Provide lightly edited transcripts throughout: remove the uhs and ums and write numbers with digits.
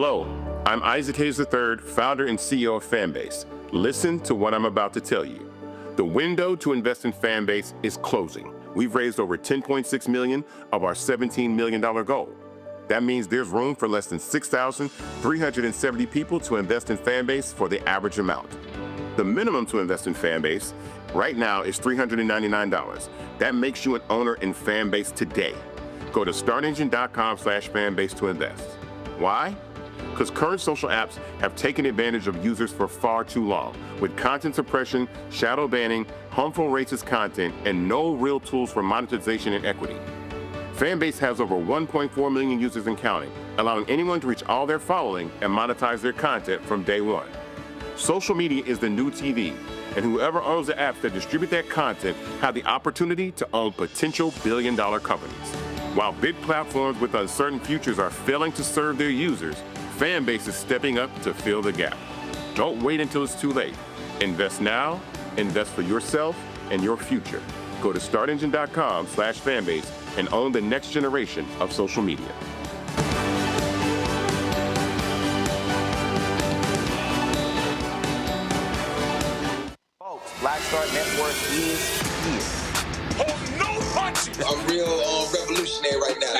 Hello, I'm Isaac Hayes III, founder and CEO of Fanbase. Listen to what I'm about to tell you. The window to invest in Fanbase is closing. We've raised over $10.6 million of our $17 million goal. That means there's room for less than 6,370 people to invest in Fanbase for the average amount. The minimum to invest in Fanbase right now is $399. That makes you an owner in Fanbase today. Go to startengine.com/fanbase to invest. Why? because current social apps have taken advantage of users for far too long, with content suppression, shadow banning, harmful racist content, and no real tools for monetization and equity. Fanbase has over 1.4 million users and counting, allowing anyone to reach all their following and monetize their content from day one. Social media is the new TV, and whoever owns the apps that distribute that content have the opportunity to own potential billion-dollar companies. While big platforms with uncertain futures are failing to serve their users, Fanbase is stepping up to fill the gap. Don't wait until it's too late. Invest now, invest for yourself and your future. Go to startengine.com/fanbase and own the next generation of social media. Folks, Black Star Network is here. Oh, no punches! I'm real revolutionary right now.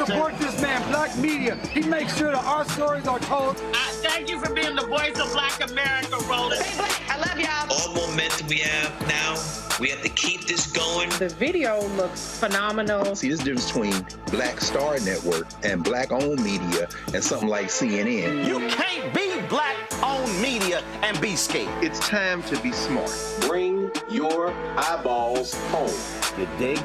Support this man, Black Media. He makes sure that our stories are told. Thank you for being the voice of Black America, Roland. Stay black. I love y'all. All momentum we have now, we have to keep this going. The video looks phenomenal. See, this difference between Black Star Network and Black-owned media and something like CNN. You can't be Black-owned media and be scared. It's time to be smart. Bring your eyeballs home. You dig?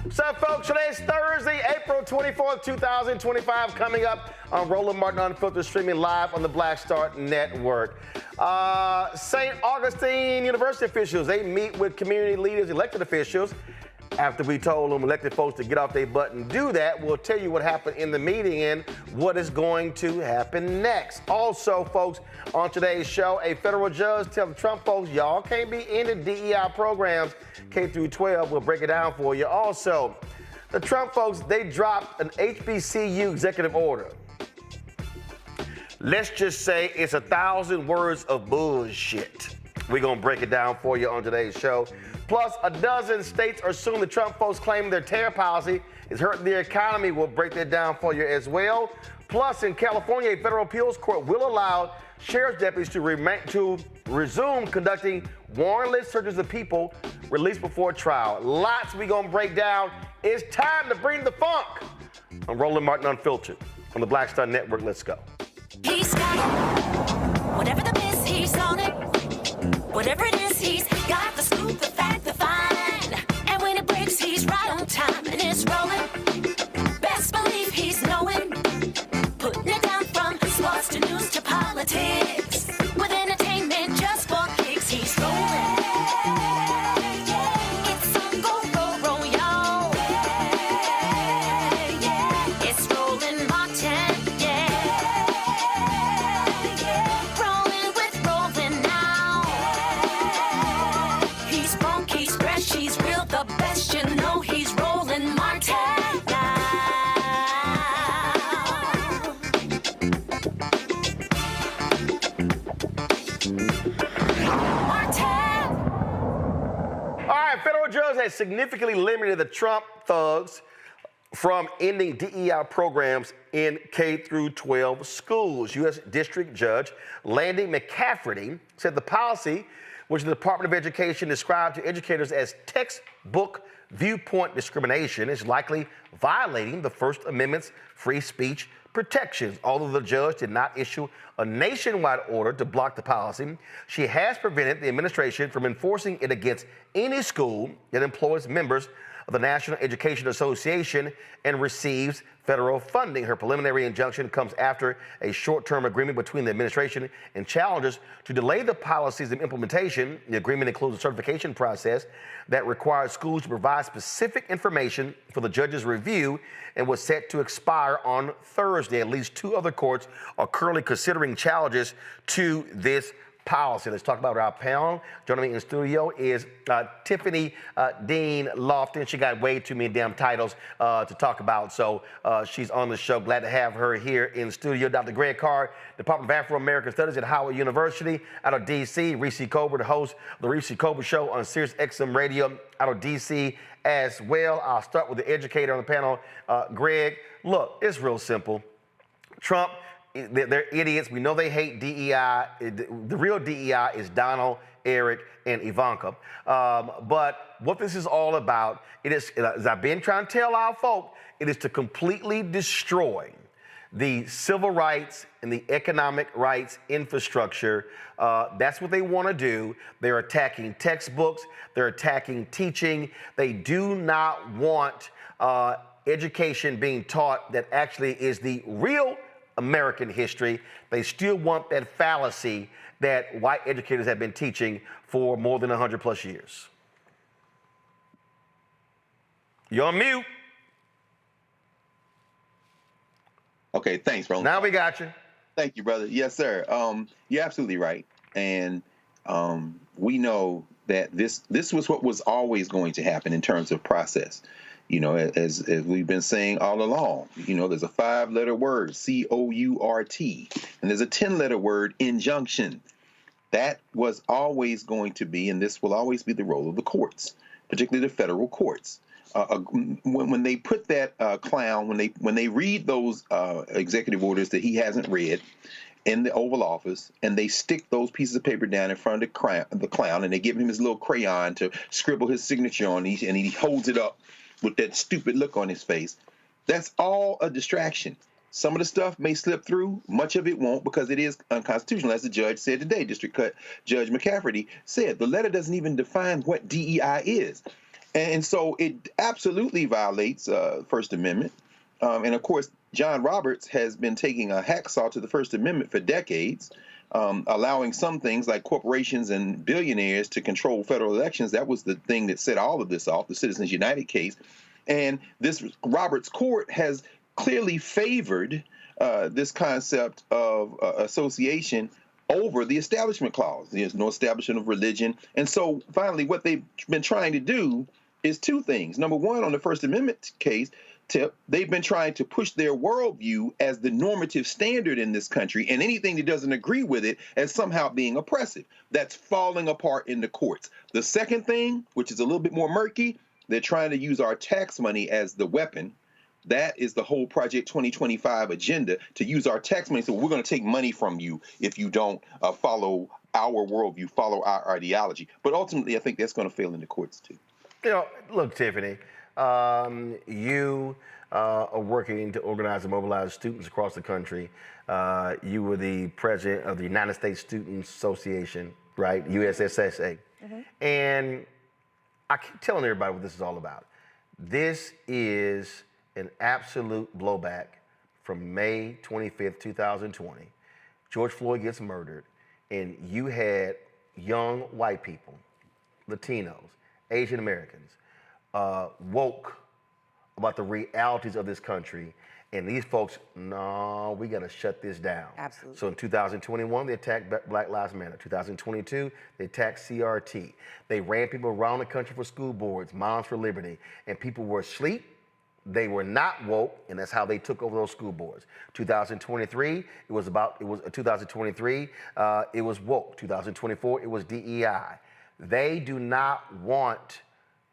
What's up, folks? Today's Thursday, April 24th, 2025, coming up on Roland Martin Unfiltered, streaming live on the Black Star Network. St. Augustine University officials, they meet with community leaders, elected officials. After we told them elected folks to get off their butt and do that, we'll tell you what happened in the meeting and what is going to happen next. Also, folks, on today's show, a federal judge tells the Trump folks, y'all can't be in the DEI programs K through 12. We'll break it down for you. Also, the Trump folks, they dropped an HBCU executive order. Let's just say it's 1,000 words of bullshit. We're going to break it down for you on today's show. Plus, a dozen states are suing the Trump folks, claiming their tariff policy is hurting the economy. We'll break that down for you as well. Plus, in California, a federal appeals court will allow sheriff's deputies to resume conducting warrantless searches of people released before trial. Lots we gonna break down. It's time to bring the funk. I'm Roland Martin Unfiltered on the Black Star Network. Let's go. He's got it. Whatever the miss, he's on it. Whatever it is, he's got the scoop, the fact, the find. And when it breaks, he's right on time and it's rolling. Best believe he's knowing. Putting it down from sports to news to politics. With entertainment just for kicks, he's rolling. It's on go, y'all. It's Roland Martin, rolling with Roland now. He's funky, he's fresh, he's real, the best, you know he's Roland Martin now. Federal judge has significantly limited the Trump thugs from ending DEI programs in K through 12 schools. U.S. District Judge Landy McCafferty said the policy, which the Department of Education described to educators as textbook viewpoint discrimination, is likely violating the First Amendment's free speech protections. Although the judge did not issue a nationwide order to block the policy, she has prevented the administration from enforcing it against any school that employs members of the National Education Association and receives federal funding. Her preliminary injunction comes after a short-term agreement between the administration and challengers to delay the policy's implementation. The agreement includes a certification process that requires schools to provide specific information for the judge's review and was set to expire on Thursday. At least two other courts are currently considering challenges to this policy. Let's talk about our panel. Joining me in the studio is Tiffany Dean Lofton. She got way too many damn titles to talk about, so she's on the show. Glad to have her here in the studio. Dr. Greg Carr, Department of Afro-American Studies at Howard University out of D.C. Reese Colbert, the host of the Reese Colbert Show on Sirius XM Radio out of D.C. as well. I'll start with the educator on the panel, Greg. Look, it's real simple. Trump, they're idiots. We know they hate DEI. The real DEI is Donald, Eric, and Ivanka. But what this is all about, it is, as I've been trying to tell our folk, it is to completely destroy the civil rights and the economic rights infrastructure. That's what they want to do. They're attacking textbooks. They're attacking teaching. They do not want education being taught that actually is the real American history. They still want that fallacy that white educators have been teaching for more than 100 plus years. You're on mute. Okay, thanks, Roland. Now we got you. Thank you, brother. Yes, sir. You're absolutely right. And we know that this was what was always going to happen in terms of process. You know, as we've been saying all along, you know, there's a 5-letter word, C-O-U-R-T, and there's a 10-letter word, injunction. That was always going to be, and this will always be the role of the courts, particularly the federal courts. When they put that clown, when they read those executive orders that he hasn't read in the Oval Office, and they stick those pieces of paper down in front of the clown, and they give him his little crayon to scribble his signature on, and he holds it up with that stupid look on his face, that's all a distraction. Some of the stuff may slip through, much of it won't, because it is unconstitutional. As the judge said today, Judge McCafferty said, the letter doesn't even define what DEI is. And so it absolutely violates First Amendment. And of course, John Roberts has been taking a hacksaw to the First Amendment for decades, allowing some things like corporations and billionaires to control federal elections. That was the thing that set all of this off, the Citizens United case. And this Roberts court has clearly favored this concept of association over the Establishment Clause. There's no establishment of religion. And so finally, what they've been trying to do is two things. Number one, on the First Amendment case, Tip, they've been trying to push their worldview as the normative standard in this country, and anything that doesn't agree with it as somehow being oppressive. That's falling apart in the courts. The second thing, which is a little bit more murky, they're trying to use our tax money as the weapon. That is the whole Project 2025 agenda, to use our tax money. So we're going to take money from you if you don't follow our worldview, follow our ideology. But ultimately, I think that's going to fail in the courts, too. You know, look, Tiffany, you are working to organize and mobilize students across the country. You were the president of the United States Student Association, right? USSSA. Mm-hmm. And I keep telling everybody what this is all about. This is an absolute blowback from May 25th, 2020. George Floyd gets murdered, and you had young white people, Latinos, Asian Americans, woke about the realities of this country, and these folks, no, we got to shut this down. Absolutely. So in 2021, they attacked Black Lives Matter. 2022, they attacked CRT. They ran people around the country for school boards, Moms for Liberty, and people were asleep. They were not woke, and that's how they took over those school boards. 2023, it was woke. 2024, it was DEI. They do not want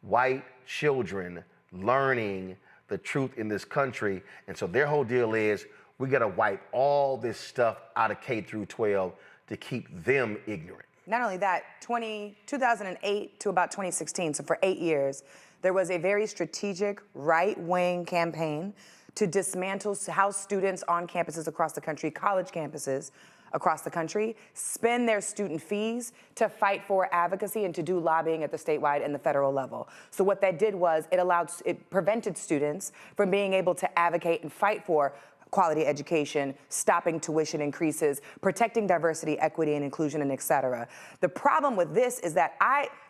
white children learning the truth in this country, and so their whole deal is we got to wipe all this stuff out of K through 12 to keep them ignorant. Not only that, 2008 to about 2016, so for 8 years, there was a very strategic right-wing campaign to dismantle how students on campuses across the country, college campuses across the country, spend their student fees to fight for advocacy and to do lobbying at the statewide and the federal level. So what that did was it prevented students from being able to advocate and fight for quality education, stopping tuition increases, protecting diversity, equity, and inclusion, and et cetera. The problem with this is that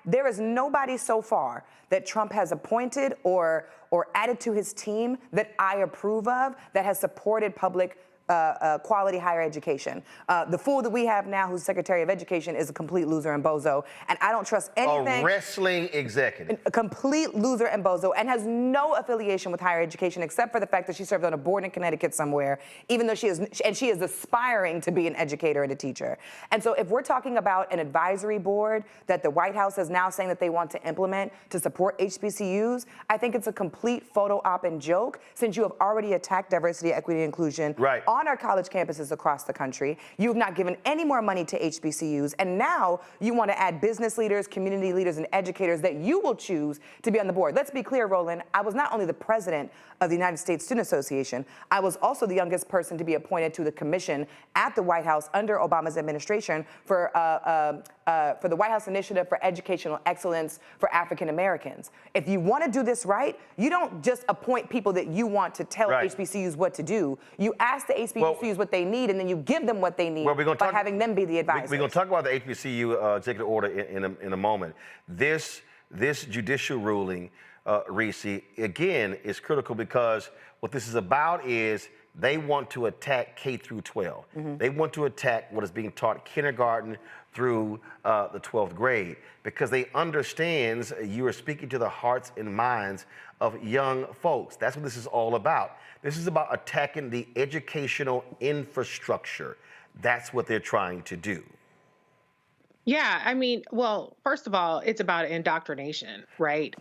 there is nobody so far that Trump has appointed or added to his team that I approve of that has supported public quality higher education. The fool that we have now, who's Secretary of Education, is a complete loser and bozo, and I don't trust anything. A wrestling executive. A complete loser and bozo, and has no affiliation with higher education except for the fact that she served on a board in Connecticut somewhere, even though she is aspiring to be an educator and a teacher. And so if we're talking about an advisory board that the White House is now saying that they want to implement to support HBCUs, I think it's a complete photo op and joke, since you have already attacked diversity, equity, and inclusion on our college campuses across the country. You have not given any more money to HBCUs, and now you want to add business leaders, community leaders, and educators that you will choose to be on the board. Let's be clear, Roland, I was not only the president of the United States Student Association, I was also the youngest person to be appointed to the commission at the White House under Obama's administration for the White House Initiative for Educational Excellence for African Americans. If you want to do this right, you don't just appoint people that you want to tell HBCUs what to do. You ask the HBCUs what they need, and then you give them what they need by having them be the advisors. We're going to talk about the HBCU executive order in a moment. This judicial ruling, Reese, again, is critical because what this is about is they want to attack K through 12. They want to attack what is being taught kindergarten through the 12th grade, because they understand you are speaking to the hearts and minds of young folks. That's what this is all about. This is about attacking the educational infrastructure. That's what they're trying to do. Yeah, I mean, well, first of all, it's about indoctrination, right?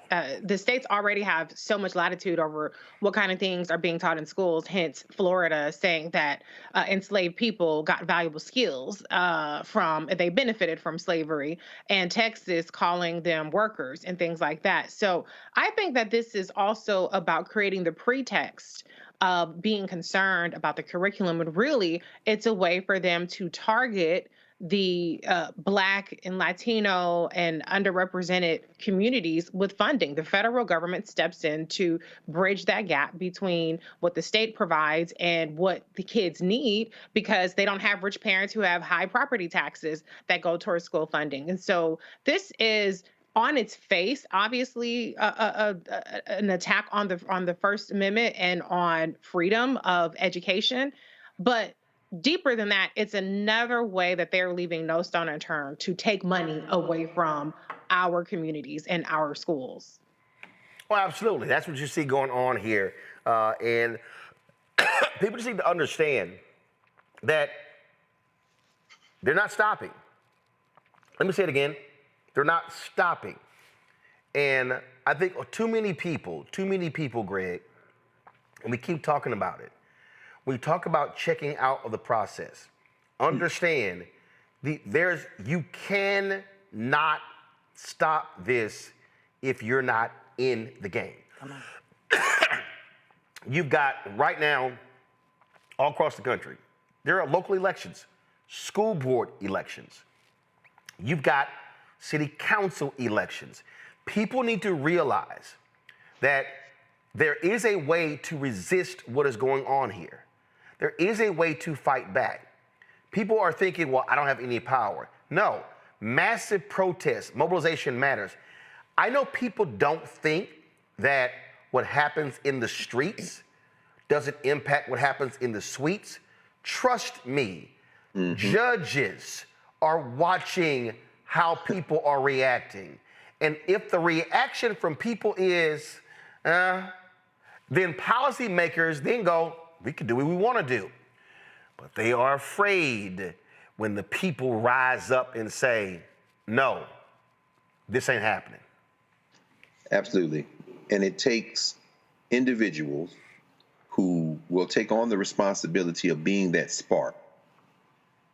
The states already have so much latitude over what kind of things are being taught in schools, hence Florida saying that enslaved people got valuable skills they benefited from slavery, and Texas calling them workers and things like that. So I think that this is also about creating the pretext of being concerned about the curriculum, and really it's a way for them to target the Black and Latino and underrepresented communities with funding. The federal government steps in to bridge that gap between what the state provides and what the kids need, because they don't have rich parents who have high property taxes that go towards school funding. And so this is, on its face, obviously an attack on the First Amendment and on freedom of education, but deeper than that, it's another way that they're leaving no stone unturned to take money away from our communities and our schools. Well, absolutely. That's what you see going on here. And people just need to understand that they're not stopping. Let me say it again. They're not stopping. And I think too many people, Greg, and we keep talking about it, we talk about checking out of the process. Understand, you cannot stop this if you're not in the game. Come on. You've got, right now, all across the country, there are local elections, school board elections. You've got city council elections. People need to realize that there is a way to resist what is going on here. There is a way to fight back. People are thinking, well, I don't have any power. No, massive protests, mobilization matters. I know people don't think that what happens in the streets doesn't impact what happens in the suites. Trust me, judges are watching how people are reacting. And if the reaction from people is, then policymakers then go, we can do what we want to do. But they are afraid when the people rise up and say, no, this ain't happening. Absolutely. And it takes individuals who will take on the responsibility of being that spark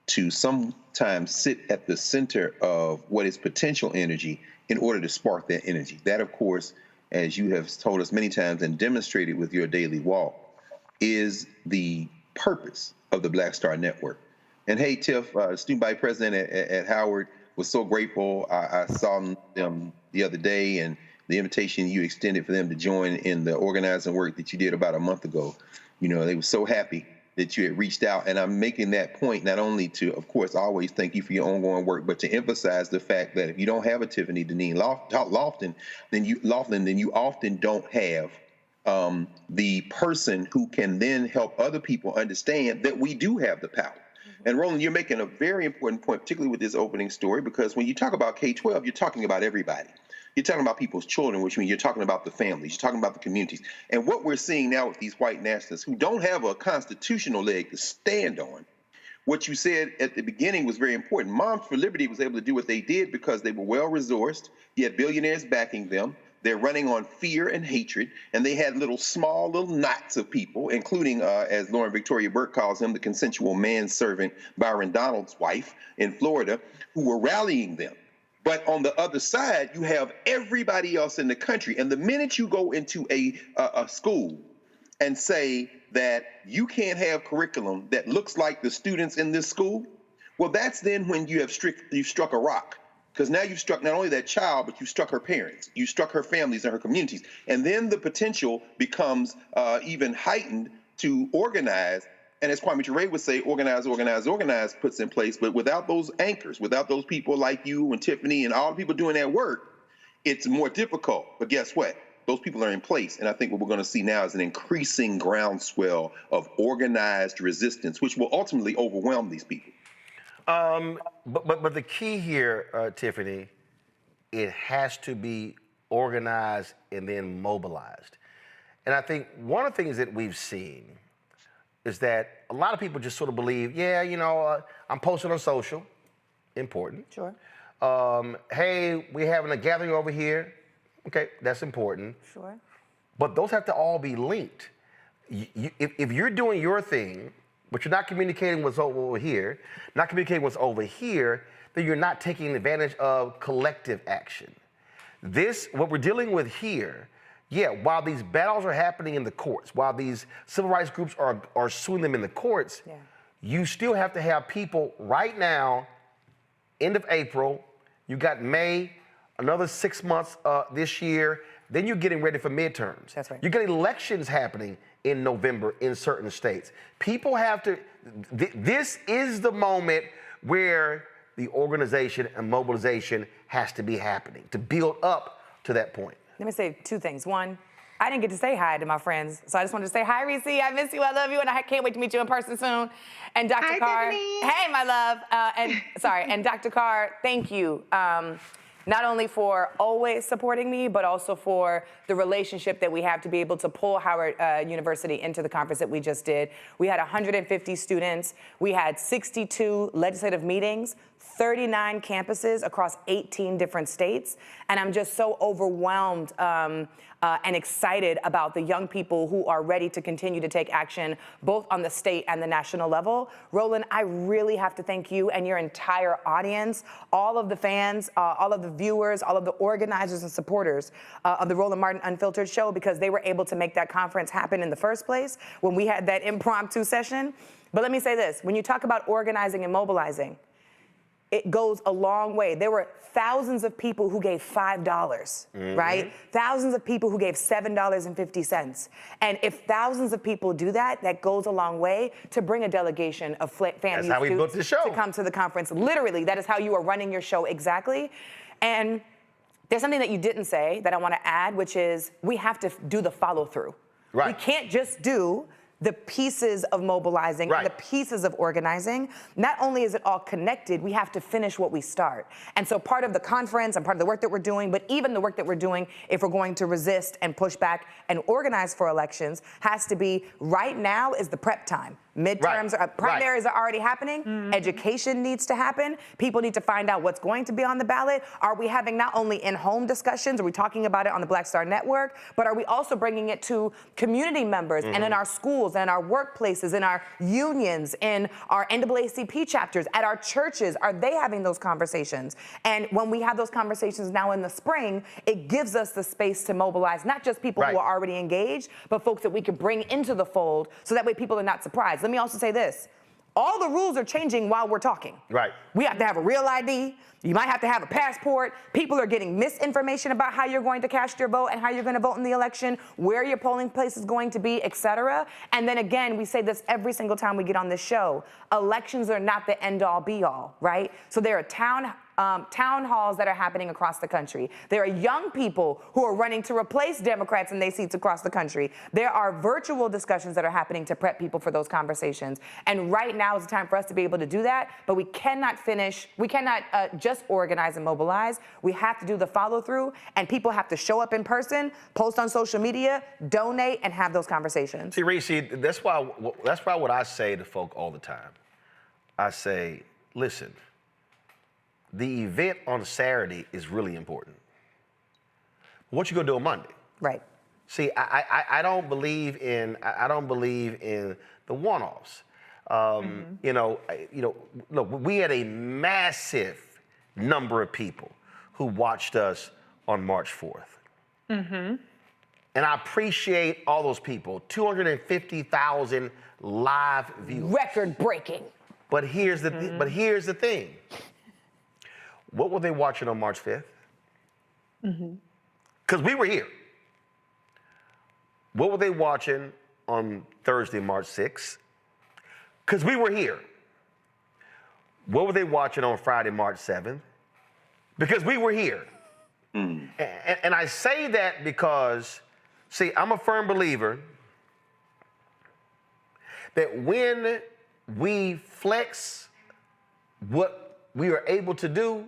to sometimes sit at the center of what is potential energy in order to spark that energy. That, of course, as you have told us many times and demonstrated with your daily walk, is the purpose of the Black Star Network. And hey, Tiff, student body president at Howard, was so grateful. I saw them the other day, and the invitation you extended for them to join in the organizing work that you did about a month ago. You know, they were so happy that you had reached out. And I'm making that point not only to, of course, always thank you for your ongoing work, but to emphasize the fact that if you don't have a Tiffany Deneen Lofton, then you often don't have the person who can then help other people understand that we do have the power. And Roland, you're making a very important point, particularly with this opening story, because when you talk about K-12, you're talking about everybody. You're talking about people's children, which means you're talking about the families, you're talking about the communities. And what we're seeing now with these white nationalists who don't have a constitutional leg to stand on, what you said at the beginning was very important. Moms for Liberty was able to do what they did because they were well-resourced. You had billionaires backing them. They're running on fear and hatred, and they had small little knots of people, including, as Lauren Victoria Burke calls him, the consensual manservant Byron Donald's wife in Florida, who were rallying them. But on the other side, you have everybody else in the country. And the minute you go into a school and say that you can't have curriculum that looks like the students in this school, well, that's then when you have struck a rock. Because now you've struck not only that child, but you struck her parents, you struck her families and her communities. And then the potential becomes even heightened to organize. And as Kwame Ture would say, organize, organize, organize puts in place. But without those anchors, without those people like you and Tiffany and all the people doing that work, it's more difficult. But guess what? Those people are in place. And I think what we're going to see now is an increasing groundswell of organized resistance, which will ultimately overwhelm these people. But the key here, Tiffany, it has to be organized and then mobilized. And I think one of the things that we've seen is that a lot of people just sort of believe, yeah, you know, I'm posting on social, important. Sure. Hey, we're having a gathering over here. Okay, that's important. Sure. But those have to all be linked. If you're doing your thing, but you're not communicating what's over here, not communicating what's over here, then you're not taking advantage of collective action. What we're dealing with here, yeah, while these battles are happening in the courts, while these civil rights groups are suing them in the courts, you still have to have people right now, end of April, you got May, another 6 months this year, then you're getting ready for midterms. That's right. You got elections happening in November in certain states. People have to, this is the moment where the organization and mobilization has to be happening to build up to that point. Let me say two things. One, I didn't get to say hi to my friends, so I just wanted to say hi, Reese. I miss you. I love you, and I can't wait to meet you in person soon. And Dr. Carr, hey, my love. And Dr. Carr, thank you. Not only for always supporting me, but also for the relationship that we have to be able to pull Howard University into the conference that we just did. We had 150 students. We had 62 legislative meetings, 39 campuses across 18 different states. And I'm just so overwhelmed and excited about the young people who are ready to continue to take action, both on the state and the national level. Roland, I really have to thank you and your entire audience, all of the fans, all of the viewers, all of the organizers and supporters of the Roland Martin Unfiltered show, because they were able to make that conference happen in the first place when we had that impromptu session. But let me say this, when you talk about organizing and mobilizing, it goes a long way. There were thousands of people who gave $5, right? Thousands of people who gave $7.50. And if thousands of people do that, that goes a long way to bring a delegation of FAMU students to come to the conference. Literally, that is how you are running your show exactly. And there's something that you didn't say that I want to add, which is we have to do the follow through. Right. We can't just do the pieces of mobilizing, and the pieces of organizing. Not only is it all connected, we have to finish what we start. And so part of the conference and part of the work that we're doing, but even the work that we're doing if we're going to resist and push back and organize for elections, has to be right now is the prep time. Midterms, primaries are already happening. Education needs to happen. People need to find out what's going to be on the ballot. Are we having not only in-home discussions, are we talking about it on the Black Star Network, but are we also bringing it to community members and in our schools and our workplaces, in our unions, in our NAACP chapters, at our churches? Are they having those conversations? And when we have those conversations now in the spring, it gives us the space to mobilize not just people who are already engaged, but folks that we can bring into the fold so that way people are not surprised. Let me also say this. All the rules are changing while we're talking. Right. We have to have a real ID. You might have to have a passport. People are getting misinformation about how you're going to cast your vote and how you're going to vote in the election, where your polling place is going to be, et cetera. And then again, we say this every single time we get on this show. Elections are not the end all be all, right? So there are town town halls that are happening across the country. There are young people who are running to replace Democrats in their seats across the country. There are virtual discussions that are happening to prep people for those conversations. And right now is the time for us to be able to do that, but we cannot just organize and mobilize. We have to do the follow through, and people have to show up in person, post on social media, donate, and have those conversations. See, Reese, that's why what I say to folk all the time. I say, listen, the event on Saturday is really important. What you gonna do on Monday? Right. See, I don't believe in the one-offs. Look, we had a massive number of people who watched us on March 4th. Mm-hmm. And I appreciate all those people. 250,000 live views. Record breaking. But here's the thing. What were they watching on March 5th? Because we were here. What were they watching on Thursday, March 6th? Because we were here. What were they watching on Friday, March 7th? Because we were here. And I say that because, see, I'm a firm believer that when we flex what we are able to do,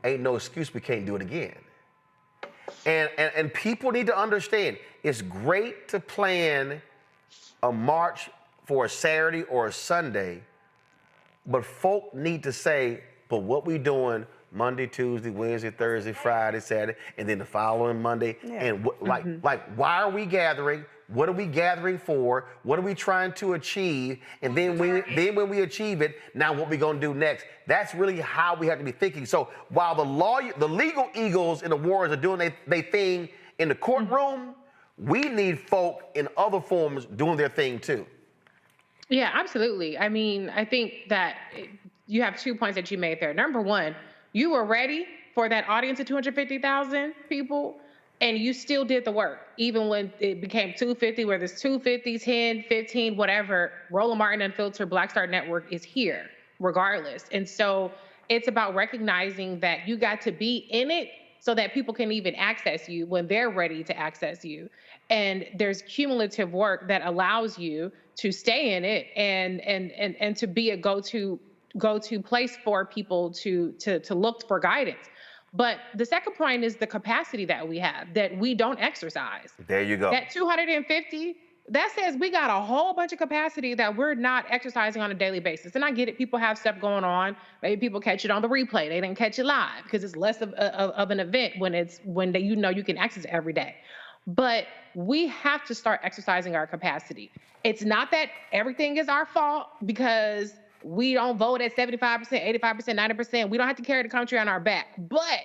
ain't no excuse we can't do it again. And people need to understand, it's great to plan a march for a Saturday or a Sunday, but folk need to say, but what we doing Monday, Tuesday, Wednesday, Thursday, Friday, Saturday, and then the following Monday, and why are we gathering? What are we gathering for? What are we trying to achieve? And then when we achieve it, now what we gonna do next? That's really how we have to be thinking. So while the legal eagles and the warriors are doing their thing in the courtroom, we need folk in other forms doing their thing too. Yeah, absolutely. I mean, I think that you have 2 points that you made there. Number one, you were ready for that audience of 250,000 people, and you still did the work. Even when it became 250, whether it's 250, 10, 15, whatever, Roland Martin Unfiltered Black Star Network is here regardless. And so it's about recognizing that you got to be in it so that people can even access you when they're ready to access you. And there's cumulative work that allows you to stay in it and to be a go-to place for people to look for guidance. But the second point is the capacity that we have that we don't exercise. There you go. That 250, that says we got a whole bunch of capacity that we're not exercising on a daily basis. And I get it, people have stuff going on. Maybe people catch it on the replay. They didn't catch it live because it's less of an event when you can access it every day. But we have to start exercising our capacity. It's not that everything is our fault because we don't vote at 75%, 85%, 90%. We don't have to carry the country on our back. But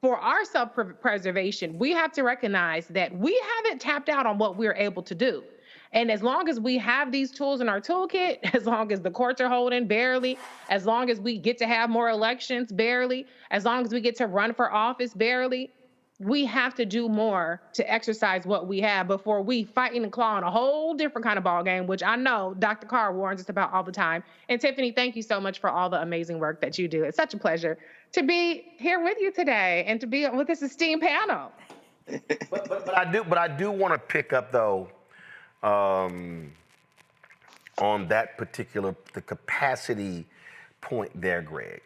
for our self-preservation, we have to recognize that we haven't tapped out on what we're able to do. And as long as we have these tools in our toolkit, as long as the courts are holding barely, as long as we get to have more elections barely, as long as we get to run for office barely, we have to do more to exercise what we have before we fighting and clawing a whole different kind of ball game, which I know Dr. Carr warns us about all the time. And Tiffany, thank you so much for all the amazing work that you do. It's such a pleasure to be here with you today and to be with this esteemed panel. But I do want to pick up though on that particular the capacity point there, Greg,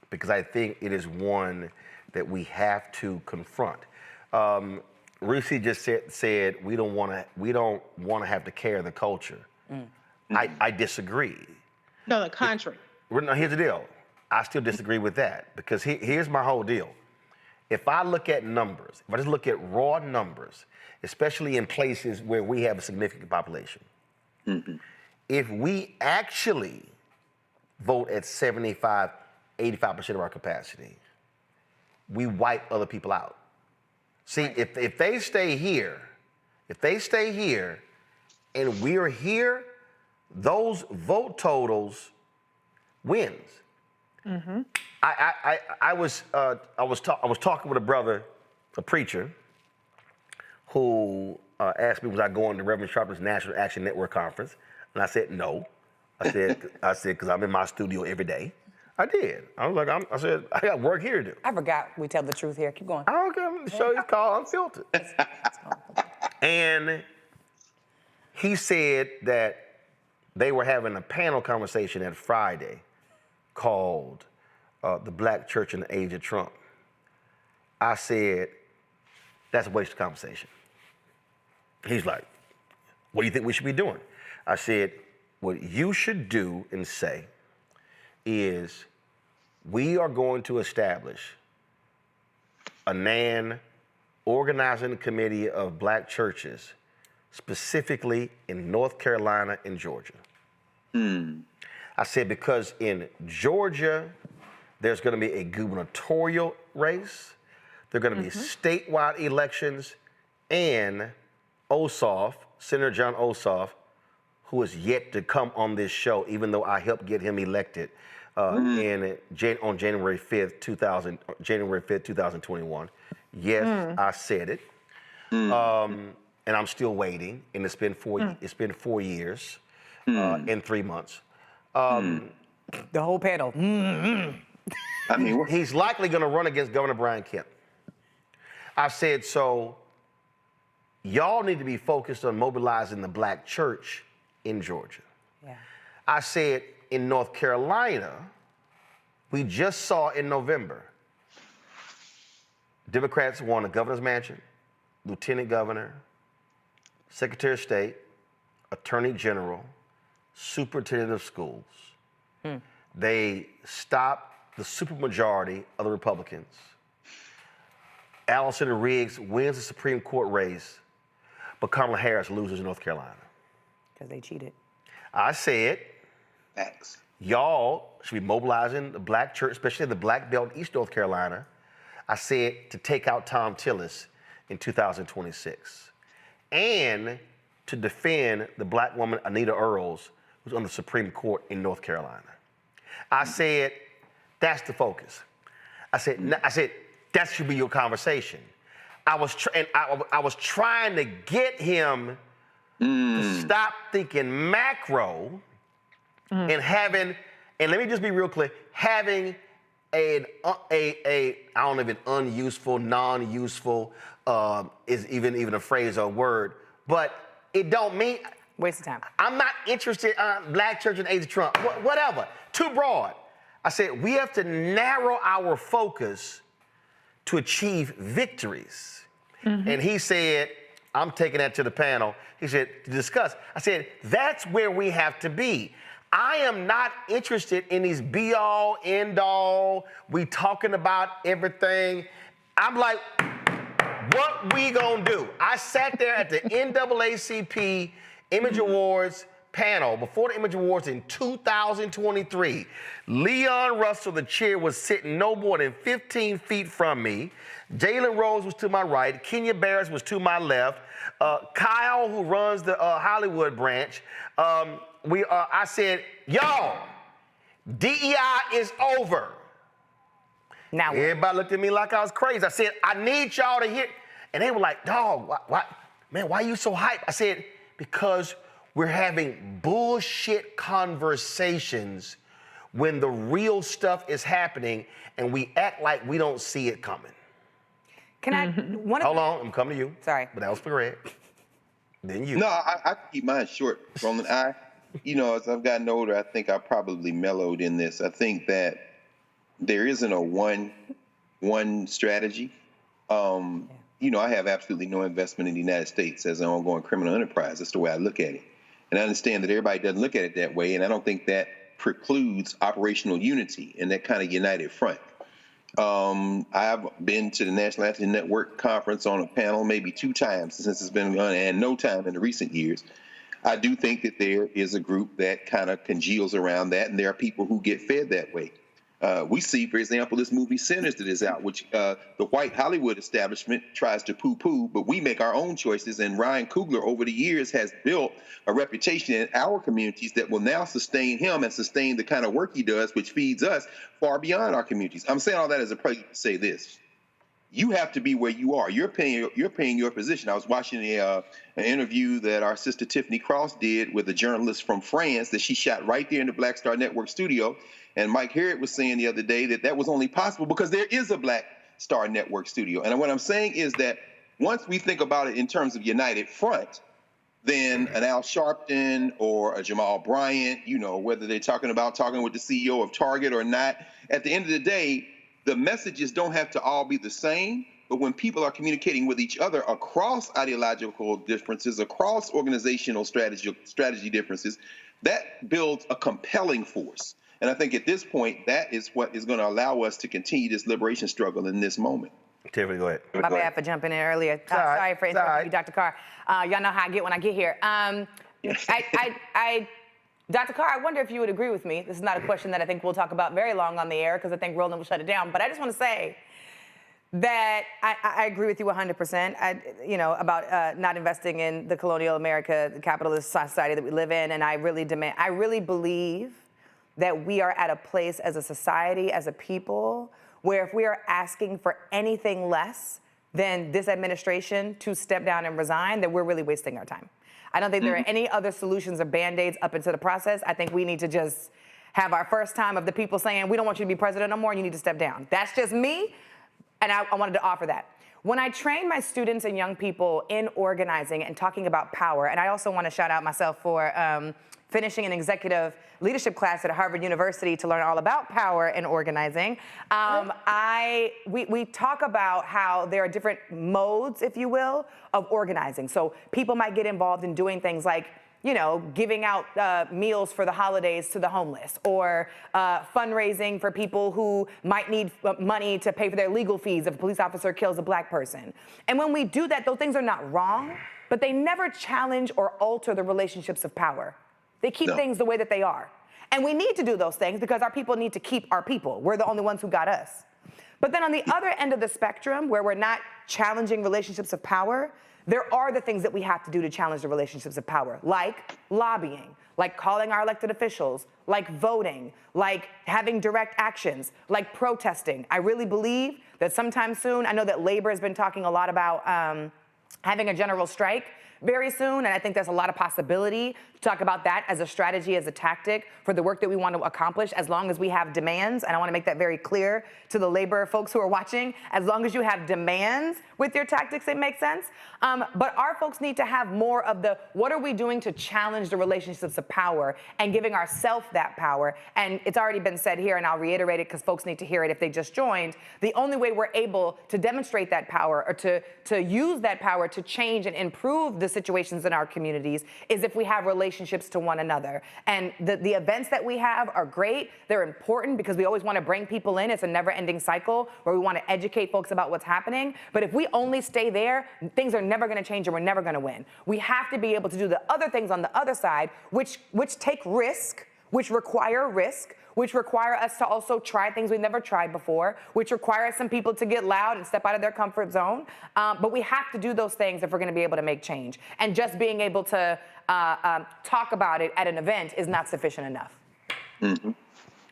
because I think it is one that we have to confront. Reese just said we don't want to have to carry the culture. I disagree. No, the country. No, here's the deal. I still disagree with that because here's my whole deal. If I look at numbers, if I just look at raw numbers, especially in places where we have a significant population, if we actually vote at 75, 85% of our capacity, we wipe other people out. See, if they stay here, and we're here, those vote totals wins. I was talking with a brother, a preacher, who asked me was I going to Reverend Sharp's National Action Network conference, and I said no. I said because I'm in my studio every day. I did. I was like, I said, I got work here to do. I forgot we tell the truth here. Keep going. I don't care. The show is called Unfiltered. And he said that they were having a panel conversation at Friday called The Black Church in the Age of Trump. I said, that's a waste of conversation. He's like, what do you think we should be doing? I said, what you should do and say is we are going to establish a NAN organizing committee of black churches, specifically in North Carolina and Georgia. I said, because in Georgia, there's going to be a gubernatorial race, there are going to be statewide elections, and Ossoff, Senator John Ossoff, who is yet to come on this show, even though I helped get him elected on January 5th, 2021. Yes, I said it. And I'm still waiting, and it's been 4 years and 3 months. The whole panel. I mean, he's likely going to run against Governor Brian Kemp. I said, so y'all need to be focused on mobilizing the black church in Georgia. Yeah. I said, in North Carolina, we just saw in November, Democrats won a governor's mansion, lieutenant governor, secretary of state, attorney general, superintendent of schools. They stopped the supermajority of the Republicans. Allison Riggs wins the Supreme Court race, but Kamala Harris loses in North Carolina. Because they cheated. I said, facts. Y'all should be mobilizing the black church, especially the black belt in East North Carolina. I said to take out Tom Tillis in 2026 and to defend the black woman Anita Earls, who's on the Supreme Court in North Carolina. I said, that's the focus. I said, that should be your conversation. I was trying to get him to stop thinking macro and having, and let me just be real clear, having I don't know if it's unuseful, non-useful is even a phrase or a word, but it don't mean. Waste of time. I'm not interested in black church and age of Trump, whatever, too broad. I said, we have to narrow our focus to achieve victories. And he said, I'm taking that to the panel. He said, to discuss. I said, that's where we have to be. I am not interested in these be-all, end-all, we talking about everything. I'm like, what we gonna do? I sat there at the NAACP Image Awards panel before the Image Awards in 2023. Leon Russell, the chair, was sitting no more than 15 feet from me. Jalen Rose was to my right. Kenya Barris was to my left. Kyle, who runs the Hollywood branch, I said, y'all, DEI is over. Now everybody looked at me like I was crazy. I said, I need y'all to hear. And they were like, dog, why are you so hyped? I said, because we're having bullshit conversations when the real stuff is happening and we act like we don't see it coming. Can I? Hold on, I'm coming to you. Sorry. But that was for Greg. Then you. No, I keep mine short, Roland. As I've gotten older, I think I probably mellowed in this. I think that there isn't a one strategy. I have absolutely no investment in the United States as an ongoing criminal enterprise. That's the way I look at it. And I understand that everybody doesn't look at it that way, and I don't think that precludes operational unity and that kind of united front. I've been to the National Anti Network Conference on a panel maybe 2 times since it's been on, and no time in the recent years. I do think that there is a group that kind of congeals around that, and there are people who get fed that way. We see, for example, this movie Sinners that is out, which the white Hollywood establishment tries to poo-poo, but we make our own choices. And Ryan Coogler, over the years, has built a reputation in our communities that will now sustain him and sustain the kind of work he does, which feeds us far beyond our communities. I'm saying all that as a prelude to say this. You have to be where you are. You're paying your position. I was watching an interview that our sister Tiffany Cross did with a journalist from France that she shot right there in the Black Star Network studio. And Mike Harriet was saying the other day that that was only possible because there is a Black Star Network studio. And what I'm saying is that once we think about it in terms of united front, then an Al Sharpton or a Jamal Bryant, you know, whether they're talking with the CEO of Target or not, at the end of the day, the messages don't have to all be the same. But when people are communicating with each other across ideological differences, across organizational strategy differences, that builds a compelling force. And I think at this point, that is what is going to allow us to continue this liberation struggle in this moment. Tiffany, go ahead. My bad for jumping in earlier. Sorry for interrupting you, Dr. Carr. Y'all know how I get when I get here. Dr. Carr, I wonder if you would agree with me. This is not a question that I think we'll talk about very long on the air because I think Roland will shut it down. But I just want to say that I agree with you 100%. About not investing in the colonial America, the capitalist society that we live in, and I really believe that we are at a place as a society, as a people, where if we are asking for anything less than this administration to step down and resign, then we're really wasting our time. I don't think there are any other solutions or Band-Aids up into the process. I think we need to just have our first time of the people saying, we don't want you to be president no more, and you need to step down. That's just me, and I wanted to offer that. When I train my students and young people in organizing and talking about power, and I also want to shout out myself for finishing an executive leadership class at Harvard University to learn all about power and organizing. We talk about how there are different modes, if you will, of organizing. So people might get involved in doing things like, giving out meals for the holidays to the homeless, or fundraising for people who might need money to pay for their legal fees if a police officer kills a Black person. And when we do that, those things are not wrong, but they never challenge or alter the relationships of power. They keep things the way that they are. And we need to do those things because our people need to keep our people. We're the only ones who got us. But then on the other end of the spectrum, where we're not challenging relationships of power, there are the things that we have to do to challenge the relationships of power, like lobbying, like calling our elected officials, like voting, like having direct actions, like protesting. I really believe that sometime soon, I know that labor has been talking a lot about having a general strike very soon, and I think there's a lot of possibility to talk about that as a strategy, as a tactic for the work that we want to accomplish, as long as we have demands. And I want to make that very clear to the labor folks who are watching. As long as you have demands with your tactics, it makes sense. But our folks need to have more of the, what are we doing to challenge the relationships of power and giving ourselves that power? And it's already been said here, and I'll reiterate it because folks need to hear it if they just joined. The only way we're able to demonstrate that power or to use that power to change and improve the situations in our communities is if we have relationships to one another. And the events that we have are great. They're important because we always want to bring people in. It's a never-ending cycle where we want to educate folks about what's happening. But if we only stay there, things are never going to change and we're never going to win. We have to be able to do the other things on the other side, which take risk, which require risk, which require us to also try things we've never tried before, which require some people to get loud and step out of their comfort zone. But we have to do those things if we're going to be able to make change. And just being able to talk about it at an event is not sufficient enough. Mm-hmm.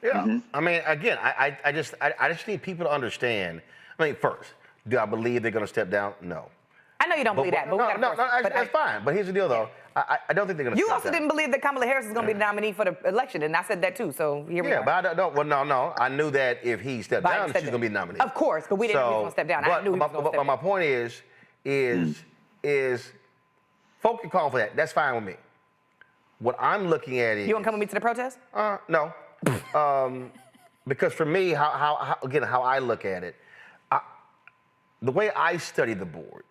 Yeah. Mm-hmm. I mean, again, I just need people to understand. I mean, first, do I believe they're going to step down? No. I know you don't believe that, but that's fine. But here's the deal, though. I don't think they're going to. You also didn't believe that Kamala Harris is going to be the nominee for the election, and I said that too. So here we are. Yeah, but I don't. Well, no. I knew that if he stepped down, she's going to be the nominee. Of course, but we didn't know he was going to step down. I knew he was going to step down. But my point is, folks can call for that. That's fine with me. What I'm looking at is. You want to come with me to the protest? No. Because for me, how I look at it, the way I study the board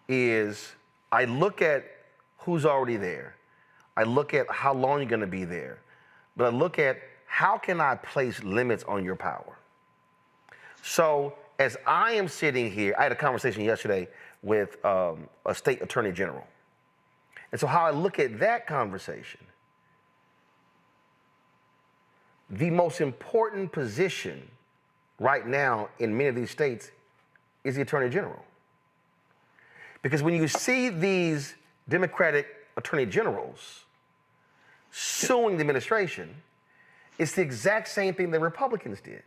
is I look at who's already there. I look at how long you're going to be there. But I look at how can I place limits on your power. So as I am sitting here, I had a conversation yesterday with a state attorney general. And so how I look at that conversation, the most important position right now in many of these states is the attorney general. Because when you see these Democratic attorney generals suing the administration, it's the exact same thing the Republicans did.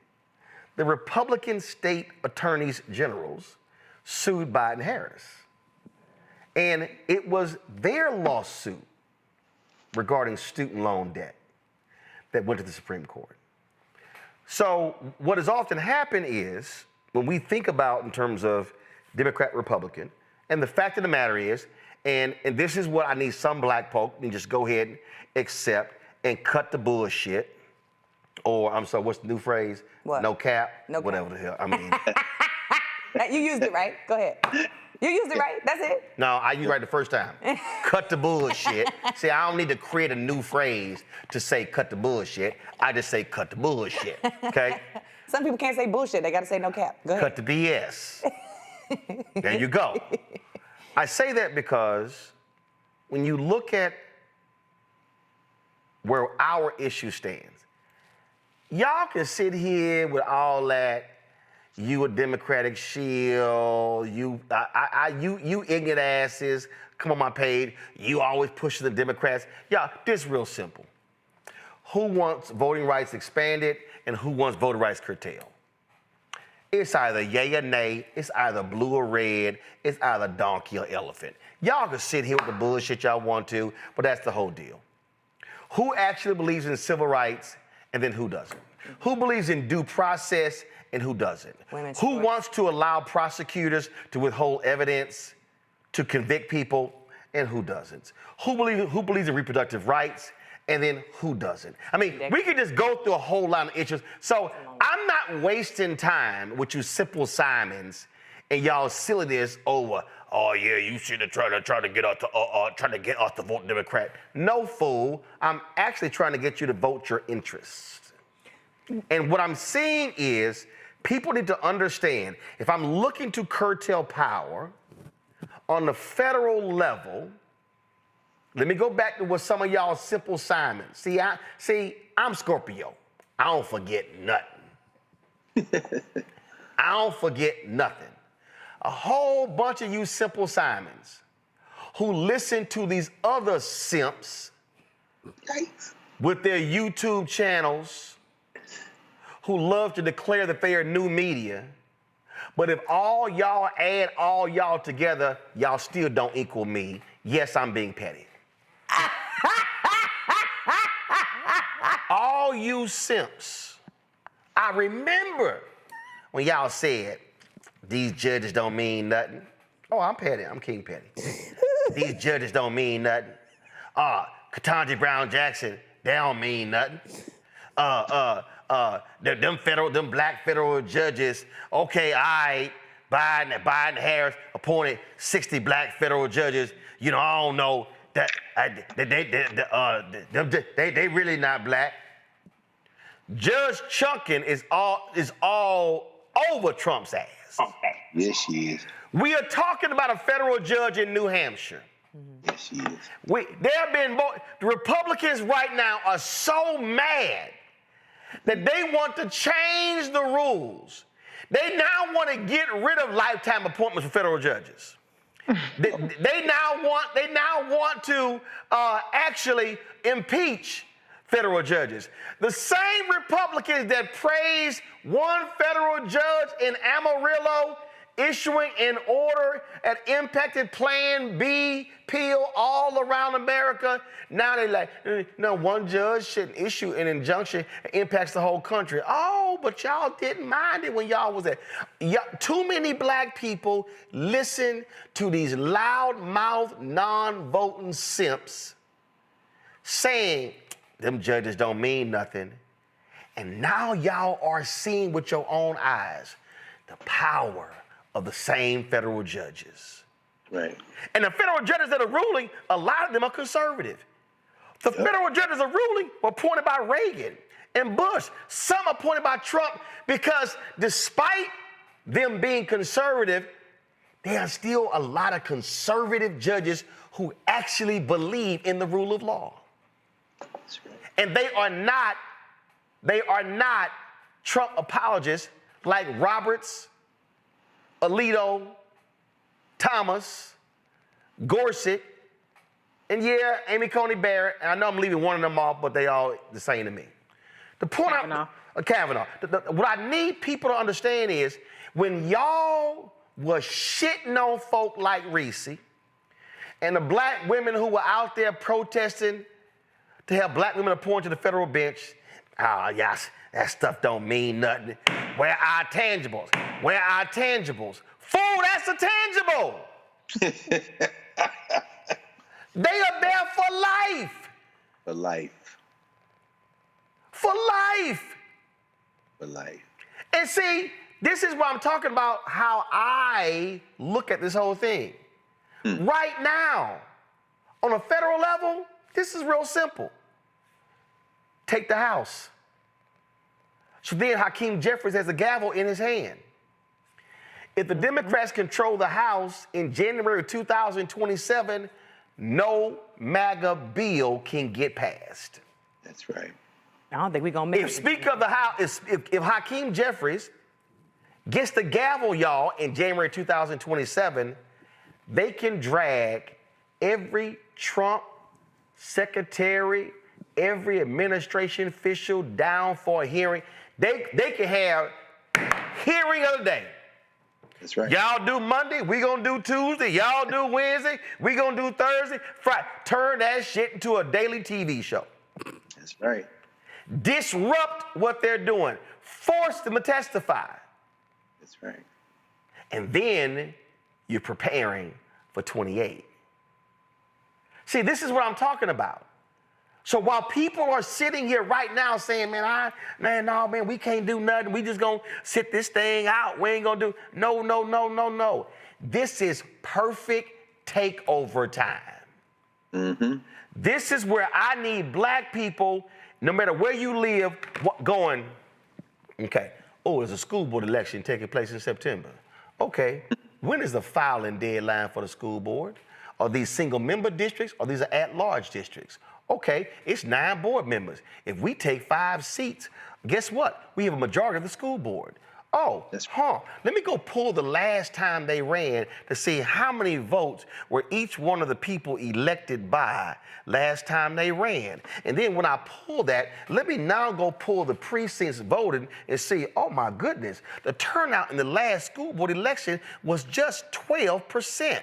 The Republican state attorneys generals sued Biden-Harris. And it was their lawsuit regarding student loan debt that went to the Supreme Court. So what has often happened is, when we think about in terms of Democrat, Republican, and the fact of the matter is, and this is what I need some black folk to just go ahead and accept and cut the bullshit, or I'm sorry, what's the new phrase? What? No cap? No cap. Whatever the hell, I mean. You used it right, go ahead. You used it right, that's it. No, I used it right the first time. Cut the bullshit. See, I don't need to create a new phrase to say cut the bullshit. I just say cut the bullshit, okay? Some people can't say bullshit, they gotta say no cap. Go ahead. Cut the BS. There you go. I say that because when you look at where our issue stands, y'all can sit here with all that, you a Democratic shield, you ignorant asses, come on my page, you always pushing the Democrats. Y'all, this is real simple. Who wants voting rights expanded and who wants voting rights curtailed? It's either yay or nay, it's either blue or red, it's either donkey or elephant. Y'all can sit here with the bullshit y'all want to, but that's the whole deal. Who actually believes in civil rights and then who doesn't? Who believes in due process and who doesn't? Who wants to allow prosecutors to withhold evidence to convict people and who doesn't? Who believes in reproductive rights and then who doesn't? I mean, we could just go through a whole lot of issues. So I'm not wasting time with you simple Simons and y'all silliness over, oh yeah, you should have tried to get us to vote Democrat. No, fool. I'm actually trying to get you to vote your interests. And what I'm seeing is people need to understand, if I'm looking to curtail power on the federal level, let me go back to what some of y'all simple Simons. See, I'm Scorpio. I don't forget nothing. I don't forget nothing. A whole bunch of you simple Simons who listen to these other simps with their YouTube channels, who love to declare that they are new media, but if all y'all add all y'all together, y'all still don't equal me. Yes, I'm being petty. All you simps, I remember when y'all said, these judges don't mean nothing. Oh, I'm petty, I'm King Petty. These judges don't mean nothing. Ketanji Brown Jackson, they don't mean nothing. Them black federal judges, okay, Biden Harris appointed 60 black federal judges. You know, I don't know that they really not black. Judge Chunkin is all over Trump's ass. Yes, she is. We are talking about a federal judge in New Hampshire. Yes, she is. The Republicans right now are so mad that they want to change the rules. They now want to get rid of lifetime appointments for federal judges. They now want to actually impeach federal judges. The same Republicans that praised one federal judge in Amarillo issuing an order that impacted Plan B, Peel all around America. Now they're like, no, one judge shouldn't issue an injunction that impacts the whole country. Oh, but y'all didn't mind it when y'all was there. Too many black people listen to these loudmouth, non-voting simps saying them judges don't mean nothing. And now y'all are seeing with your own eyes the power of the same federal judges. Right. And the federal judges that are ruling, a lot of them are conservative. The federal judges are ruling were appointed by Reagan and Bush. Some appointed by Trump because despite them being conservative, there are still a lot of conservative judges who actually believe in the rule of law. That's right. And they are not Trump apologists like Roberts, Alito, Thomas, Gorsuch, and yeah, Amy Coney Barrett. And I know I'm leaving one of them off, but they all the same to me. The point Kavanaugh. What I need people to understand is when y'all was shitting on folk like Reese and the black women who were out there protesting to have black women appointed to the federal bench, Ah, yes, that stuff don't mean nothing. Where are tangibles? Where are tangibles? Fool, that's a tangible. They are there for life. For life. For life. For life. And see, this is what I'm talking about, how I look at this whole thing. Right now, on a federal level, this is real simple. Take the House. So then Hakeem Jeffries has a gavel in his hand. If the Democrats control the House in January of 2027, no MAGA bill can get passed. That's right. I don't think we're going to make it. If Speaker of the House, if Hakeem Jeffries gets the gavel, y'all, in January 2027, they can drag every Trump secretary, every administration official down for a hearing. They can have hearing of the day. That's right. Y'all do Monday, we gonna do Tuesday. Y'all do Wednesday, we gonna do Thursday, Friday. Turn that shit into a daily TV show. That's right. Disrupt what they're doing. Force them to testify. That's right. And then you're preparing for 28. See, this is what I'm talking about. So while people are sitting here right now saying, man, we can't do nothing. We just gonna sit this thing out. We ain't gonna do, no. This is perfect takeover time. Mm-hmm. This is where I need black people, no matter where you live, going, okay, oh, there's a school board election taking place in September. Okay, when is the filing deadline for the school board? Are these single member districts or these are at-large districts? Okay, it's 9 board members. If we take 5 seats, guess what? We have a majority of the school board. Oh, let me go pull the last time they ran to see how many votes were each one of the people elected by last time they ran. And then when I pull that, let me now go pull the precincts voted and see, oh my goodness, the turnout in the last school board election was just 12%.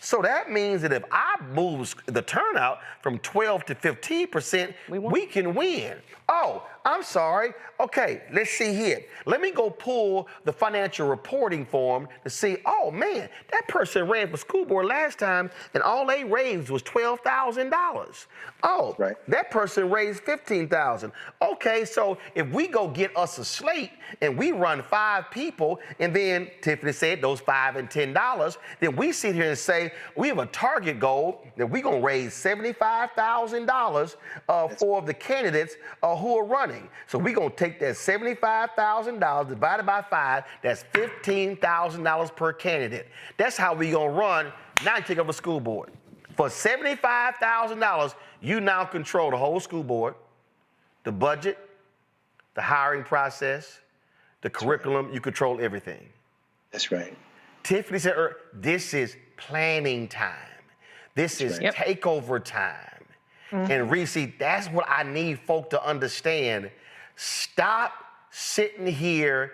So that means that if I move the turnout from 12 to 15%, we can win. Oh, I'm sorry. Okay, let's see here. Let me go pull the financial reporting form to see, oh man, that person ran for school board last time and all they raised was $12,000. Oh, right. That person raised $15,000. Okay, so if we go get us a slate and we run 5 people and then Tiffany said those $5 and $10, then we sit here and say, we have a target goal that we're gonna raise $75,000 for the candidates who are running. So we're gonna take that $75,000 divided by 5, that's $15,000 per candidate. That's how we gonna run, now you take over the school board. For $75,000, you now control the whole school board, the budget, the hiring process, the curriculum, you control everything. That's right. Tiffany said, this is planning time. This is takeover time. And Reese, that's what I need folk to understand. Stop sitting here.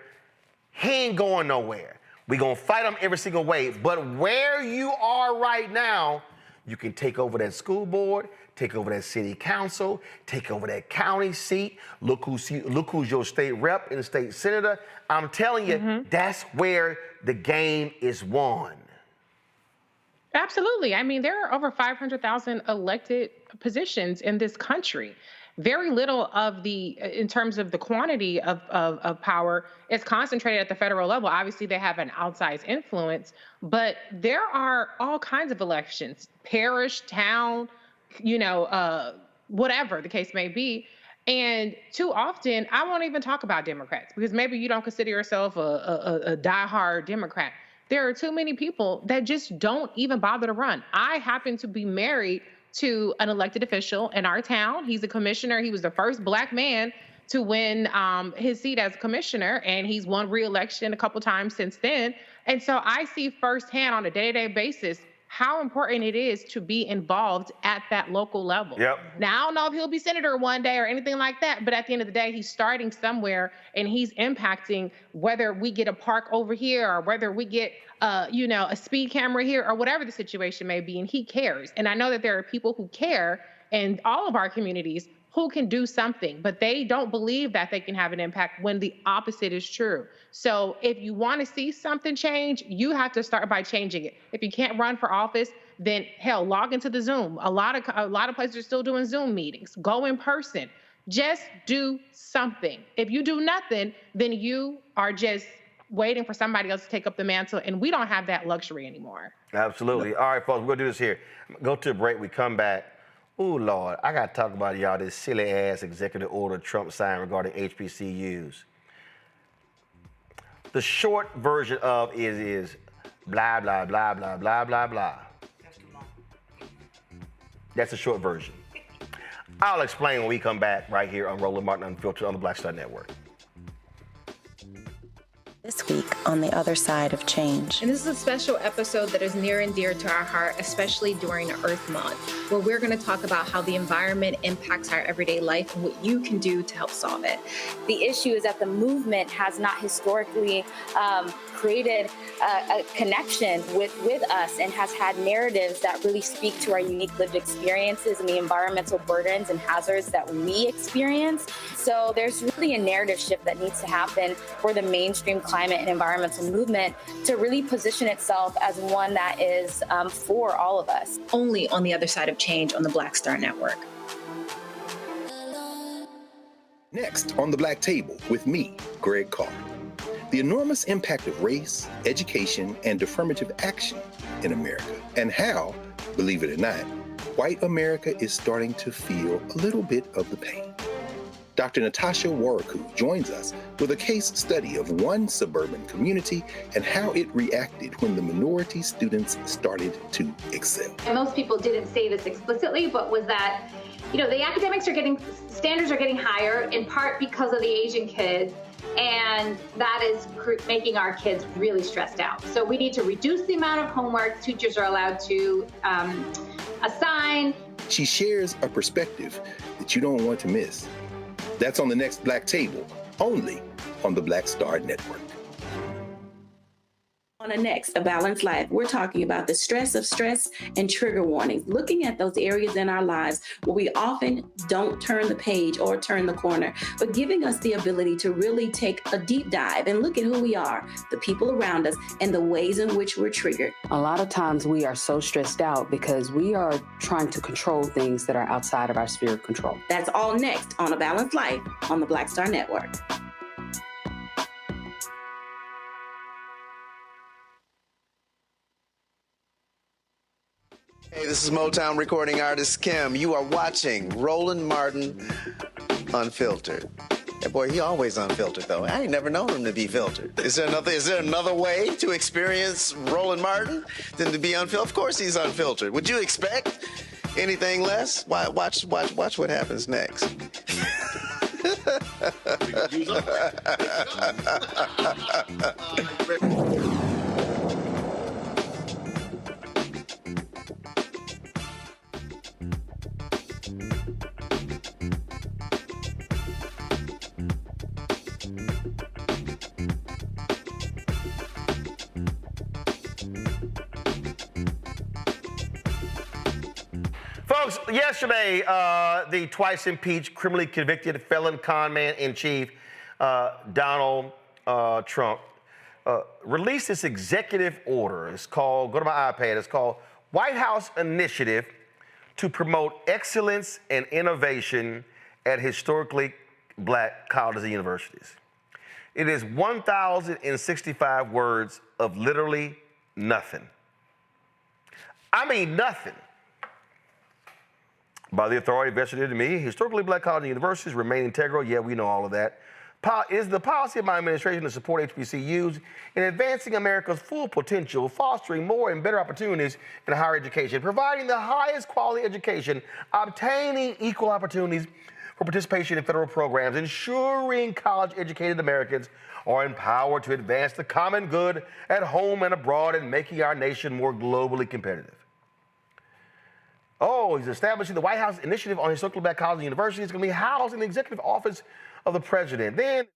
He ain't going nowhere. We're going to fight him every single way. But where you are right now, you can take over that school board, take over that city council, take over that county seat. Look who's your state rep and state senator. I'm telling you, that's where the game is won. Absolutely. I mean, there are over 500,000 elected positions in this country. Very little of in terms of the quantity of power is concentrated at the federal level. Obviously, they have an outsized influence, but there are all kinds of elections, parish, town, whatever the case may be. And too often, I won't even talk about Democrats because maybe you don't consider yourself a diehard Democrat. There are too many people that just don't even bother to run. I happen to be married to an elected official in our town. He's a commissioner. He was the first Black man to win his seat as commissioner, and he's won re-election a couple times since then. And so I see firsthand on a day-to-day basis how important it is to be involved at that local level. Now, I don't know if he'll be senator one day or anything like that, but at the end of the day, he's starting somewhere and he's impacting whether we get a park over here or whether we get, a speed camera here or whatever the situation may be, and he cares. And I know that there are people who care in all of our communities who can do something, but they don't believe that they can have an impact when the opposite is true. So if you want to see something change, you have to start by changing it. If you can't run for office, then hell, log into the Zoom. A lot of places are still doing Zoom meetings. Go in person. Just do something. If you do nothing, then you are just waiting for somebody else to take up the mantle, and we don't have that luxury anymore. Absolutely. All right, folks, we're gonna do this here. Go to a break. We come back. Ooh, Lord, I gotta talk about y'all this silly ass executive order Trump signed regarding HBCUs. The short version of it is blah blah blah blah blah blah blah. That's the short version. I'll explain when we come back right here on Roland Martin Unfiltered on the Black Star Network. This week on The Other Side of Change. And this is a special episode that is near and dear to our heart, especially during Earth Month, where we're going to talk about how the environment impacts our everyday life and what you can do to help solve it. The issue is that the movement has not historically created a connection with us and has had narratives that really speak to our unique lived experiences and the environmental burdens and hazards that we experience. So there's really a narrative shift that needs to happen for the mainstream climate and environmental movement to really position itself as one that is for all of us. Only on The Other Side of Change on the Black Star Network. Next on The Black Table with me, Greg Carr. The enormous impact of race, education, and affirmative action in America, and how, believe it or not, white America is starting to feel a little bit of the pain. Dr. Natasha Warrantless joins us with a case study of one suburban community and how it reacted when the minority students started to excel. And most people didn't say this explicitly, but was that, the academics standards are getting higher in part because of the Asian kids, and that is making our kids really stressed out. So we need to reduce the amount of homework teachers are allowed to assign. She shares a perspective that you don't want to miss. That's on the next Black Table, only on the Black Star Network. On the next, A Balanced Life, we're talking about the stress of stress and trigger warnings, looking at those areas in our lives where we often don't turn the page or turn the corner, but giving us the ability to really take a deep dive and look at who we are, the people around us, and the ways in which we're triggered. A lot of times we are so stressed out because we are trying to control things that are outside of our sphere of control. That's all next on A Balanced Life on the Black Star Network. Hey, this is Motown recording artist Kim. You are watching Roland Martin Unfiltered. Hey, boy, he always unfiltered, though. I ain't never known him to be filtered. Is there another way to experience Roland Martin than to be unfiltered? Of course he's unfiltered. Would you expect anything less? Watch what happens next. Folks, yesterday, the twice impeached, criminally convicted felon con man in chief, Donald Trump, released this executive order. It's called, go to my iPad, it's called White House Initiative to Promote Excellence and Innovation at Historically Black Colleges and Universities. It is 1,065 words of literally nothing. I mean nothing. By the authority vested in me, historically black colleges and universities remain integral. Yeah, we know all of that. Is the policy of my administration to support HBCUs in advancing America's full potential, fostering more and better opportunities in higher education, providing the highest quality education, obtaining equal opportunities for participation in federal programs, ensuring college-educated Americans are empowered to advance the common good at home and abroad, and making our nation more globally competitive. Oh, he's establishing the White House Initiative on Historically Black Colleges and Universities. It's going to be housed in the executive office of the president. Then,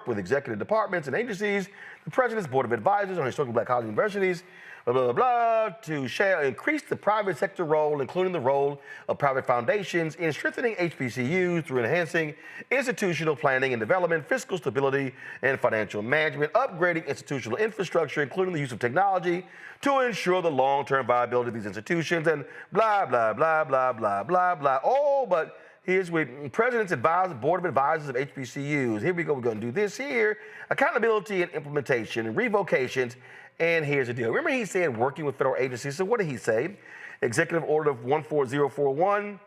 with executive departments and agencies, the president's board of advisors on Historically Black Colleges and Universities blah, blah, blah, to shall increase the private sector role, including the role of private foundations in strengthening HBCUs through enhancing institutional planning and development, fiscal stability, and financial management, upgrading institutional infrastructure, including the use of technology, to ensure the long-term viability of these institutions, and blah, blah, blah, blah, blah, blah, blah. Oh, but here's with President's Advisor, Board of Advisors of HBCUs. Here we go, we're gonna do this here. Accountability and implementation and revocations. And here's the deal. Remember he said working with federal agencies. So what did he say? Executive Order of 14041,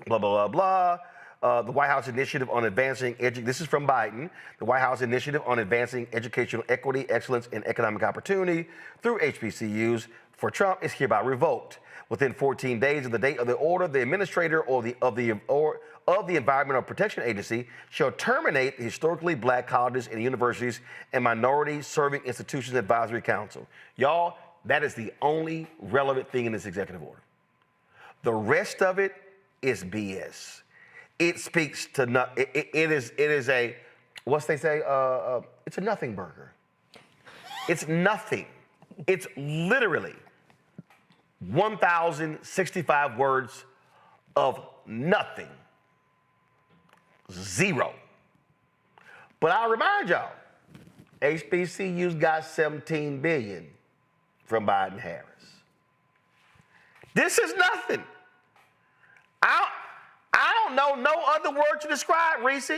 blah, blah, blah, blah. The White House Initiative on Advancing this is from Biden. The White House Initiative on Advancing Educational Equity, Excellence, and Economic Opportunity through HBCUs for Trump is hereby revoked. Within 14 days of the date of the order, the administrator of the Environmental Protection Agency shall terminate the historically black colleges and universities and minority-serving institutions advisory council. Y'all, that is the only relevant thing in this executive order. The rest of it is BS. It speaks to nothing. It is a, what's they say? It's a nothing burger. It's nothing. It's literally 1,065 words of nothing. Zero. But I'll remind y'all, HBCUs got $17 billion from Biden-Harris. This is nothing. I don't know no other word to describe, Reese.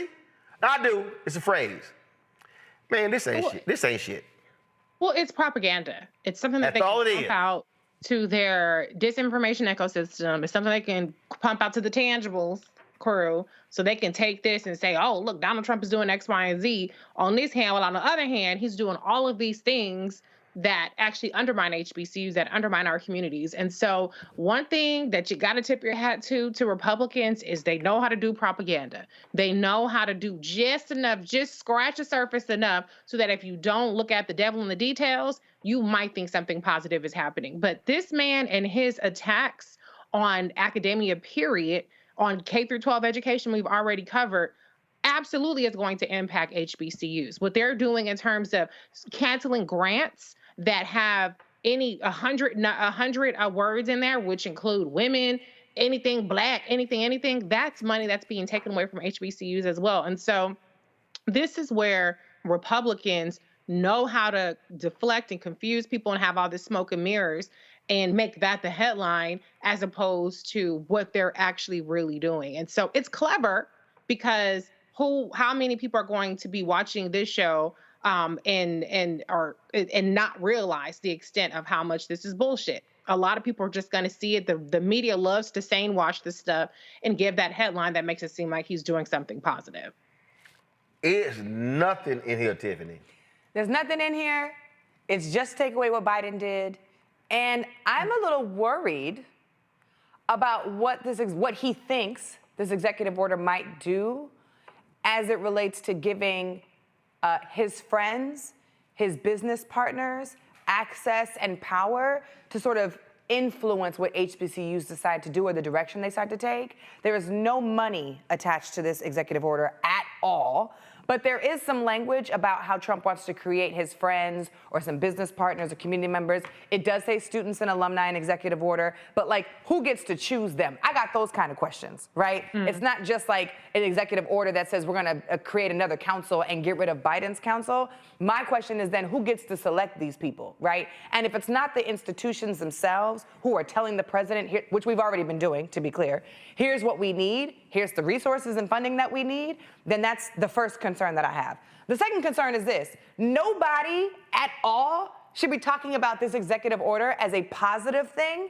I do. It's a phrase. Man, this ain't shit. This ain't shit. Well, it's propaganda. It's something that That's all they it can is. pump out to their disinformation ecosystem. It's something they can pump out to the tangibles crew so they can take this and say, oh, look, Donald Trump is doing X, Y, and Z on this hand, while on the other hand, he's doing all of these things that actually undermine HBCUs, that undermine our communities. And so one thing that you got to tip your hat to Republicans is they know how to do propaganda. They know how to do just enough, just scratch the surface enough so that if you don't look at the devil in the details, you might think something positive is happening. But this man and his attacks on academia, period, on K through 12 education we've already covered, absolutely is going to impact HBCUs. What they're doing in terms of canceling grants that have 100 words in there, which include women, anything black, anything, that's money that's being taken away from HBCUs as well. And so this is where Republicans know how to deflect and confuse people and have all this smoke and mirrors and make that the headline as opposed to what they're actually really doing. And so it's clever because how many people are going to be watching this show and not realize the extent of how much this is bullshit? A lot of people are just going to see it. The media loves to sane wash this stuff and give that headline that makes it seem like he's doing something positive. It's nothing in here, Tiffany. There's nothing in here. It's just take away what Biden did. And I'm a little worried about what he thinks this executive order might do as it relates to giving his friends, his business partners, access and power to sort of influence what HBCUs decide to do or the direction they decide to take. There is no money attached to this executive order at all. But there is some language about how Trump wants to create his friends or some business partners or community members. It does say students and alumni in executive order, but like, who gets to choose them? I got those kind of questions, right? It's not just like an executive order that says we're gonna create another council and get rid of Biden's council. My question is then, who gets to select these people, right? And if it's not the institutions themselves who are telling the president, here, which we've already been doing, to be clear, here's what we need, here's the resources and funding that we need, then that's the first concern that I have. The second concern is this: nobody at all should be talking about this executive order as a positive thing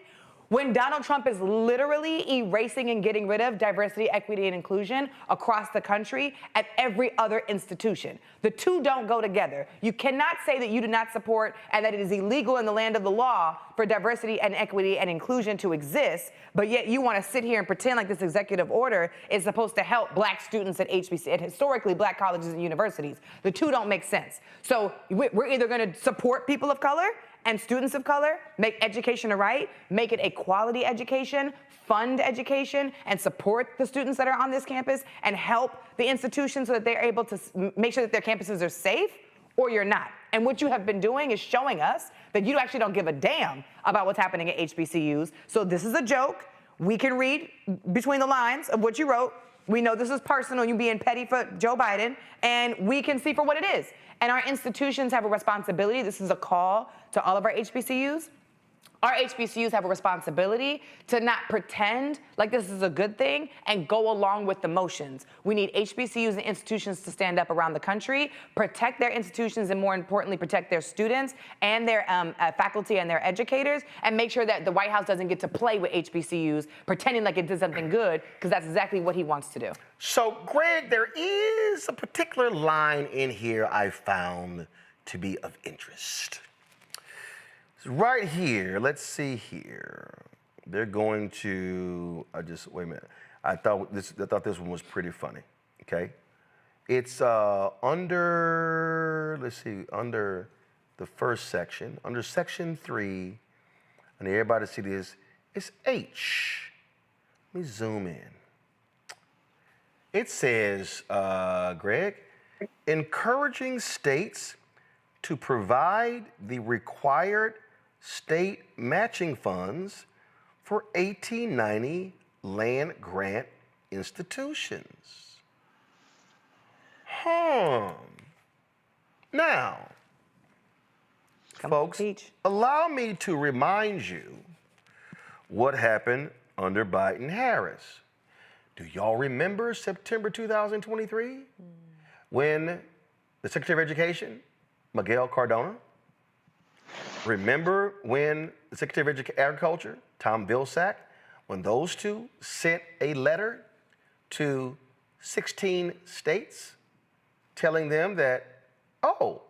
when Donald Trump is literally erasing and getting rid of diversity, equity, and inclusion across the country at every other institution. The two don't go together. You cannot say that you do not support and that it is illegal in the land of the law for diversity and equity and inclusion to exist, but yet you want to sit here and pretend like this executive order is supposed to help black students at HBC, at historically black colleges and universities. The two don't make sense. So we're either going to support people of color and students of color, make education a right, make it a quality education, fund education, and support the students that are on this campus, and help the institutions so that they're able to make sure that their campuses are safe, or you're not. And what you have been doing is showing us that you actually don't give a damn about what's happening at HBCUs. So this is a joke. We can read between the lines of what you wrote. We know this is personal, you being petty for Joe Biden, and we can see for what it is. And our institutions have a responsibility. This is a call to all of our HBCUs. Our HBCUs have a responsibility to not pretend like this is a good thing and go along with the motions. We need HBCUs and institutions to stand up around the country, protect their institutions, and more importantly, protect their students and their faculty and their educators, and make sure that the White House doesn't get to play with HBCUs, pretending like it did something good, because that's exactly what he wants to do. So, Greg, there is a particular line in here I found to be of interest. Right here, let's see here. They're going to, wait a minute. I thought this one was pretty funny, okay? It's under the first section, under section 3, I need everybody to see this, it's H. Let me zoom in. It says, Greg, encouraging states to provide the required state matching funds for 1890 land grant institutions. Now, folks, allow me to remind you what happened under Biden-Harris. Do y'all remember September 2023 when the Secretary of Education, Miguel Cardona, remember when the Secretary of Agriculture, Tom Vilsack, when those two sent a letter to 16 states telling them that, oh,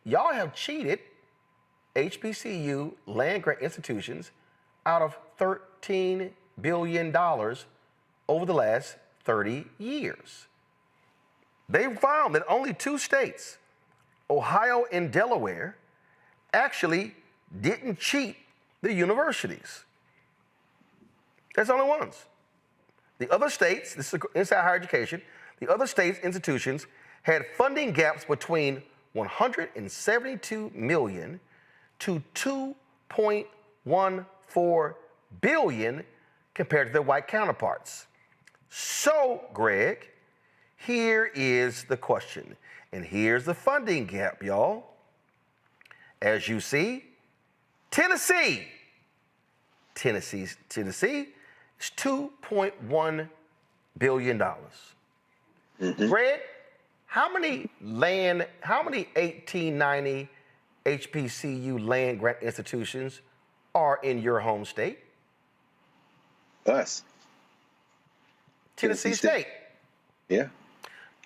y'all have cheated HBCU land grant institutions out of $13 billion over the last 30 years. They found that only 2 states, Ohio and Delaware, actually didn't cheat the universities. That's the only ones. The other states, this is inside higher education, the other states' institutions had funding gaps between $172 million to $2.14 billion compared to their white counterparts. So, Greg, here is the question, and here's the funding gap, y'all. As you see, Tennessee is $2.1 billion. Greg, how many 1890 HBCU land grant institutions are in your home state? Us. Tennessee State. Yeah.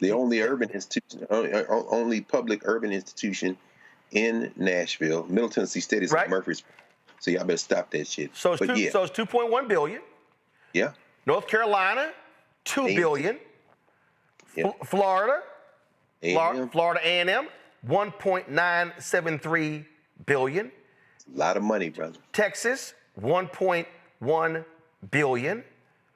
The only urban institution, only public urban institution in Nashville. Middle Tennessee State is like Murfreesboro. So y'all better stop that shit. So it's 2.1 billion. Yeah. North Carolina, $2 billion. Yeah. Florida A&M. Florida A&M, $1.973 billion. A lot of money, brother. Texas, $1.1 billion.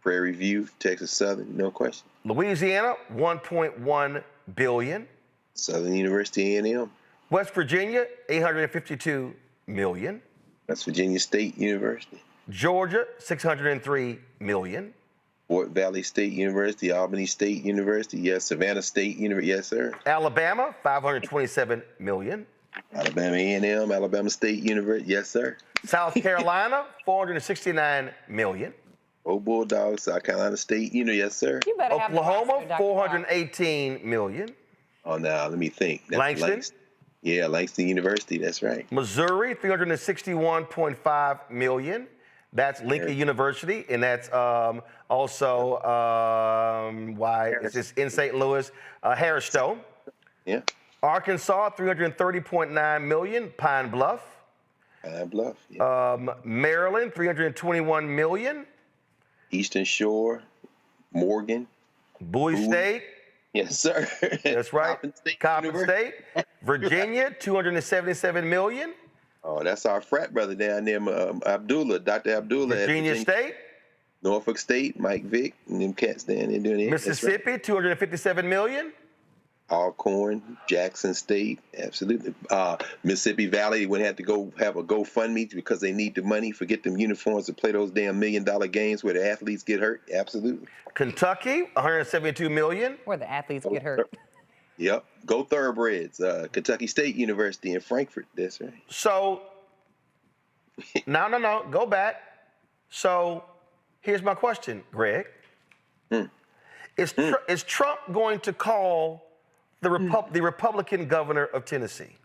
Prairie View, Texas Southern, no question. Louisiana, $1.1 billion. Southern University A&M. West Virginia, $852 million. That's Virginia State University. Georgia, $603 million. Fort Valley State University, Albany State University, yes. Savannah State University, yes, sir. Alabama, $527 million. Alabama A&M, Alabama State University, yes, sir. South Carolina, $469 million. Old Bulldogs, South Carolina State University, yes, sir. You better Oklahoma, $418 million. Oh, now, let me think. That's Langston? Yeah, Langston University, that's right. Missouri, $361.5 million. That's Lincoln University, and that's also it's just in St. Louis, Harris Stowe. Yeah. Arkansas, $330.9 million, Pine Bluff. Pine Bluff, yeah. Maryland, $321 million. Eastern Shore, Morgan. Bowie State. Yes, sir. That's right. Coppin State. Virginia, $277 million. Oh, that's our frat brother down there, Abdullah, Dr. Abdullah. Virginia State. Norfolk State, Mike Vick, and them cats down there doing it. Mississippi, $257 million. Alcorn, Jackson State, absolutely. Mississippi Valley would have to go have a GoFundMe because they need the money. Forget them uniforms to play those damn $1 million games where the athletes get hurt. Absolutely. Kentucky, $172 million. Where the athletes get hurt. Yep. Go Thoroughbreds. Kentucky State University in Frankfort. That's right. So, no. Go back. So, here's my question, Greg. Is Trump going to call the Republican governor of Tennessee,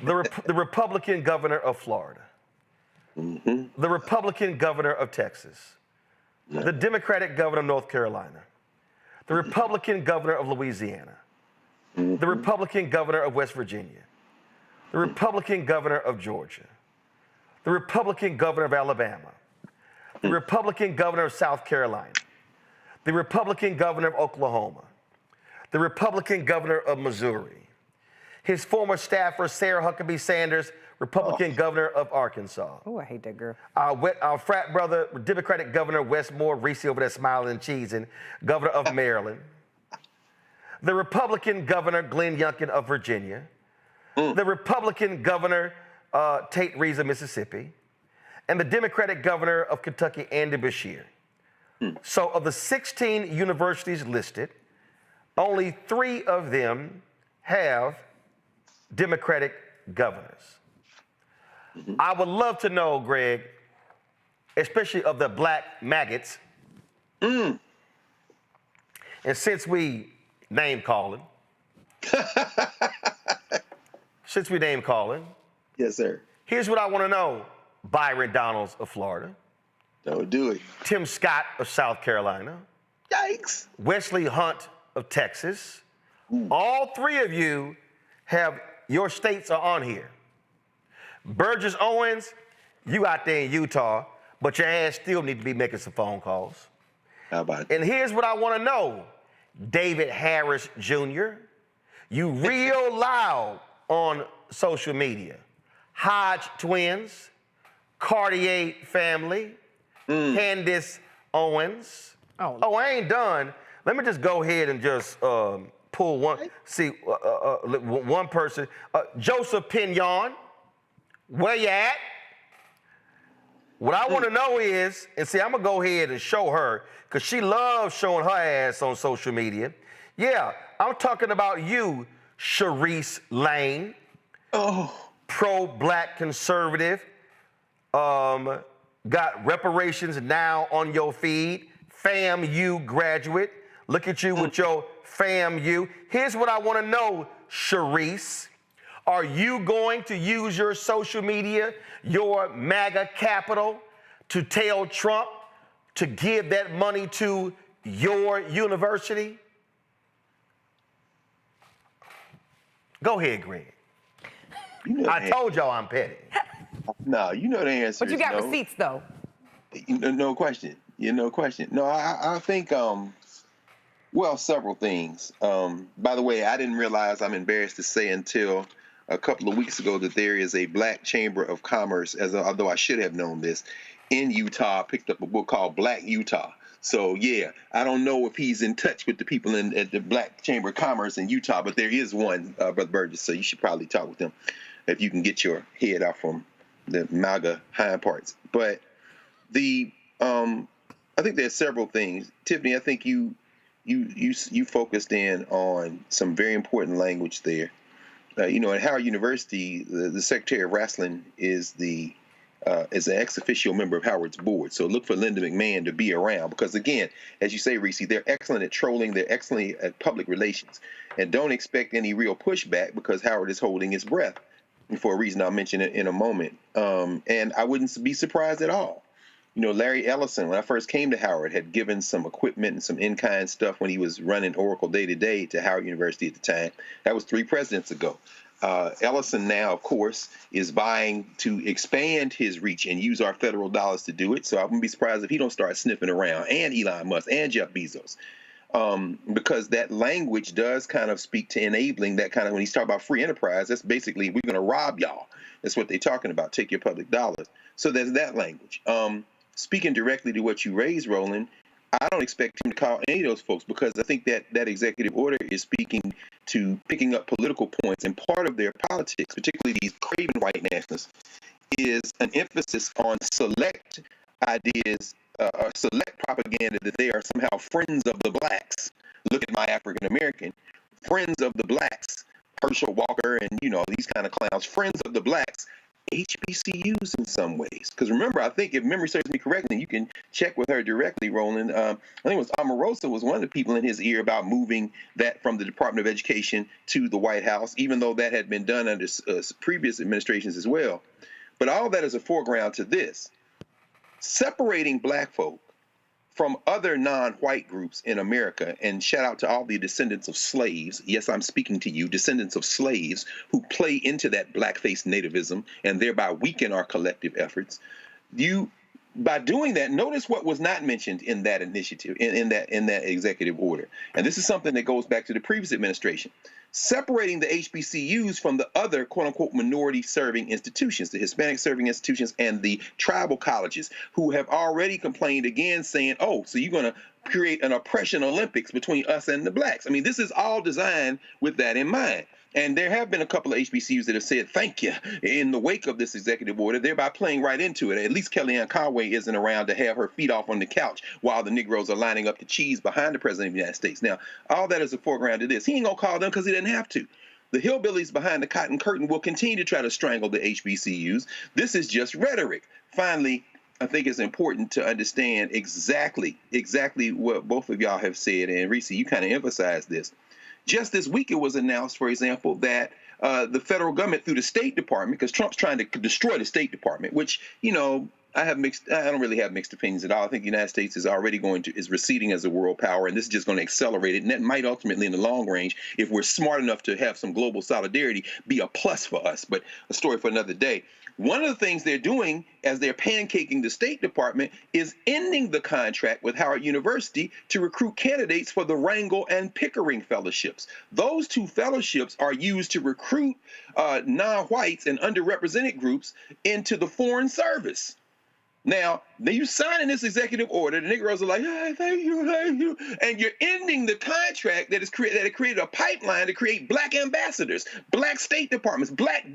the Republican governor of Florida, the Republican governor of Texas, the Democratic governor of North Carolina, the Republican governor of Louisiana, the Republican governor of West Virginia, the Republican governor of Georgia, the Republican governor of Alabama, the Republican governor of South Carolina, the Republican governor of Oklahoma, the Republican governor of Missouri, his former staffer, Sarah Huckabee Sanders, Republican governor of Arkansas. Oh, I hate that girl. Our frat brother, Democratic governor Westmore, Reese over there smiling and cheesing, governor of Maryland, the Republican governor, Glenn Youngkin of Virginia, the Republican governor, Tate Reeves of Mississippi, and the Democratic governor of Kentucky, Andy Beshear. So of the 16 universities listed, only 3 of them have Democratic governors. I would love to know, Greg, especially of the black maggots, and since we name calling, yes, sir. Here's what I want to know. Byron Donalds of Florida. Don't do it. Tim Scott of South Carolina. Yikes. Wesley Hunt of Texas. All 3 of you have, your states are on here. Burgess Owens, you out there in Utah, but your ass still need to be making some phone calls. How about it? And here's what I want to know. David Harris Jr., you real loud on social media. Hodge twins, Cartier family, Candace Owens. Oh, I ain't done. Let me just go ahead and just pull one. See, one person. Joseph Pignon, where you at? What I want to know is, and see, I'm going to go ahead and show her, because she loves showing her ass on social media. Yeah, I'm talking about you, Sharice Lane. Pro-black conservative. Got reparations now on your feed. FAMU graduate. Look at you with your FAMU. Here's what I want to know, Sharice. Are you going to use your social media, your MAGA capital, to tell Trump to give that money to your university? Go ahead, Greg. I told y'all I'm petty. No, you know the answer. But you got receipts, though. No question. No question. No, I think, well, several things. By the way, I didn't realize, I'm embarrassed to say until a couple of weeks ago, that there is a Black Chamber of Commerce, although I should have known this, in Utah. I picked up a book called Black Utah. So, yeah, I don't know if he's in touch with the people at the Black Chamber of Commerce in Utah, but there is one, Brother Burgess, so you should probably talk with them if you can get your head out from the MAGA hind parts. But I think there's several things. Tiffany, I think you focused in on some very important language there. At Howard University, the Secretary of Wrestling is an ex officio member of Howard's board. So look for Linda McMahon to be around because, again, as you say, Reese, they're excellent at trolling. They're excellent at public relations. And don't expect any real pushback because Howard is holding his breath for a reason I'll mention it in a moment. And I wouldn't be surprised at all. Larry Ellison, when I first came to Howard, had given some equipment and some in-kind stuff when he was running Oracle day-to-day to Howard University at the time. That was 3 presidents ago. Ellison now, of course, is vying to expand his reach and use our federal dollars to do it. So I wouldn't be surprised if he don't start sniffing around, and Elon Musk and Jeff Bezos. Because that language does kind of speak to enabling that kind of, when he's talking about free enterprise, that's basically, we're going to rob y'all. That's what they're talking about, take your public dollars. So there's that language. Speaking directly to what you raised, Roland, I don't expect him to call any of those folks, because I think that that executive order is speaking to picking up political points, and part of their politics, particularly these craven white nationalists, is an emphasis on select ideas or select propaganda that they are somehow friends of the blacks. Look at my African American, friends of the blacks, Herschel Walker, and these kind of clowns, friends of the blacks. HBCUs in some ways, because remember, I think if memory serves me correctly, you can check with her directly, Roland. I think it was Omarosa was one of the people in his ear about moving that from the Department of Education to the White House, even though that had been done under previous administrations as well. But all that is a foreground to this: separating black folk from other non-white groups in America. And shout out to all the descendants of slaves. Yes, I'm speaking to you, descendants of slaves who play into that blackface nativism and thereby weaken our collective efforts. By doing that, notice what was not mentioned in that initiative, in that executive order. And this is something that goes back to the previous administration. Separating the HBCUs from the other quote-unquote minority-serving institutions, the Hispanic-serving institutions and the tribal colleges, who have already complained again, saying, oh, so you're going to create an oppression Olympics between us and the blacks. I mean, this is all designed with that in mind. And there have been a couple of HBCUs that have said thank you in the wake of this executive order, thereby playing right into it. At least Kellyanne Conway isn't around to have her feet off on the couch while the Negroes are lining up the cheese behind the President of the United States. Now, all that is a foreground to this. He ain't going to call them because he didn't have to. The hillbillies behind the cotton curtain will continue to try to strangle the HBCUs. This is just rhetoric. Finally, I think it's important to understand exactly what both of y'all have said. And Reese, you kind of emphasized this. Just this week, it was announced, for example, that the federal government, through the State Department, because Trump's trying to destroy the State Department, which, I don't really have mixed opinions at all. I think the United States is already is receding as a world power, and this is just going to accelerate it. And that might ultimately, in the long range, if we're smart enough to have some global solidarity, be a plus for us. But a story for another day. One of the things they're doing as they're pancaking the State Department is ending the contract with Howard University to recruit candidates for the Rangel and Pickering fellowships. Those two fellowships are used to recruit non-whites and underrepresented groups into the Foreign Service. Now you signing this executive order, the Negroes are like, hey, thank you, and you're ending the contract that created a pipeline to create black ambassadors, black State Departments, black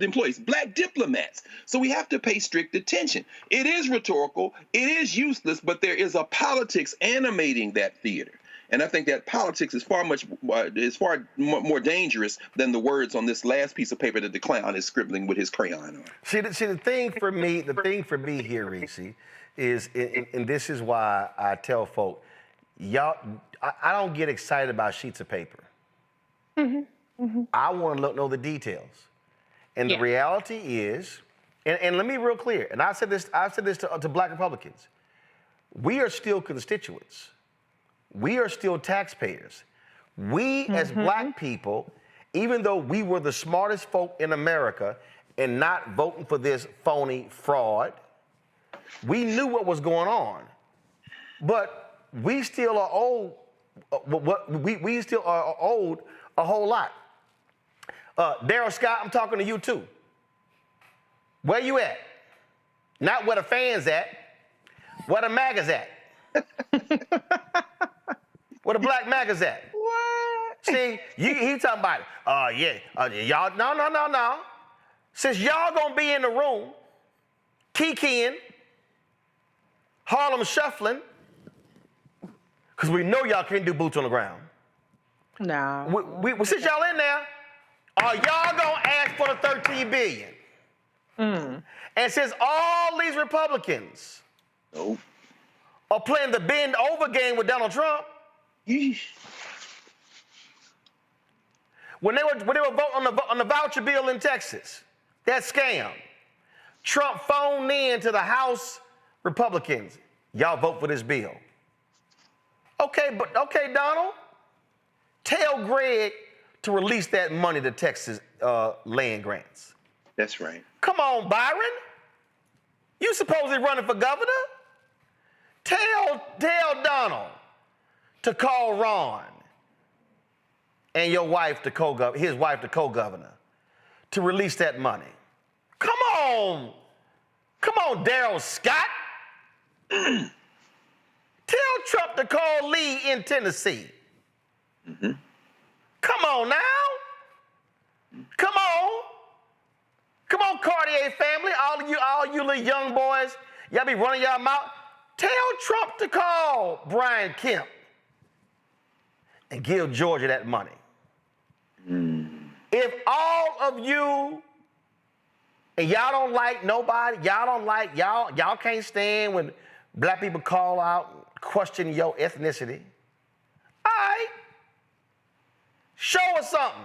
employees, black diplomats. So we have to pay strict attention. It is rhetorical, it is useless, but there is a politics animating that theater. And I think that politics is far more dangerous than the words on this last piece of paper that the clown is scribbling with his crayon on. See, the thing for me here, Reese, is, and this is why I tell folk, y'all, I don't get excited about sheets of paper. Mm-hmm. Mm-hmm. I want to know the details. And the reality is, and let me be real clear, and I've said this to black Republicans, we are still constituents. We are still taxpayers. We as black people, even though we were the smartest folk in America and not voting for this phony fraud, we knew what was going on. But we still are owed, we still are owed a whole lot. Daryl Scott, I'm talking to you too. Where you at? Not where the fans at, where the MAGA's at. Where the black MAGA's at? What? See, he talking about, y'all, no. Since y'all gonna be in the room, kikiing, Harlem shuffling, because we know y'all can't do boots on the ground. No. Since y'all in there, are y'all gonna ask for the $13 billion? Mm. And since all these Republicans are playing the bend over game with Donald Trump, when they were voting on the voucher bill in Texas, that scam, Trump phoned in to the House Republicans. Y'all vote for this bill. Okay, Donald, tell Greg to release that money to Texas land grants. That's right. Come on, Byron. You supposedly running for governor? Tell Donald to call Ron and your wife, his wife, the co-governor, to release that money. Come on, Daryl Scott. Tell Trump to call Lee in Tennessee. Mm-hmm. Come on now. Come on. Come on, Cartier family. All you little young boys, y'all be running y'all mouth. Tell Trump to call Brian Kemp and give Georgia that money. If all of you, and y'all don't like nobody, y'all can't stand when black people call out, question your ethnicity. All right. Show us something.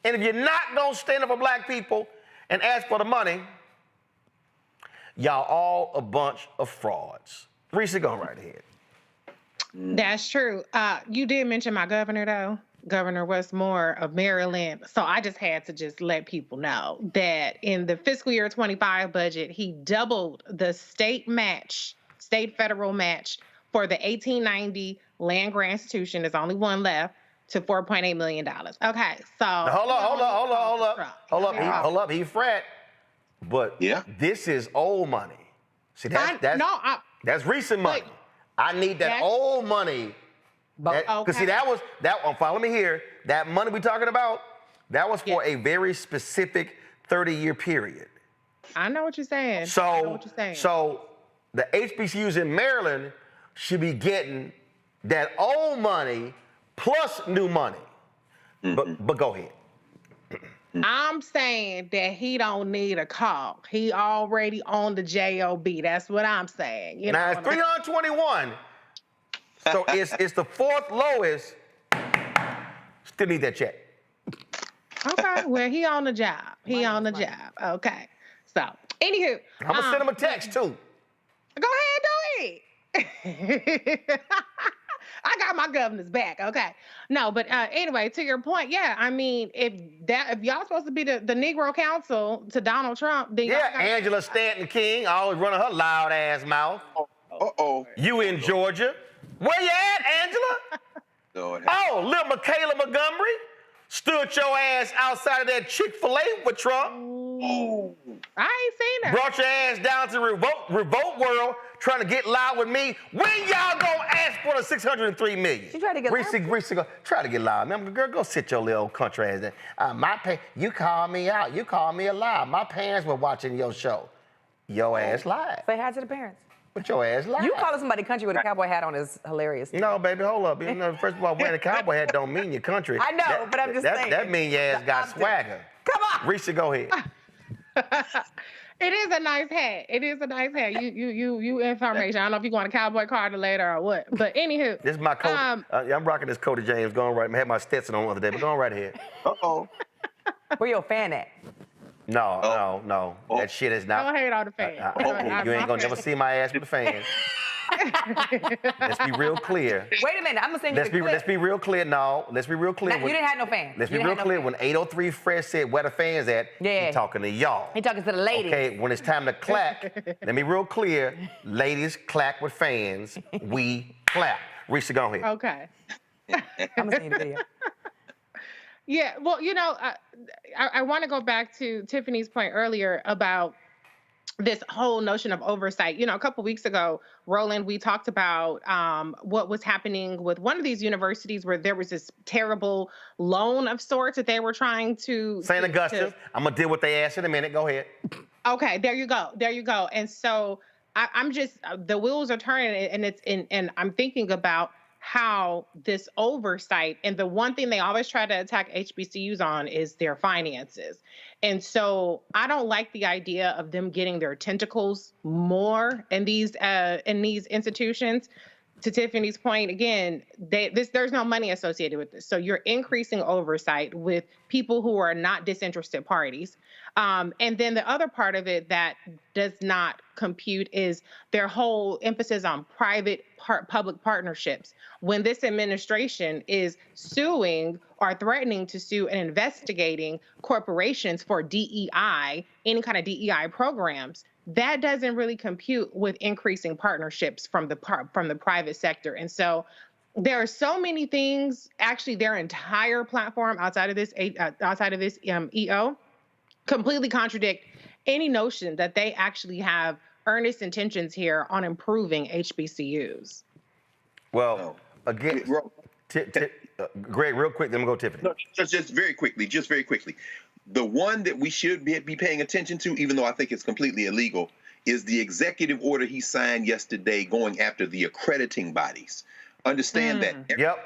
And if you're not gonna stand up for black people and ask for the money, y'all all a bunch of frauds. Reese, go right ahead. That's true. You did mention my governor, though, Governor Westmore of Maryland. So I just had to just let people know that in the fiscal year 25 budget, he doubled the state federal match for the 1890 land grant institution. There's only one left, to $4.8 million. Okay, so now, hold up. He frat, but this is old money. See, that's recent money. I need that old money. Because see, that was follow me here. That money we talking about, that was for a very specific 30-year period. I know what you're saying. So the HBCUs in Maryland should be getting that old money plus new money. But go ahead. I'm saying that he don't need a call. He already on the JOB. That's what I'm saying. You now know it's 321. So it's the fourth lowest. Still need that check. Okay, well, he on the job. He on the job. Okay. So, anywho. I'm going to send him a text, too. Go ahead, do it. I got my governor's back. Okay. No, but anyway, to your point, yeah, I mean, if y'all supposed to be the Negro Council to Donald Trump, then Angela Stanton King always running her loud ass mouth. You in Georgia. Where you at, Angela? Oh, little Michaela Montgomery stood your ass outside of that Chick-fil-A with Trump. I ain't seen her. Brought your ass down to Revolt World trying to get loud with me. When y'all gonna ask for the $603 million? She tried to get loud. Reese, try to get loud. Man, girl, go sit your little country ass there. You called me out. You called me a lie. My parents were watching your show. Your ass lied. Say hi to the parents. But your ass lied. You calling somebody country with a cowboy hat on is hilarious. No, baby, hold up. You know, first of all, wearing a cowboy hat don't mean your country. I know, but I'm just saying. That means your ass got swagger. Come on. Reese, go ahead. It is a nice hat. It is a nice hat. You information. I don't know if you want a cowboy card later or what. But anywho. This is my coat. I'm rocking this Cody James. Going right. I had my Stetson on the other day, but going right ahead. Where your fan at? No. That shit is not. Don't hate on the fan. You ain't gonna never see my ass with a fan. Let's be real clear. Wait a minute, I'm gonna send you the clip. Let's be real clear. No, let's be real clear. You didn't have no fan. Let's be real clear. When 803 Fresh said where the fans at, he talking to y'all. He talking to the ladies. Okay, when it's time to clap, let me be real clear. Ladies clap with fans. We clap. Reese, go ahead. Okay. I'm gonna send you the video. Yeah, well, you know, I want to go back to Tiffany's point earlier about this whole notion of oversight. You know, a couple weeks ago, Roland, we talked about what was happening with one of these universities where there was this terrible loan of sorts that they were trying to— St. Augustine. I'm going to deal with their ass in a minute. Go ahead. Okay, there you go. There you go. And so I'm just, the wheels are turning, and I'm thinking about how this oversight, and the one thing they always try to attack HBCUs on is their finances. And so I don't like the idea of them getting their tentacles more in these institutions. To Tiffany's point, again, there's no money associated with this. So you're increasing oversight with people who are not disinterested parties. And then the other part of it that does not compute is their whole emphasis on private-public partnerships. When this administration is suing or threatening to sue and investigating corporations for DEI, any kind of DEI programs, that doesn't really compute with increasing partnerships from the private sector. And so there are so many things, actually their entire platform outside of this EO completely contradict any notion that they actually have earnest intentions here on improving HBCUs. Well, again, Greg, real quick, then we'll go Tiffany. No, just very quickly. The one that we should be paying attention to, even though I think it's completely illegal, is the executive order he signed yesterday going after the accrediting bodies. Understand that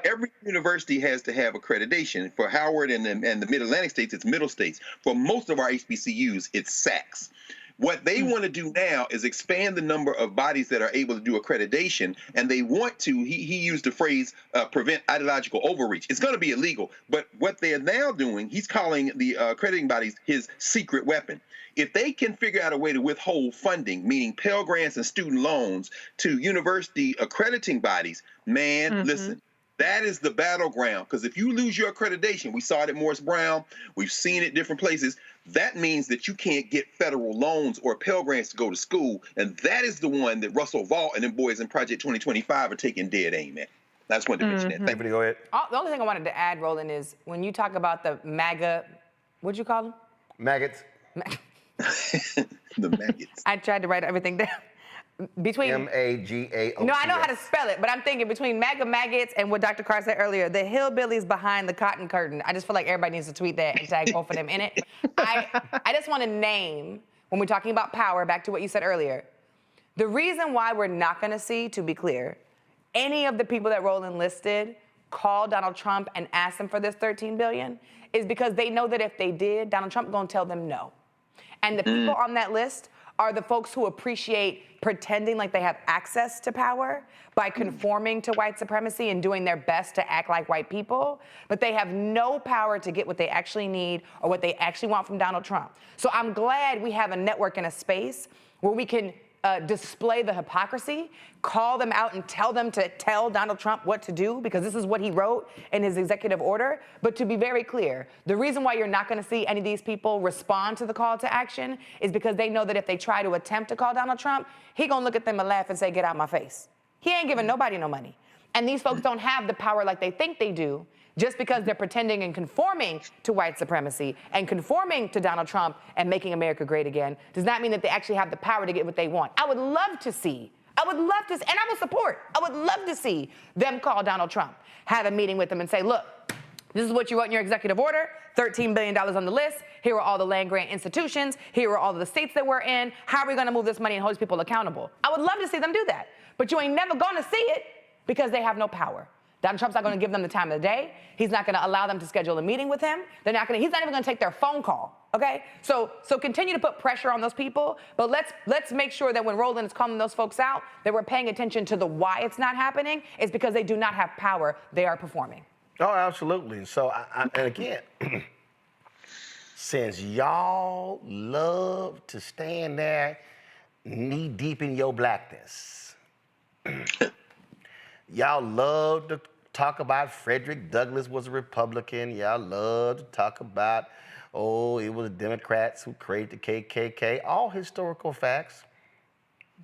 every university has to have accreditation. For Howard and the Mid-Atlantic states, it's middle states. For most of our HBCUs, it's SACs. What they want to do now is expand the number of bodies that are able to do accreditation, and they want to, he used the phrase, prevent ideological overreach. It's going to be illegal, but what they are now doing, he's calling the accrediting bodies his secret weapon. If they can figure out a way to withhold funding, meaning Pell Grants and student loans, to university accrediting bodies, man, listen, that is the battleground. Because if you lose your accreditation, we saw it at Morris Brown, we've seen it different places, that means that you can't get federal loans or Pell Grants to go to school. And that is the one that Russell Vaught and them boys in Project 2025 are taking dead aim at. I just wanted to mention that. Thank you. Go ahead. The only thing I wanted to add, Roland, is when you talk about the MAGA, what'd you call them? Maggots. The maggots. I tried to write everything down. Between M-A-G-A-O-T-S. No, I know how to spell it, but I'm thinking between MAGA maggots and what Dr. Carr said earlier, the hillbillies behind the cotton curtain. I just feel like everybody needs to tweet that and tag both of them in it. I just want to name, when we're talking about power, back to what you said earlier, the reason why we're not going to see, to be clear, any of the people that Roland listed call Donald Trump and ask him for this $13 billion is because they know that if they did, Donald Trump going to tell them no. And the people on that list are the folks who appreciate pretending like they have access to power by conforming to white supremacy and doing their best to act like white people, but they have no power to get what they actually need or what they actually want from Donald Trump. So I'm glad we have a network and a space where we can display the hypocrisy, call them out and tell them to tell Donald Trump what to do, because this is what he wrote in his executive order. But to be very clear, the reason why you're not going to see any of these people respond to the call to action is because they know that if they try to attempt to call Donald Trump, he going to look at them and laugh and say, get out my face. He ain't giving nobody no money. And these folks don't have the power like they think they do, just because they're pretending and conforming to white supremacy and conforming to Donald Trump and making America great again does not mean that they actually have the power to get what they want. I would love to see, and I will support, I would love to see them call Donald Trump, have a meeting with them and say, look, this is what you wrote in your executive order, $13 billion on the list. Here are all the land grant institutions. Here are all the states that we're in. How are we going to move this money and hold these people accountable? I would love to see them do that. But you ain't never going to see it because they have no power. Donald Trump's not going to give them the time of the day. He's not going to allow them to schedule a meeting with him. He's not even going to take their phone call, okay? So continue to put pressure on those people, but let's make sure that when Roland is calling those folks out, that we're paying attention to the why it's not happening. It's because they do not have power. They are performing. Oh, absolutely. So, and again, since y'all love to stand there knee deep in your blackness, y'all love to talk about Frederick Douglass was a Republican. Y'all love to talk about, it was Democrats who created the KKK. All historical facts.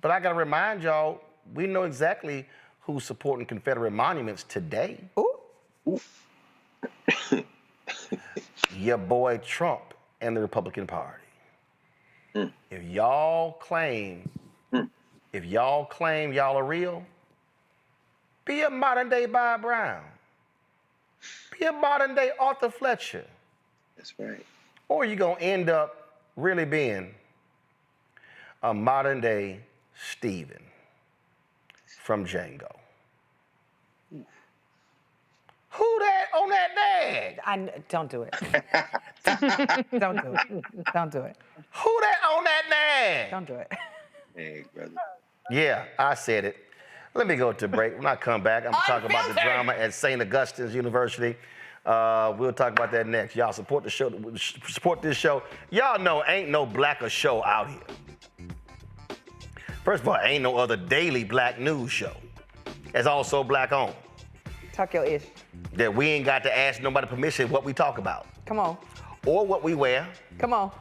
But I got to remind y'all, we know exactly who's supporting Confederate monuments today. Ooh. Your boy Trump and the Republican Party. If y'all claim y'all are real, be a modern day Bob Brown. Be a modern day Arthur Fletcher. That's right. Or you're going to end up really being a modern day Stephen from Django. Who that on that nag? Don't do it. Don't do it. Don't do it. Who that on that nag? Don't do it. Hey, brother. Yeah, I said it. Let me go to break. When I come back, I'm going to talk about the drama at St. Augustine's University. We'll talk about that next. Y'all support the show. Support this show. Y'all know ain't no blacker show out here. First of all, ain't no other daily black news show. It's also black owned. Talk your ish. That we ain't got to ask nobody permission what we talk about. Come on. Or what we wear. Come on.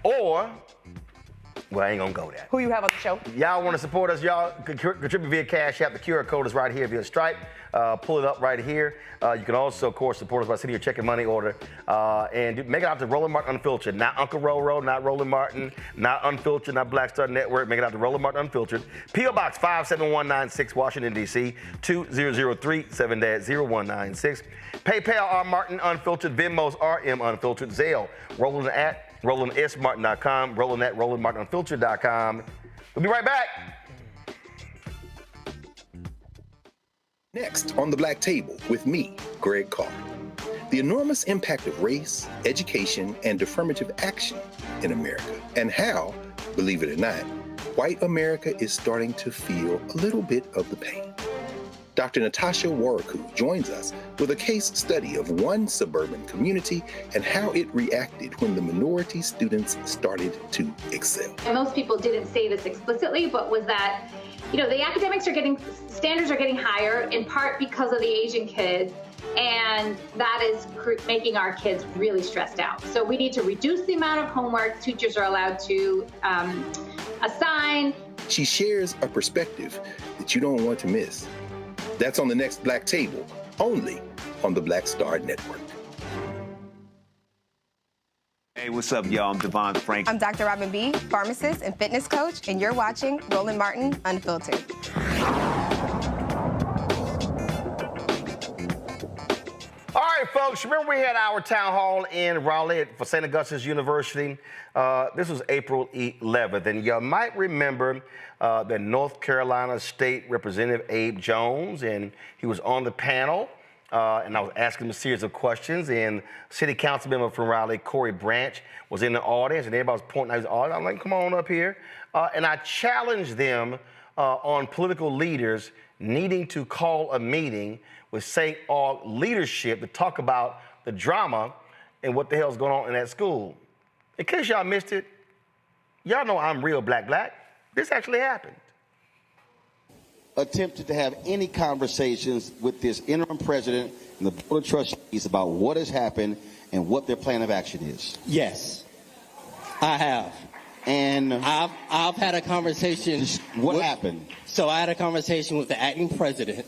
Or Well, I ain't gonna go there. Who you have on the show? Y'all want to support us? Y'all contribute via Cash App. The QR code is right here via Stripe. Pull it up right here. You can also, of course, support us by sending your check and money order. And make it out to Roland Martin Unfiltered. Not Uncle Roro, not Roland Martin, not Unfiltered, not Black Star Network. Make it out to Roland Martin Unfiltered. P.O. Box 57196, Washington, D.C. 20037 0196. PayPal R Martin Unfiltered. Venmo's RM Unfiltered. Zelle Roland at RolandSMartin.com. Roland at RolandMartinUnfiltered.com. We'll be right back. Next on the Black Table with me, Greg Carr. The enormous impact of race, education, and affirmative action in America, and how, believe it or not, white America is starting to feel a little bit of the pain. Dr. Natasha Warriku joins us with a case study of one suburban community and how it reacted when the minority students started to excel. And most people didn't say this explicitly, but was that, the academics standards are getting higher in part because of the Asian kids, and that is making our kids really stressed out. So we need to reduce the amount of homework teachers are allowed to assign. She shares a perspective that you don't want to miss. That's on the next Black Table, only on the Black Star Network. Hey, what's up, y'all? I'm Devon Frank. I'm Dr. Robin B., pharmacist and fitness coach, and you're watching Roland Martin Unfiltered. All right, folks, remember we had our town hall in Raleigh for St. Augustine's University? This was April 11th, and you might remember that North Carolina State Representative Abe Jones, and he was on the panel, and I was asking him a series of questions, and City Council member from Raleigh, Corey Branch, was in the audience, and everybody was pointing out his audience. I'm like, come on up here. And I challenged them on political leaders needing to call a meeting with St. Aug leadership to talk about the drama and what the hell's going on in that school. In case y'all missed it, y'all know I'm real black. This actually happened. Attempted to have any conversations with this interim president and the board of trustees about what has happened and what their plan of action is? Yes, I have. And I've had a conversation. What happened? So I had a conversation with the acting president,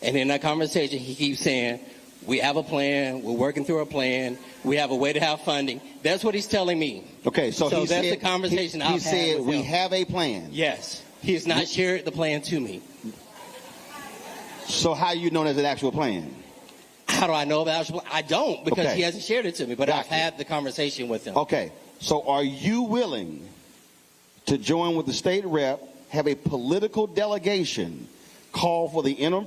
and in that conversation he keeps saying, we have a plan, we're working through a plan, we have a way to have funding. That's what he's telling me. Okay, so that's said, the conversation I've had with him. He said we have a plan. Yes. He has not shared the plan to me. So how do you know there's an actual plan? How do I know about actual plan? I don't, because he hasn't shared it to me, but I've had the conversation with him. Okay, so are you willing to join with the state rep, have a political delegation call for the interim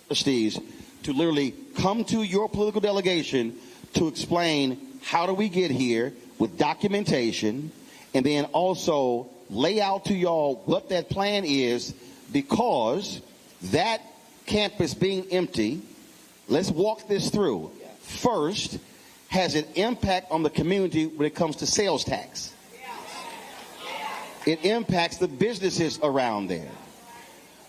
trustees to literally come to your political delegation to explain how do we get here with documentation, and then also lay out to y'all what that plan is, because that campus being empty, let's walk this through. First, has an impact on the community when it comes to sales tax. It impacts the businesses around there.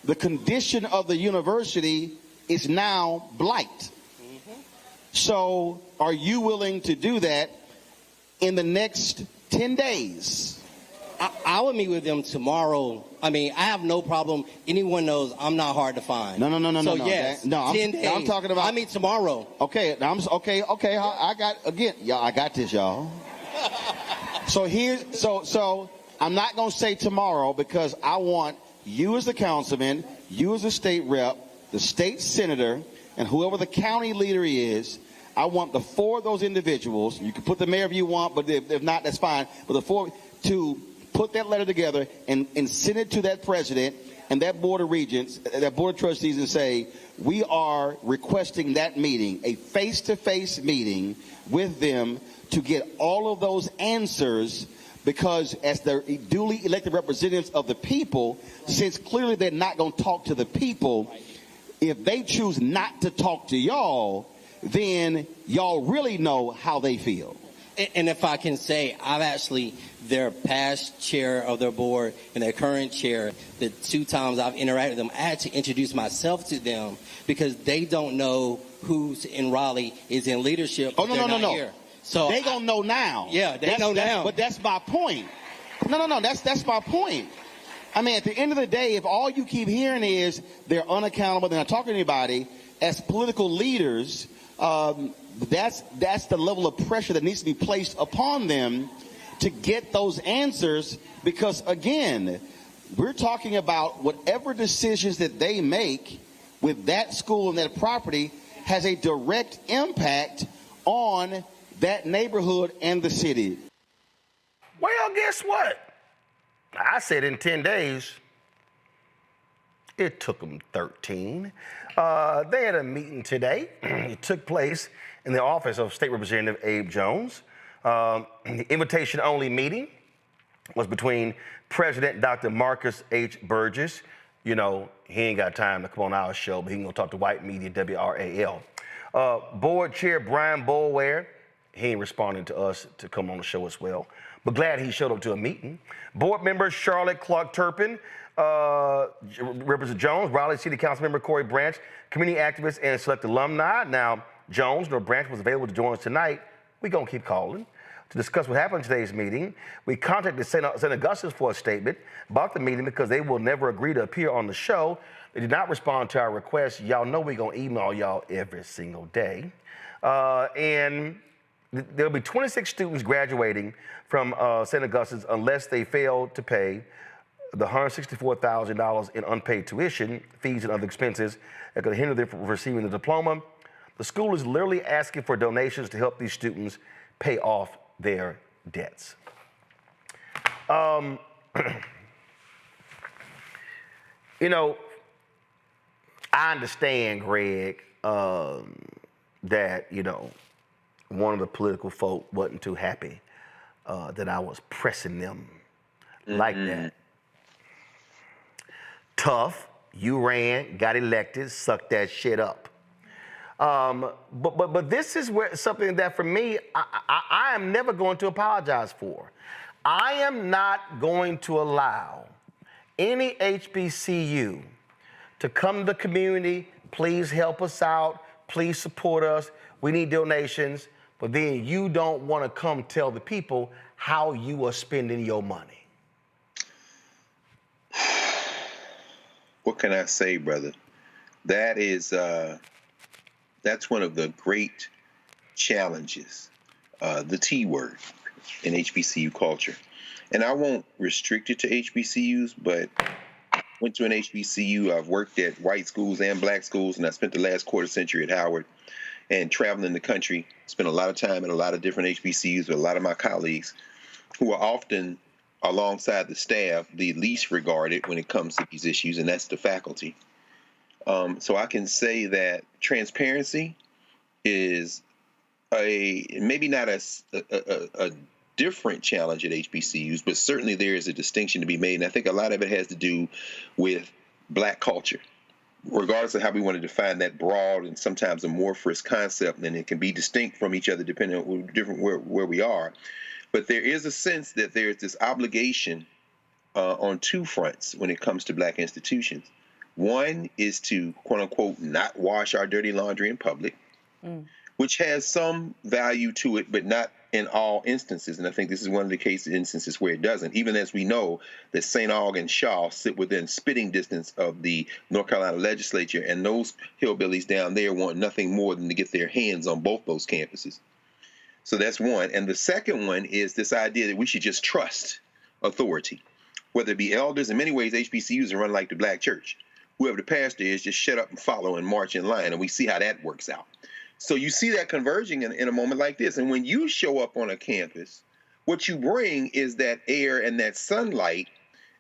The condition of the university is now blight. So are you willing to do that in the next 10 days? I would meet with them tomorrow. I mean, I have no problem. Anyone knows I'm not hard to find. No. So yes, 10 days. I'm talking about. I meet tomorrow. Okay. Okay. I got this, y'all. So I'm not gonna say tomorrow, because I want you as the councilman, you as the state rep, the state senator, and whoever the county leader is. I want the four of those individuals. You can put the mayor if you want, but if not, that's fine. But the four to put that letter together and send it to that president and that board of regents, that board of trustees, and say, we are requesting that meeting, a face-to-face meeting with them to get all of those answers, because as the duly elected representatives of the people, since clearly they're not going to talk to the people, if they choose not to talk to y'all, then y'all really know how they feel. And if I can say, I'm actually their past chair of their board and their current chair. The 2 times I've interacted with them, I had to introduce myself to them, because they don't know who's in Raleigh is in leadership. Oh, no. Here. So they gonna know now. Yeah, they know now. But that's my point. No. That's my point. I mean, at the end of the day, if all you keep hearing is they're unaccountable, they're not talking to anybody, as political leaders, that's the level of pressure that needs to be placed upon them to get those answers. Because again, we're talking about whatever decisions that they make with that school and that property has a direct impact on that neighborhood and the city. Well, guess what? I said in 10 days. It took them 13. They had a meeting today. It took place in the office of State Representative Abe Jones. The invitation-only meeting was between President Dr. Marcus H. Burgess. You know, he ain't got time to come on our show, but he can go talk to white media, WRAL. Board Chair Brian Boulware, he ain't responding to us to come on the show as well, but glad he showed up to a meeting. Board member Charlotte Clark Turpin, Representative Jones, Raleigh City Council member Corey Branch, community activist and select alumni. Now, Jones nor Branch was available to join us tonight. We're going to keep calling to discuss what happened in today's meeting. We contacted St. Augustine for a statement about the meeting because they will never agree to appear on the show. They did not respond to our request. Y'all know we're going to email y'all every single day. And there'll be 26 students graduating from St. Augustine's unless they fail to pay the $164,000 in unpaid tuition, fees, and other expenses that could hinder them from receiving the diploma. The school is literally asking for donations to help these students pay off their debts. You know, I understand, Greg, that, you know, one of the political folk wasn't too happy that I was pressing them like that. Tough, you ran, got elected, sucked that shit up. But this is where something that for me, I am never going to apologize for. I am not going to allow any HBCU to come to the community, please help us out, please support us, we need donations, but then you don't want to come tell the people how you are spending your money. What can I say, brother? That is, that's one of the great challenges, the T word in HBCU culture. And I won't restrict it to HBCUs, but I went to an HBCU. I've worked at white schools and black schools, and I spent the last quarter century at Howard and traveling the country, spent a lot of time at a lot of different HBCUs with a lot of my colleagues who are often alongside the staff, the least regarded when it comes to these issues, and that's the faculty. So I can say that transparency is maybe not a different challenge at HBCUs, but certainly there is a distinction to be made. And I think a lot of it has to do with black culture, regardless of how we want to define that broad and sometimes amorphous concept, and it can be distinct from each other depending on where we are. But there is a sense that there's this obligation on two fronts when it comes to black institutions. One is to, quote unquote, not wash our dirty laundry in public, which has some value to it, but not in all instances. And I think this is one of the instances where it doesn't, even as we know that St. Aug and Shaw sit within spitting distance of the North Carolina legislature, and those hillbillies down there want nothing more than to get their hands on both those campuses. So that's one. And the second one is this idea that we should just trust authority, whether it be elders. In many ways, HBCUs are run like the black church. Whoever the pastor is, just shut up and follow and march in line, and we see how that works out. So you see that converging in a moment like this. And when you show up on a campus, what you bring is that air and that sunlight,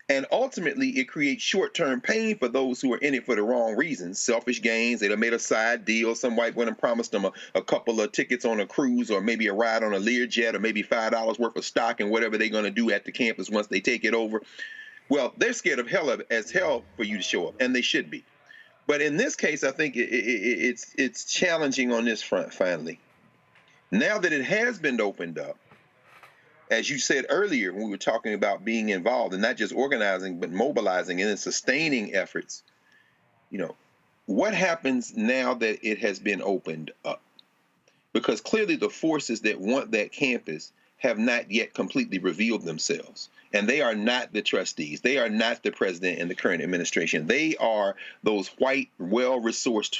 and ultimately it creates short-term pain for those who are in it for the wrong reasons, selfish gains. They'd have made a side deal. Some white woman promised them a couple of tickets on a cruise, or maybe a ride on a Learjet, or maybe $5 worth of stock and whatever they're going to do at the campus once they take it over. Well, they're scared of hell as hell for you to show up, and they should be. But in this case, I think it's challenging on this front, finally. Now that it has been opened up, as you said earlier when we were talking about being involved and not just organizing, but mobilizing and then sustaining efforts, you know, what happens now that it has been opened up? Because clearly the forces that want that campus have not yet completely revealed themselves. And they are not the trustees. They are not the president and the current administration. They are those white, well-resourced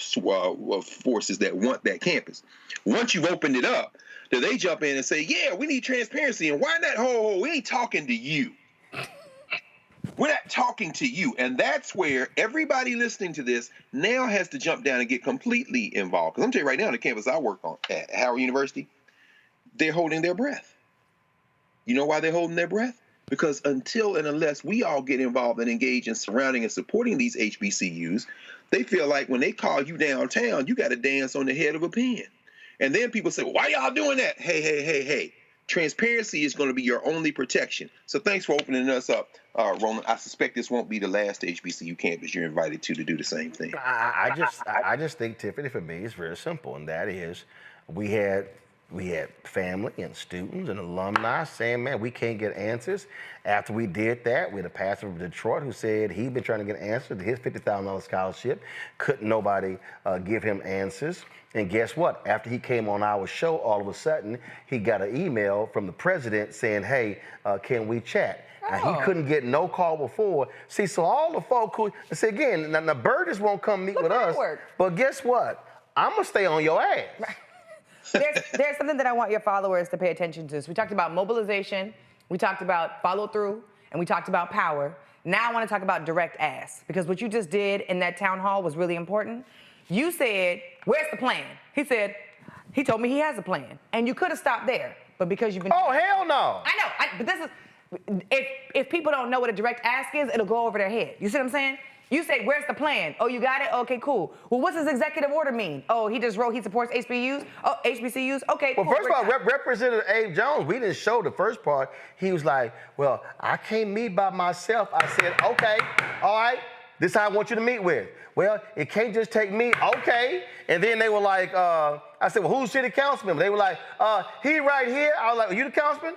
forces that want that campus. Once you've opened it up, then they jump in and say, yeah, we need transparency. And why not? We ain't talking to you. We're not talking to you. And that's where everybody listening to this now has to jump down and get completely involved. Because I'm telling you right now, on the campus I work on at Howard University, they're holding their breath. You know why they're holding their breath? Because until and unless we all get involved and engage in surrounding and supporting these HBCUs, they feel like when they call you downtown, you got to dance on the head of a pin. And then people say, well, why y'all doing that? Hey. Transparency is going to be your only protection. So thanks for opening us up, Roland. I suspect this won't be the last HBCU campus you're invited to do the same thing. I just think, Tiffany, for me, it's very simple, and that is we had family and students and alumni saying, man, we can't get answers. After we did that, we had a pastor from Detroit who said he'd been trying to get answers to his $50,000 scholarship. Couldn't nobody give him answers. And guess what? After he came on our show, all of a sudden, he got an email from the president saying, hey, can we chat? Now, he couldn't get no call before. See, so all the folk who, see, again, now Burgess won't come meet with us, but guess what? I'm going to stay on your ass. There's something that I want your followers to pay attention to. So we talked about mobilization, we talked about follow through, and we talked about power. Now I want to talk about direct ask, because what you just did in that town hall was really important. You said, where's the plan? He said, he told me he has a plan. And you could have stopped there, but because you've been— Oh, hell no. I know, but this is, if people don't know what a direct ask is, it'll go over their head. You see what I'm saying? You say, where's the plan? Oh, you got it? Okay, cool. Well, what's his executive order mean? Oh, he just wrote he supports HBCUs? Oh, HBCUs? Okay, well, cool. first of all, Representative Abe Jones, we didn't show the first part. He was like, well, I can't meet by myself. I said, okay, all right, this is how I want you to meet with. Well, it can't just take me. Okay. And then they were like, I said, well, who's city councilman? They were like, he right here. I was like, are you the councilman?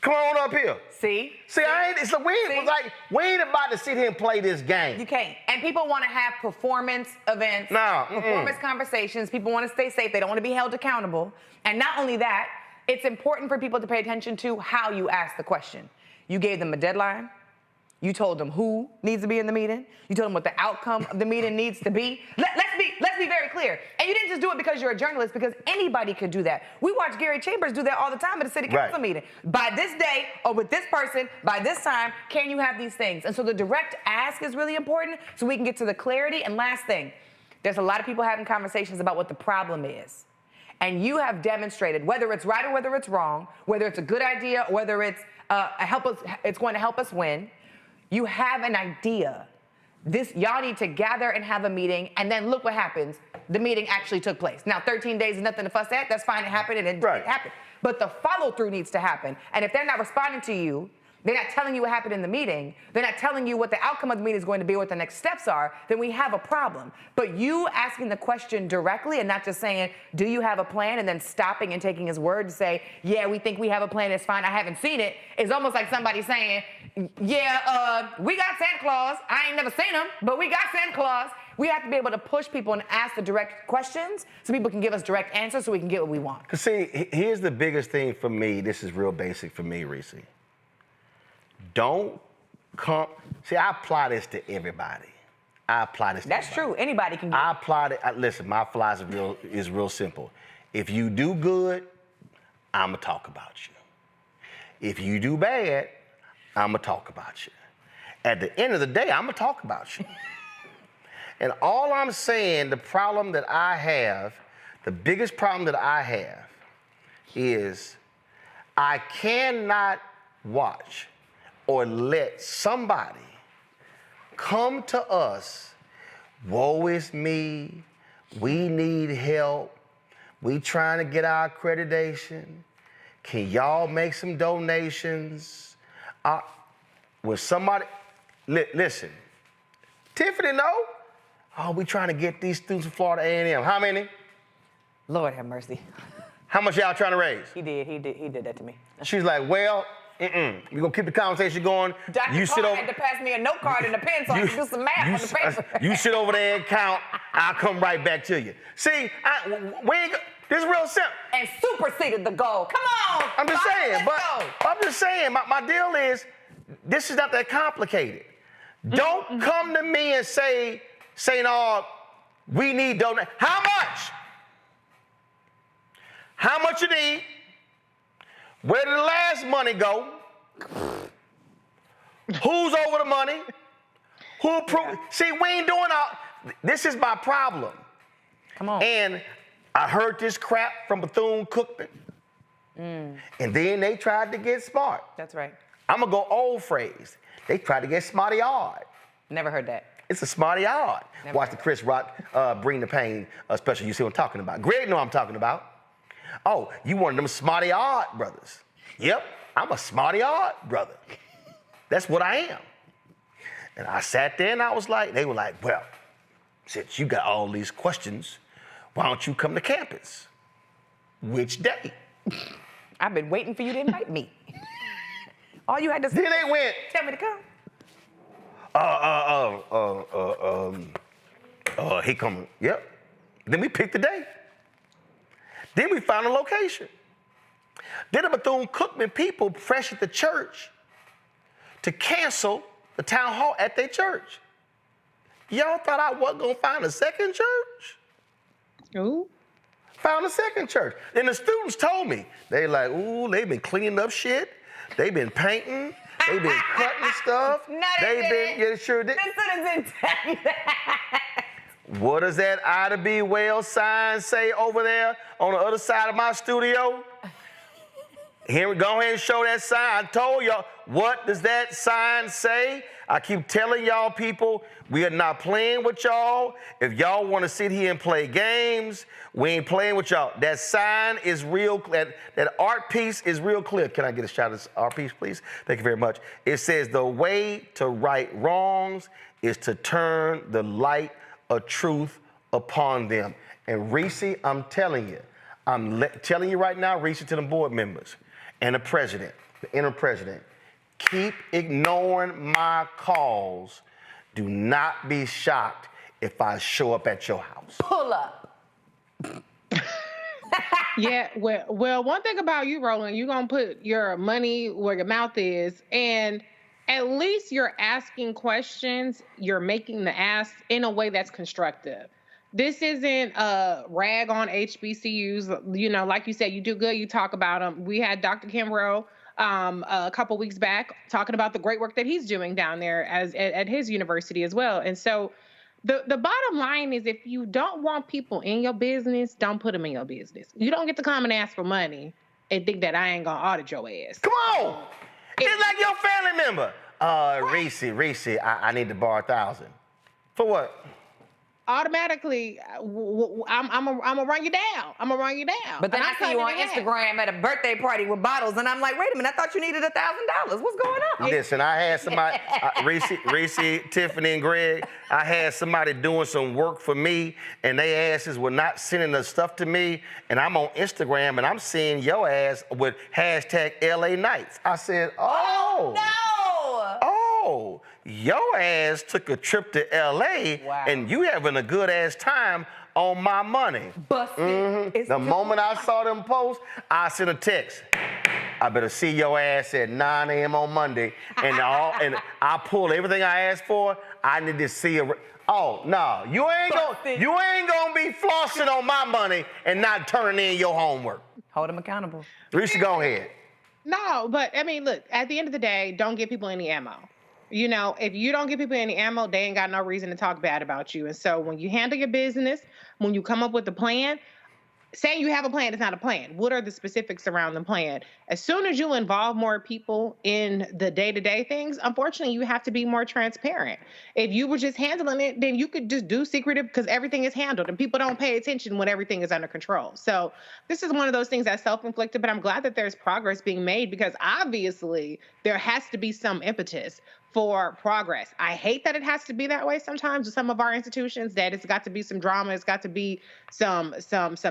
Come on up here. See, we ain't about to sit here and play this game. You can't. And people want to have performance events, performance conversations. People want to stay safe. They don't want to be held accountable. And not only that, it's important for people to pay attention to how you ask the question. You gave them a deadline. You told them who needs to be in the meeting. You told them what the outcome of the meeting needs to be. Let's be very clear. And you didn't just do it because you're a journalist, because anybody could do that. We watch Gary Chambers do that all the time at a city council meeting. By this day, or with this person, by this time, can you have these things? And so the direct ask is really important so we can get to the clarity. And last thing, there's a lot of people having conversations about what the problem is. And you have demonstrated, whether it's right or whether it's wrong, whether it's a good idea or whether it's it's going to help us win, you have an idea. Y'all need to gather and have a meeting, and then look what happens. The meeting actually took place. Now, 13 days is nothing to fuss at. That's fine. It happened, and it happened. But the follow-through needs to happen. And if they're not responding to you, they're not telling you what happened in the meeting, they're not telling you what the outcome of the meeting is going to be, what the next steps are, then we have a problem. But you asking the question directly and not just saying, do you have a plan, and then stopping and taking his word to say, yeah, we think we have a plan, it's fine, I haven't seen it, is almost like somebody saying, yeah, we got Santa Claus. I ain't never seen him, but we got Santa Claus. We have to be able to push people and ask the direct questions so people can give us direct answers so we can get what we want. Because see, here's the biggest thing for me. This is real basic for me, Reese. Don't come. See, I apply this to everybody. That's true. Anybody can do it. I apply it. Listen, my philosophy is real simple. If you do good, I'm going to talk about you. If you do bad, I'm going to talk about you. At the end of the day, I'm going to talk about you. And all I'm saying, the problem that I have, the biggest problem that I have is I cannot watch or let somebody come to us, woe is me, we need help, we trying to get our accreditation, can y'all make some donations? When somebody, listen, Tiffany know, oh, we trying to get these students from Florida A&M. How many? Lord have mercy. How much y'all trying to raise? He did that to me. She's like, well, we're gonna keep the conversation going. Dr. Carr had to pass me a note card and a pen so I could do some math on the paper. You sit over there and count. I'll come right back to you. See, this is real simple. And superseded the goal. Come on. I'm just saying, my deal is, This is not that complicated. Don't come to me and say, St. Aug, we need donate. How much? How much you need? Where did the last money go? Who's over the money? Who approved? See, we ain't doing all. This is my problem. Come on. And I heard this crap from Bethune-Cookman. And then they tried to get smart. That's right. I'm going to go old phrase. They tried to get smarty-yard. Never heard that. It's a smarty-yard. Watch the Chris Rock Bring the Pain special. You see what I'm talking about. Greg know what I'm talking about. Oh, you one of them smarty-yard brothers. Yep, I'm a smarty-yard brother. That's what I am. And I sat there and I was like, they were like, well, since you got all these questions, why don't you come to campus? Which day? I've been waiting for you to invite me. All you had to say Then they went, tell me to come. he coming. Yep. Then we picked the day. Then we found a location. Then the Bethune-Cookman people pressured the church to cancel the town hall at their church. Y'all thought I wasn't gonna find a second church? Ooh. Found a second church. And the students told me, they like, ooh, they've been cleaning up shit. They've been painting. They've been cutting stuff. No, they didn't. Yeah, sure did. The students didn't tell you that. What does that I to be well sign say over there on the other side of my studio? Here we go ahead and show that sign. I told y'all, what does that sign say? I keep telling y'all people, we are not playing with y'all. If y'all want to sit here and play games, we ain't playing with y'all. That sign is real, that art piece is real clear. Can I get a shot of this art piece, please? Thank you very much. It says, the way to right wrongs is to turn the light of truth upon them. And Reese, I'm telling you, telling you right now, Reese, to the board members and the president, the interim president, keep ignoring my calls. Do not be shocked if I show up at your house. Pull up. Yeah, well, one thing about you, Roland, you're going to put your money where your mouth is, and at least you're asking questions, you're making the ask in a way that's constructive. This isn't a rag on HBCUs. You know, like you said, you do good, you talk about them. We had Dr. Kim Rowe a couple weeks back talking about the great work that he's doing down there at his university as well. And so the bottom line is, if you don't want people in your business, don't put them in your business. You don't get to come and ask for money and think that I ain't gonna audit your ass. Come on. It's like your family member. Reese, I need to borrow $1,000. For what? Automatically, I'm gonna run you down. I'm gonna run you down. But then I see you on Instagram at a birthday party with bottles, and I'm like, wait a minute, I thought you needed $1,000. What's going on? Listen, I had somebody, Reese, Tiffany, and Greg, I had somebody doing some work for me, and they asses were not sending the stuff to me, and I'm on Instagram, and I'm seeing your ass with hashtag LA Nights. I said, oh no! Oh, your ass took a trip to LA, and you having a good ass time on my money. Busted. The moment I saw them post, I sent a text. I better see your ass at 9 a.m. on Monday, and I pulled everything I asked for. I need to see a. Oh no, you ain't gonna be flossing on my money and not turning in your homework. Hold them accountable. Reese, go ahead. No, but I mean, look, at the end of the day, don't give people any ammo. You know, if you don't give people any ammo, they ain't got no reason to talk bad about you. And so when you handle your business, when you come up with a plan, saying you have a plan is not a plan. What are the specifics around the plan? As soon as you involve more people in the day-to-day things, unfortunately, you have to be more transparent. If you were just handling it, then you could just do secretive because everything is handled and people don't pay attention when everything is under control. So this is one of those things that's self-inflicted, but I'm glad that there's progress being made because obviously there has to be some impetus for progress. I hate that it has to be that way sometimes with some of our institutions, that it's got to be some drama, it's got to be some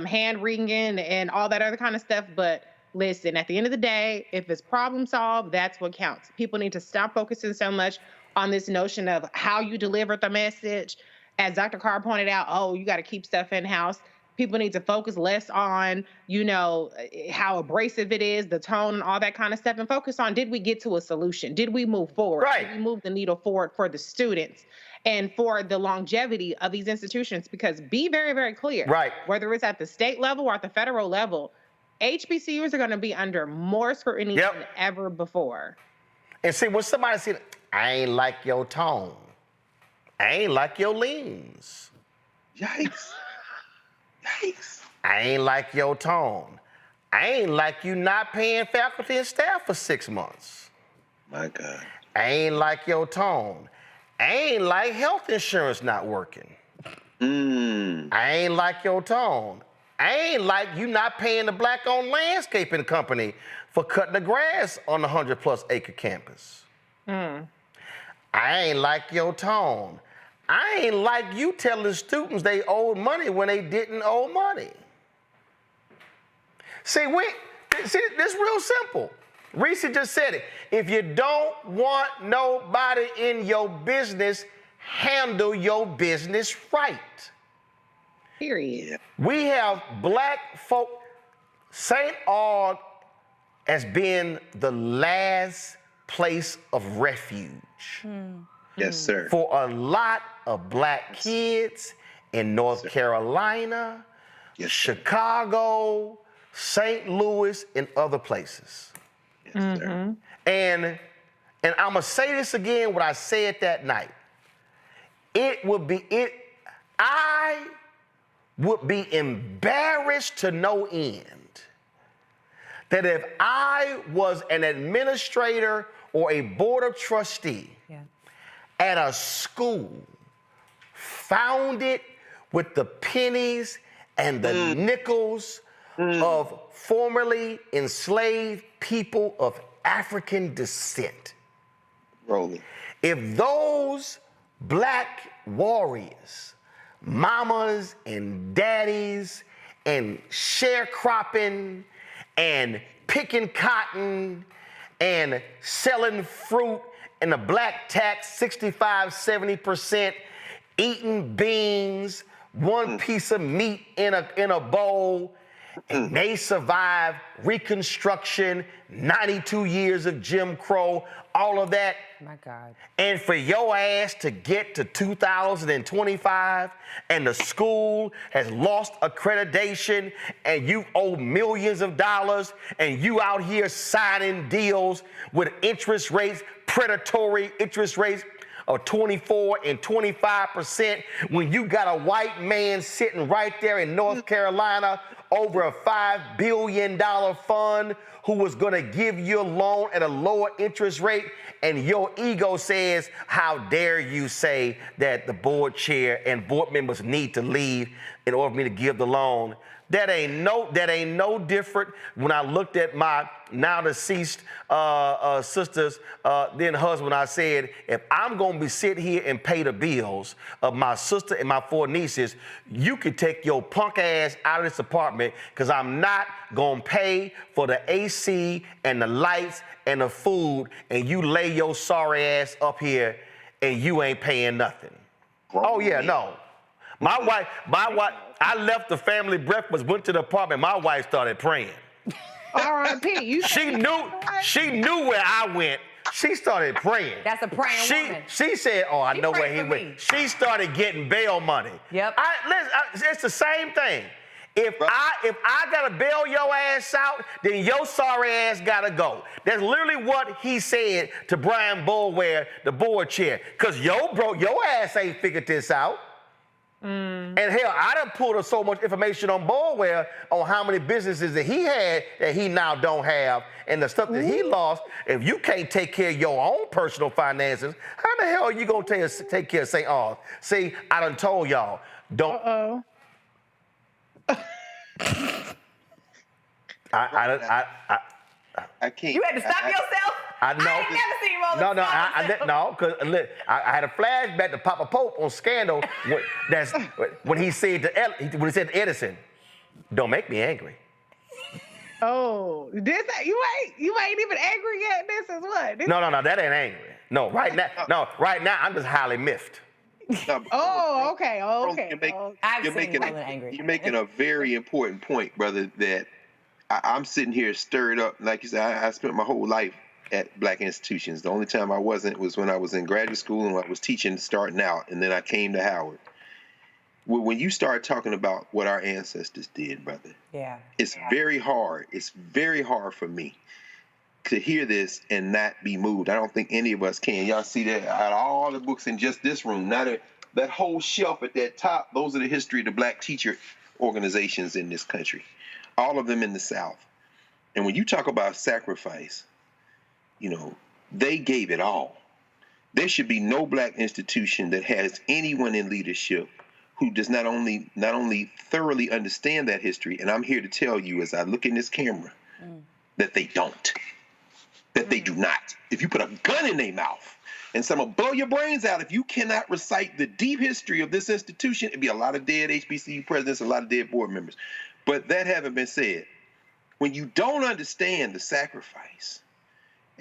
hand wringing and all that other kind of stuff. But listen, at the end of the day, if it's problem solved, that's what counts. People need to stop focusing so much on this notion of how you deliver the message. As Dr. Carr pointed out, oh, you got to keep stuff in-house. People need to focus less on, how abrasive it is, the tone and all that kind of stuff, and focus on, did we get to a solution? Did we move forward? Right. Did we move the needle forward for the students and for the longevity of these institutions? Because be very, very clear, Right. whether it's at the state level or at the federal level, HBCUs are going to be under more scrutiny than ever before. And see, when somebody said, I ain't like your tone, I ain't like your leans. Yikes. Yikes. I ain't like your tone. I ain't like you not paying faculty and staff for 6 months. My God. I ain't like your tone. I ain't like health insurance not working. I ain't like your tone. I ain't like you not paying the black-owned landscaping company for cutting the grass on the 100-plus acre campus. I ain't like your tone. I ain't like you telling students they owed money when they didn't owe money. See, this is real simple. Reese just said it. If you don't want nobody in your business, handle your business right. Period. We have black folk. St. Aug has been the last place of refuge. Yes, sir. For a lot of black kids in North Carolina, Chicago, St. Louis, and other places. Yes, sir. And I'm gonna say this again, what I said that night. I would be embarrassed to no end that if I was an administrator or a board of trustee at a school founded with the pennies and the nickels of formerly enslaved people of African descent. Rolling. If those black warriors, mamas and daddies, and sharecropping and picking cotton and selling fruit and the black tax 65, 70%, eating beans, one piece of meat in a bowl, and they survived Reconstruction, 92 years of Jim Crow, all of that. My God. And for your ass to get to 2025 and the school has lost accreditation and you owe millions of dollars and you out here signing deals with interest rates, predatory interest rates of 24 and 25% when you got a white man sitting right there in North Carolina over a $5 billion fund who was going to give you a loan at a lower interest rate, and your ego says, how dare you say that the board chair and board members need to leave in order for me to give the loan. That ain't no different when I looked at my now deceased sister's then husband. I said, if I'm gonna be sit here and pay the bills of my sister and my 4 nieces, you could take your punk ass out of this apartment because I'm not gonna pay for the AC and the lights and the food, and you lay your sorry ass up here and you ain't paying nothing. Oh yeah, no. My wife, I left the family breakfast, went to the apartment, my wife started praying. R.I.P. She knew where I went. She started praying. That's a praying woman. She said, oh, I know where he went. She started getting bail money. Yep. It's the same thing. If I gotta bail your ass out, then your sorry ass gotta go. That's literally what he said to Brian Boulware, the board chair. Cause your ass ain't figured this out. And hell, I done pulled up so much information on Boulware on how many businesses that he had that he now don't have, and the stuff that he lost. If you can't take care of your own personal finances, how the hell are you gonna take care of St. Aug? See, I done told y'all, don't. I can't. You had to stop yourself? I know. I ain't never seen Roland because I had a flashback to Papa Pope on Scandal when he said to Edison, "Don't make me angry." Oh, you ain't even angry yet. This is what? No, that ain't angry. No, right now I'm just highly miffed. Oh, okay. You're making a very important point, brother, that I'm sitting here stirred up. Like you said, I spent my whole life at black institutions. The only time I wasn't was when I was in graduate school and I was teaching starting out, and then I came to Howard. When you start talking about what our ancestors did, brother, it's very hard. It's very hard for me to hear this and not be moved. I don't think any of us can. Y'all see that out of all the books in just this room, that whole shelf at that top, those are the history of the black teacher organizations in this country, all of them in the South. And when you talk about sacrifice, they gave it all. There should be no black institution that has anyone in leadership who does not only thoroughly understand that history, and I'm here to tell you as I look in this camera, that they don't. That they do not. If you put a gun in their mouth and someone blow your brains out, if you cannot recite the deep history of this institution, it'd be a lot of dead HBCU presidents, a lot of dead board members. But that having been said, when you don't understand the sacrifice,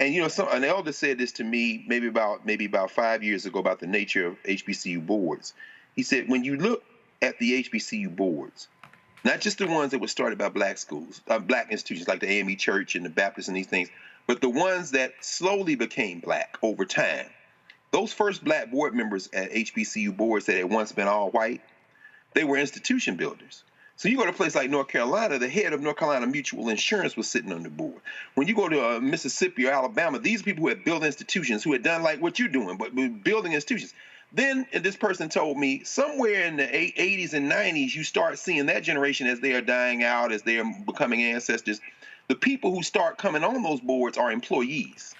and an elder said this to me maybe about 5 years ago about the nature of HBCU boards. He said, when you look at the HBCU boards, not just the ones that were started by black schools, black institutions like the AME Church and the Baptists and these things, but the ones that slowly became black over time, those first black board members at HBCU boards that had once been all white, they were institution builders. So you go to a place like North Carolina, the head of North Carolina Mutual Insurance was sitting on the board. When you go to Mississippi or Alabama, these people who had built institutions, who had done like what you're doing, but building institutions. Then this person told me somewhere in the 80s and 90s, you start seeing that generation as they are dying out, as they are becoming ancestors. The people who start coming on those boards are employees.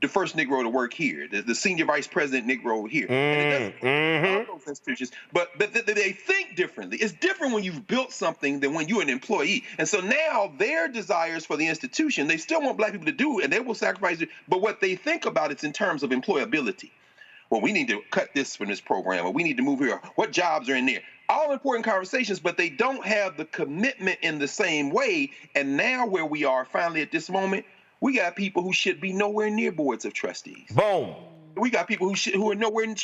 The first Negro to work here, the senior vice president Negro here. And it doesn't those institutions, but they think differently. It's different when you've built something than when you're an employee. And so now their desires for the institution, they still want black people to do, and they will sacrifice it. But what they think about it's in terms of employability. Well, we need to cut this from this program, or we need to move here. What jobs are in there? All important conversations, but they don't have the commitment in the same way. And now where we are finally at this moment, we got people who should be nowhere near boards of trustees. Boom. We got people who should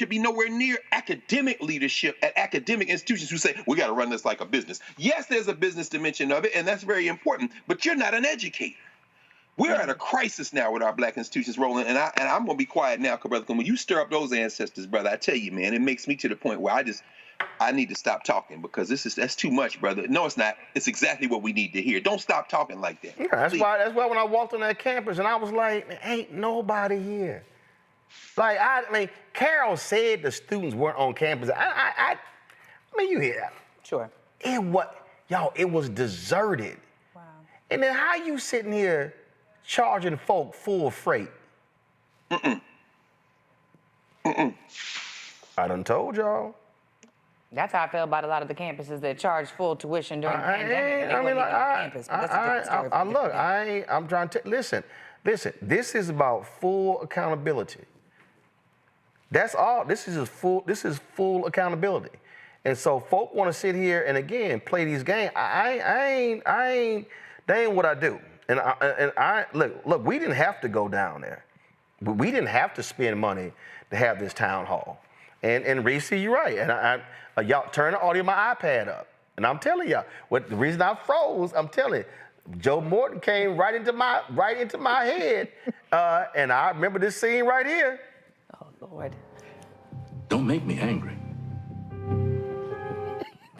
be nowhere near academic leadership at academic institutions who say, we got to run this like a business. Yes, there's a business dimension of it, and that's very important, but you're not an educator. We're at a crisis now with our black institutions, Roland, and I'm going to be quiet now, brother, because when you stir up those ancestors, brother, I tell you, man, it makes me to the point where I need to stop talking, because that's too much, brother. No, it's not. It's exactly what we need to hear. Don't stop talking like that. Yeah, that's why when I walked on that campus and I was like, man, ain't nobody here. Like, Carol said the students weren't on campus. I mean, you hear that. Sure. It was deserted. Wow. And then how you sitting here charging folk full freight? I done told y'all. That's how I felt about a lot of the campuses that charge full tuition during the pandemic. I'm trying to listen. This is about full accountability. That's all. This is full accountability. And so folk want to sit here and again play these games. They ain't what I do. And I look. We didn't have to go down there. We didn't have to spend money to have this town hall. And Reese, you're right. And y'all turn the audio of my iPad up. And I'm telling y'all, the reason I froze, I'm telling you, Joe Morton came right into my head. And I remember this scene right here. Oh, Lord. Don't make me angry.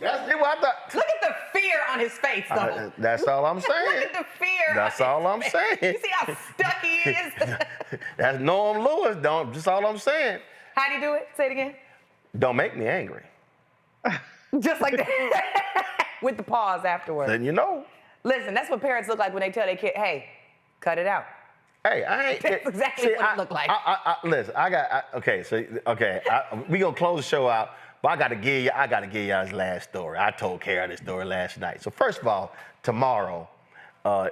That's what I thought. Look at the fear on his face, though. That's all I'm saying. Look at the fear. That's all I'm saying. You see how stuck he is? That's Norm Lewis. That's all I'm saying. How do you do it? Say it again. Don't make me angry. Just like that. With the pause afterwards. Then you know. Listen, that's what parents look like when they tell their kid, hey, cut it out. Hey, That's exactly what it looked like. Listen, we gonna close the show out, but I gotta give y'all his last story. I told Kara this story last night. So first of all, tomorrow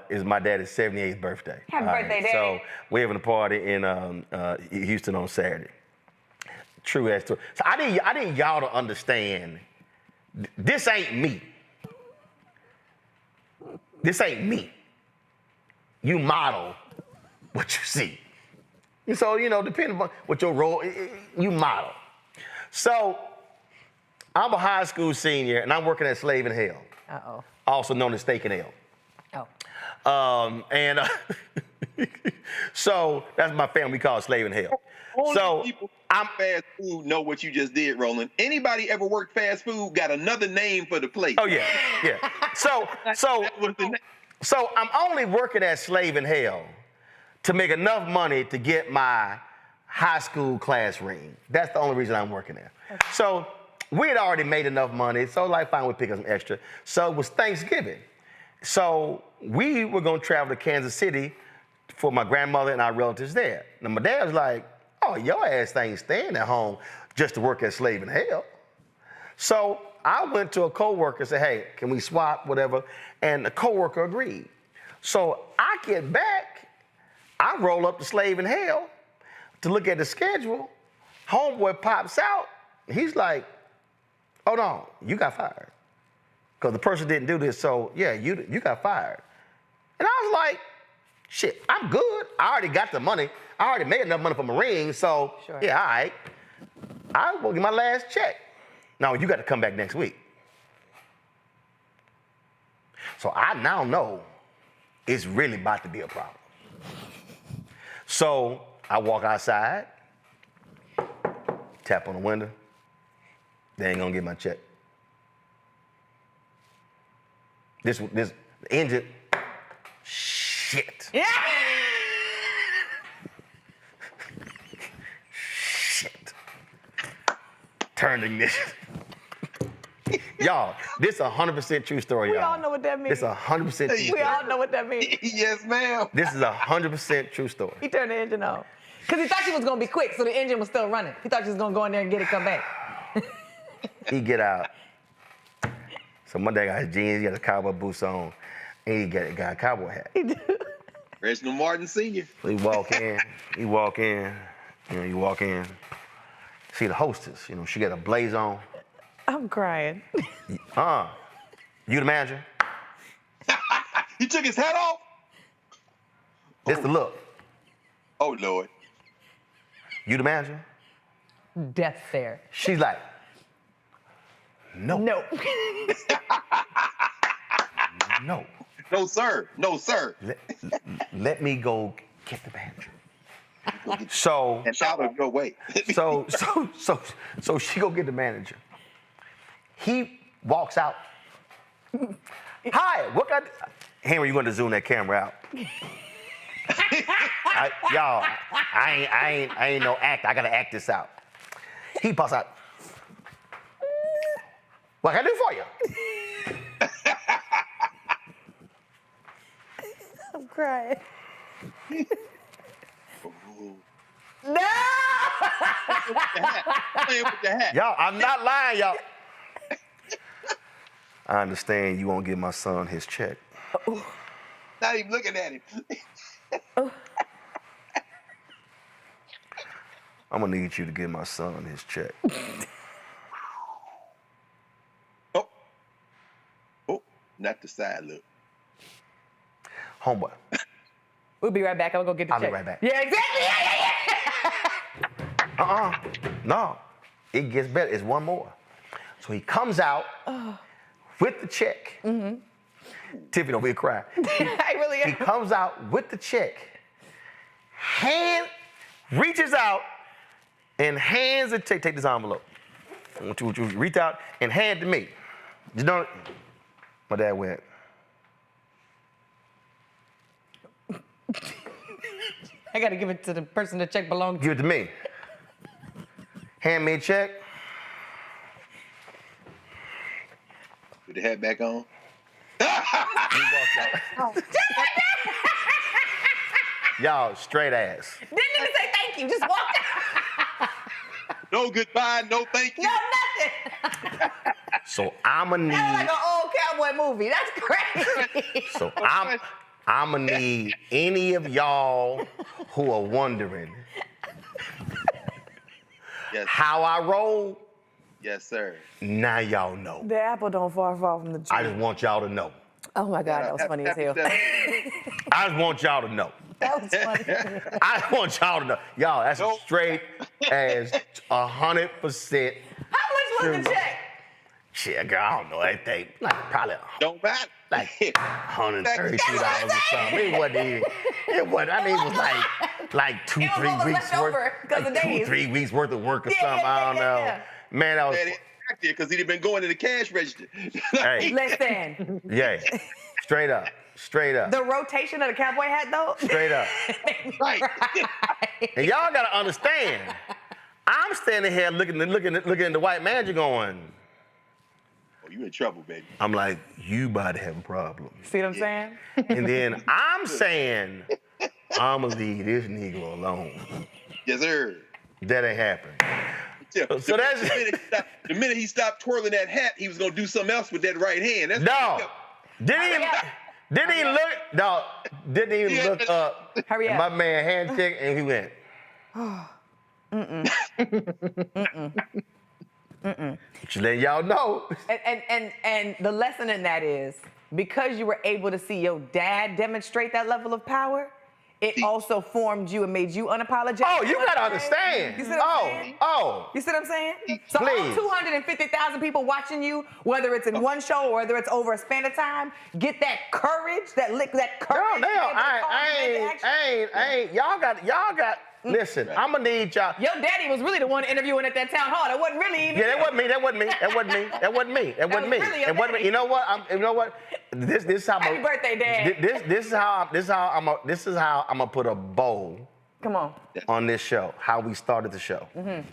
is my daddy's 78th birthday. Happy birthday, Daddy. So we're having a party in Houston on Saturday. True ass story. So I need y'all to understand, this ain't me. This ain't me. You model what you see. And so, depending on what your role, you model. So I'm a high school senior, and I'm working at Slave in Hell, Uh-oh. also known as Steak and Ale. Oh. So that's my family. We call it Slave in Hell. Only So people fast food know what you just did, Roland. Anybody ever worked fast food got another name for the place. Oh yeah. So I'm only working at Slave in Hell to make enough money to get my high school class ring. That's the only reason I'm working there. Okay. So we had already made enough money, so like fine, we pick up some extra. So it was Thanksgiving. So we were gonna travel to Kansas City for my grandmother and our relatives there. Now my dad was like, oh, your ass ain't staying at home just to work at Slave in Hell. So I went to a coworker and said, hey, can we swap, whatever? And the coworker agreed. So I get back, I roll up to Slave in Hell to look at the schedule. Homeboy pops out. He's like, hold on, you got fired. Because the person didn't do this, so yeah, you got fired. And I was like, shit, I'm good. I already got the money. I already made enough money for my ring, so yeah, all right. I will get my last check. Now, you got to come back next week. So I now know it's really about to be a problem. So I walk outside, tap on the window. They ain't gonna get my check. This engine, shit. Yeah. Shit. Turn the ignition. Y'all, this is 100% true story, y'all. We all know what that means. This is 100% true story. We all know what that means. Yes, ma'am. This is 100% true story. He turned the engine on. Because he thought she was going to be quick, so the engine was still running. He thought she was going to go in there and get it, come back. He get out. So my dad got his jeans, he got his cowboy boots on, and he got a cowboy hat. He do. Reginald Martin Sr. So he walk in, you walk in, see the hostess, she got a blaze on. I'm crying. You the manager? He took his hat off? This the look. Oh, Lord. You the manager? Death stare. She's like, no. No. No. No, sir. No, sir. Let me go get the manager. So and shout out your way. so she go get the manager. He walks out. Hi, what got? Henry, you going to zoom that camera out? Y'all, I ain't no actor. I gotta act this out. He pops out. What can I do for you? I'm crying. No! Play with your hat. Y'all, I'm not lying, y'all. I understand you won't give my son his check. Not even looking at him. I'm gonna need you to give my son his check. Oh, not the side look. Homeboy. We'll be right back. I'm gonna go get the check. I'll be right back. Yeah, exactly. Yeah. No. It gets better. It's one more. So he comes out with the check. Mm-hmm. Tiffany over here crying. I really am. He comes out with the check, reaches out and hands it. Take this envelope. I want you to reach out and hand it to me. You know, my dad went. I gotta give it to the person the check belongs to. Give it to me. Hand me a check. Put the hat back on. He walks out. Y'all, straight ass. Didn't even say thank you, just walked out. No goodbye, no thank you. No, nothing. So I'ma need. That's like an old cowboy movie. That's crazy. So I'ma need any of y'all who are wondering how I roll. Yes, sir. Now y'all know. The apple don't fall from the tree. I just want y'all to know. Oh my God, that was funny as hell. I just want y'all to know. That was funny. I want y'all to know. Y'all, that's a straight ass 100%. How much was the check? Shit, girl, I don't know. I think like probably Don't matter. like $132 or something. It wasn't even. It wasn't. I mean, it was like 2, 3 weeks worth. Like 2, 3 weeks worth of work or something. I don't know. Man, I was. Because he'd have been going to the cash register. Hey. Listen. Yeah. Straight up. Straight up. The rotation of the cowboy hat, though. Straight up. Right. And y'all gotta understand. I'm standing here looking at the white manager going. Oh, you in trouble, baby. I'm like, you about to have a problem. See what I'm saying? And then I'm saying, I'ma leave this Negro alone. Yes, sir. That ain't happening. Yeah, So that's the minute he stopped twirling that hat, he was gonna do something else with that right hand. That's Didn't even look up. Hurry up. My man handshake and he went. Just letting y'all know. And the lesson in that is because you were able to see your dad demonstrate that level of power, it also formed you and made you unapologetic. Oh, you gotta understand. You see what I'm saying? You see what I'm saying? So all 250,000 people watching you, whether it's in one show or whether it's over a span of time, get that courage, that courage. No, I ain't. Y'all got. Listen, I'm gonna need y'all. Your daddy was really the one interviewing at that town hall. That wasn't really even. Yeah, that wasn't me. You know what? This is how. Happy birthday, Dad. This is how I'm gonna put a bow. Come on this show. How we started the show. Mm-hmm.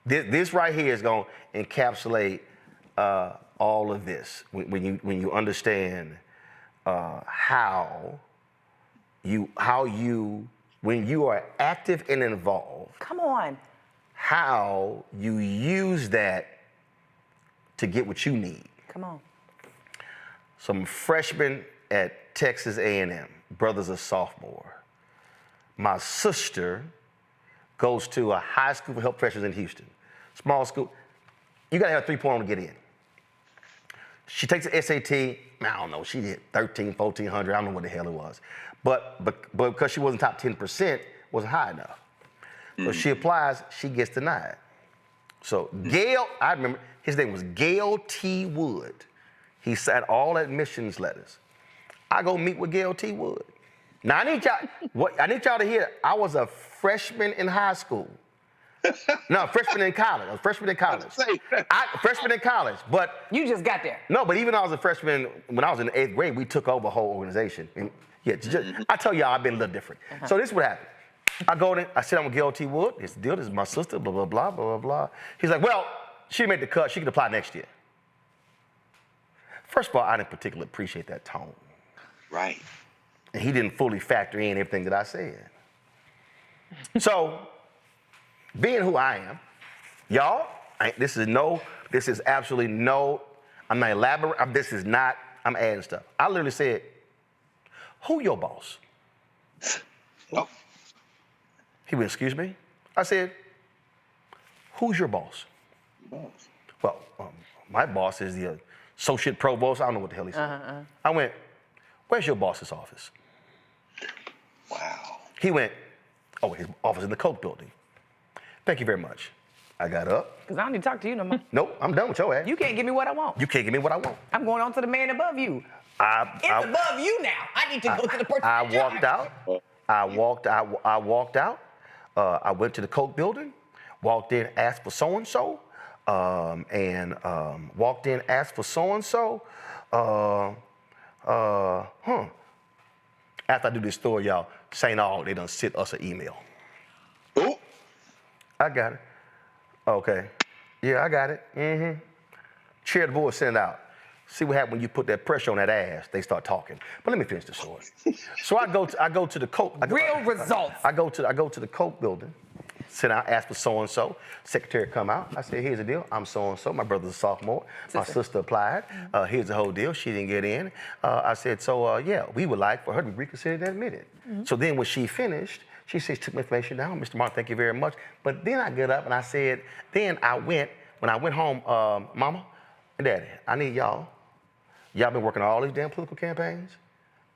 This right here is gonna encapsulate all of this when you understand how you. When you are active and involved, come on, how you use that to get what you need. Come on. Some freshmen at Texas A&M, brother's a sophomore. My sister goes to a high school for help freshmen in Houston, small school. You gotta have a 3.0 to get in. She takes the SAT, I don't know, she did 1,400, I don't know what the hell it was. But because she wasn't top 10%, wasn't high enough. So she applies, she gets denied. So Gail, I remember, his name was Gail T. Wood. He sat all admissions letters. I go meet with Gail T. Wood. Now I need y'all to hear, I was a freshman in high school. No, freshman in college. I was freshman in college. Freshman in college, but you just got there. No, but even though I was a freshman, when I was in the 8th grade, we took over a whole organization. And I tell y'all, I've been a little different. So this is what happened. I go in, I sit down with Gail T. Wood. It's the deal. This is my sister. Blah blah blah blah blah. He's like, well, she made the cut. She can apply next year. First of all, I didn't particularly appreciate that tone. Right. And he didn't fully factor in everything that I said. So, being who I am, y'all, this is absolutely no, I'm not elaborating, I'm adding stuff. I literally said, who your boss? Oh. He went, excuse me? I said, who's your boss? Well, my boss is the associate provost. I don't know what the hell he said. I went, where's your boss's office? Wow. He went, oh, his office in the Coke building. Thank you very much. I got up. Because I don't need to talk to you no more. Nope, I'm done with your ass. You can't give me what I want. You can't give me what I want. I'm going on to the man above you. It's above you now. I need to go to the person. I walked out. I walked out. I went to the Coke building, walked in, asked for so-and-so, walked in, asked for so-and-so. After I do this story, y'all, St. Aug, they done sent us an email. Oh. I got it. Okay. Yeah, I got it. Chair of the board sent it out. See what happens when you put that pressure on that ass, they start talking. But let me finish the story. So I go to the Coke. Real results. I go to the Coke building, sit down, ask for so-and-so. Secretary come out. I said, here's the deal. I'm so-and-so. My brother's a sophomore. My sister applied. Here's the whole deal. She didn't get in. I said, so yeah, we would like for her to be reconsidered and admitted. So then when she finished, she said, she took my information down. Mr. Martin, thank you very much. But then I got up and I said, when I went home, Mama and Daddy, I need y'all. Y'all been working on all these damn political campaigns.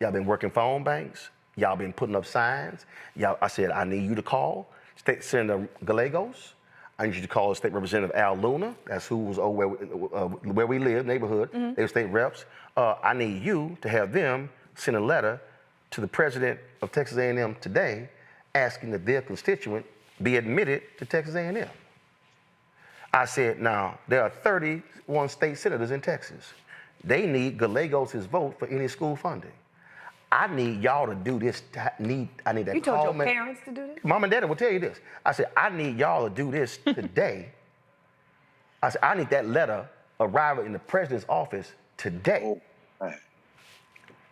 Y'all been working phone banks. Y'all been putting up signs. I said, I need you to call State Senator Gallegos. I need you to call State Representative Al Luna. That's who was over where we live, neighborhood. They were state reps. I need you to have them send a letter to the president of Texas A&M today asking that their constituent be admitted to Texas A&M. I said, now, there are 31 state senators in Texas. They need Gallegos' vote for any school funding. I need y'all to do this. I need that. You told your parents to do this? Mom and Daddy will tell you this. I said, I need y'all to do this today. I said, I need that letter arriving in the president's office today.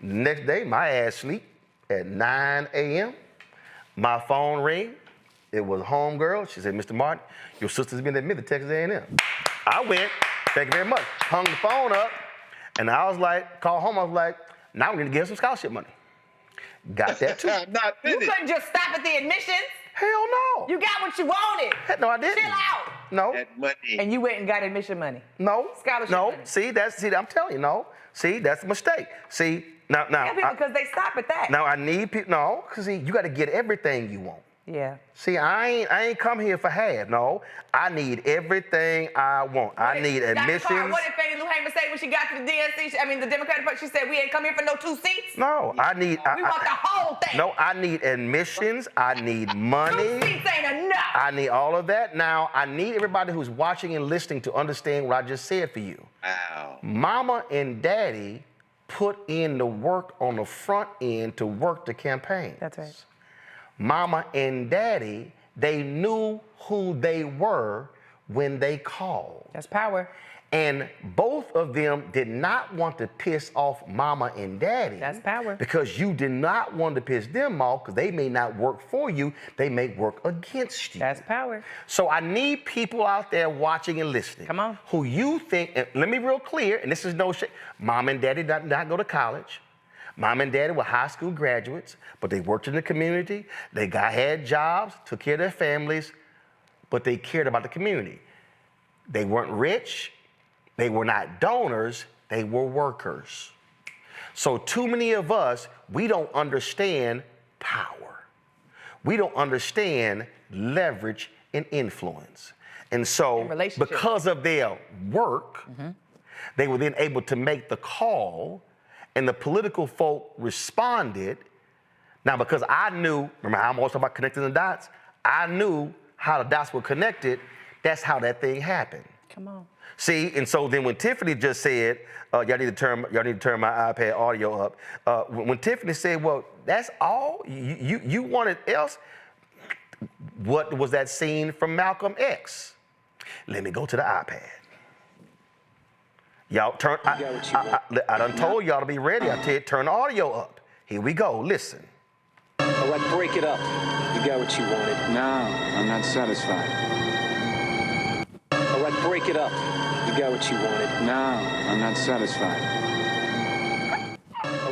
Next day, my ass sleep at 9 a.m. My phone ring. It was a homegirl. She said, Mr. Martin, your sister's been admitted to Texas A&M. I went, thank you very much, hung the phone up, and I was like, called home, I was like, now we need to give her some scholarship money. Got that too. You couldn't just stop at the admissions? Hell no. You got what you wanted. No, I didn't. Chill out. No. That money. And you went and got admission money. No. Scholarship no. money. See, I'm telling you, no. See, that's a mistake. See, now. Yeah, because they stop at that. Now I need people, no, because see, you got to get everything you want. Yeah. See, I ain't come here for half. No, I need everything I want. I need admissions. Carr, what did Fannie Lou Hamer say when she got to the DNC? The Democratic Party, she said we ain't come here for no 2 seats. No, I need. We want the whole thing. No, I need admissions. I need money. 2 seats ain't enough. I need all of that. Now, I need everybody who's watching and listening to understand what I just said for you. Wow. Mama and Daddy put in the work on the front end to work the campaign. That's right. Mama and Daddy, they knew who they were when they called. That's power. And both of them did not want to piss off Mama and Daddy. That's power. Because you did not want to piss them off because they may not work for you, they may work against you. That's power. So I need people out there watching and listening. Come on. Who you think, and let me be real clear, and this is no shit. Mom and Daddy did not go to college. Mom and Daddy were high school graduates, but they worked in the community. They had jobs, took care of their families, but they cared about the community. They weren't rich. They were not donors. They were workers. So too many of us, we don't understand power. We don't understand leverage and influence. And so because of their work, they were then able to make the call. And the political folk responded. Now, because I knew, remember how I'm always talking about connecting the dots? I knew how the dots were connected. That's how that thing happened. Come on. See, and so then when Tiffany just said, y'all need to turn my iPad audio up. When Tiffany said, well, that's all? You wanted else? What was that scene from Malcolm X? Let me go to the iPad. Y'all turn, I done told y'all to be ready. I tell you, turn the audio up. Here we go, listen. All right, break it up. You got what you wanted. No, I'm not satisfied. All right, break it up. You got what you wanted. No, I'm not satisfied.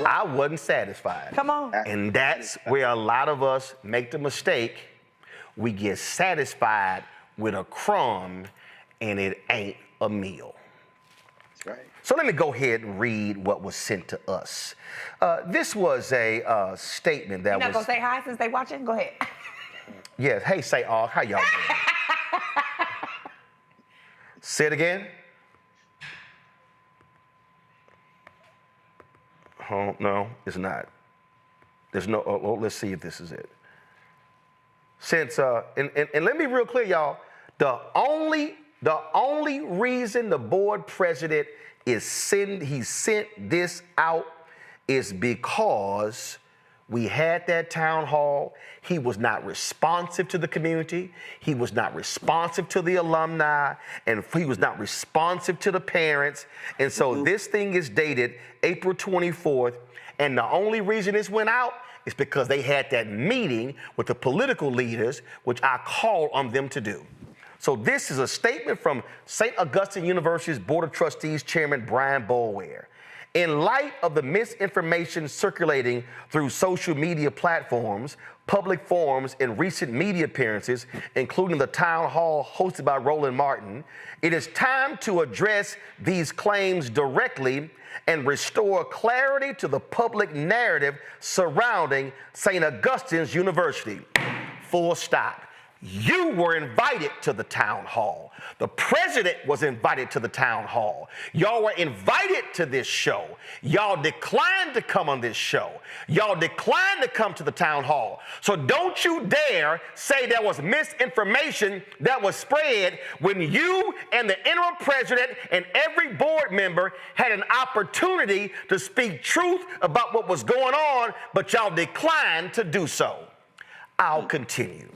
I wasn't satisfied. Come on. And that's where a lot of us make the mistake. We get satisfied with a crumb and it ain't a meal. Right. So let me go ahead and read what was sent to us. This was a statement that was... You're not going to say hi since they watching? Go ahead. Yes. Hey, say, how y'all doing? Say it again. Oh, no, it's not. There's no... let's see if this is it. Since... and let me be real clear, y'all. The only reason the board president he sent this out is because we had that town hall. He was not responsive to the community. He was not responsive to the alumni, and he was not responsive to the parents. And so this thing is dated April 24th, and the only reason this went out is because they had that meeting with the political leaders, which I called on them to do. So this is a statement from St. Augustine University's Board of Trustees Chairman Brian Boulware. In light of the misinformation circulating through social media platforms, public forums, and recent media appearances, including the town hall hosted by Roland Martin, it is time to address these claims directly and restore clarity to the public narrative surrounding St. Augustine's University. Full stop. You were invited to the town hall. The president was invited to the town hall. Y'all were invited to this show. Y'all declined to come on this show. Y'all declined to come to the town hall. So don't you dare say there was misinformation that was spread when you and the interim president and every board member had an opportunity to speak truth about what was going on, but y'all declined to do so. I'll continue.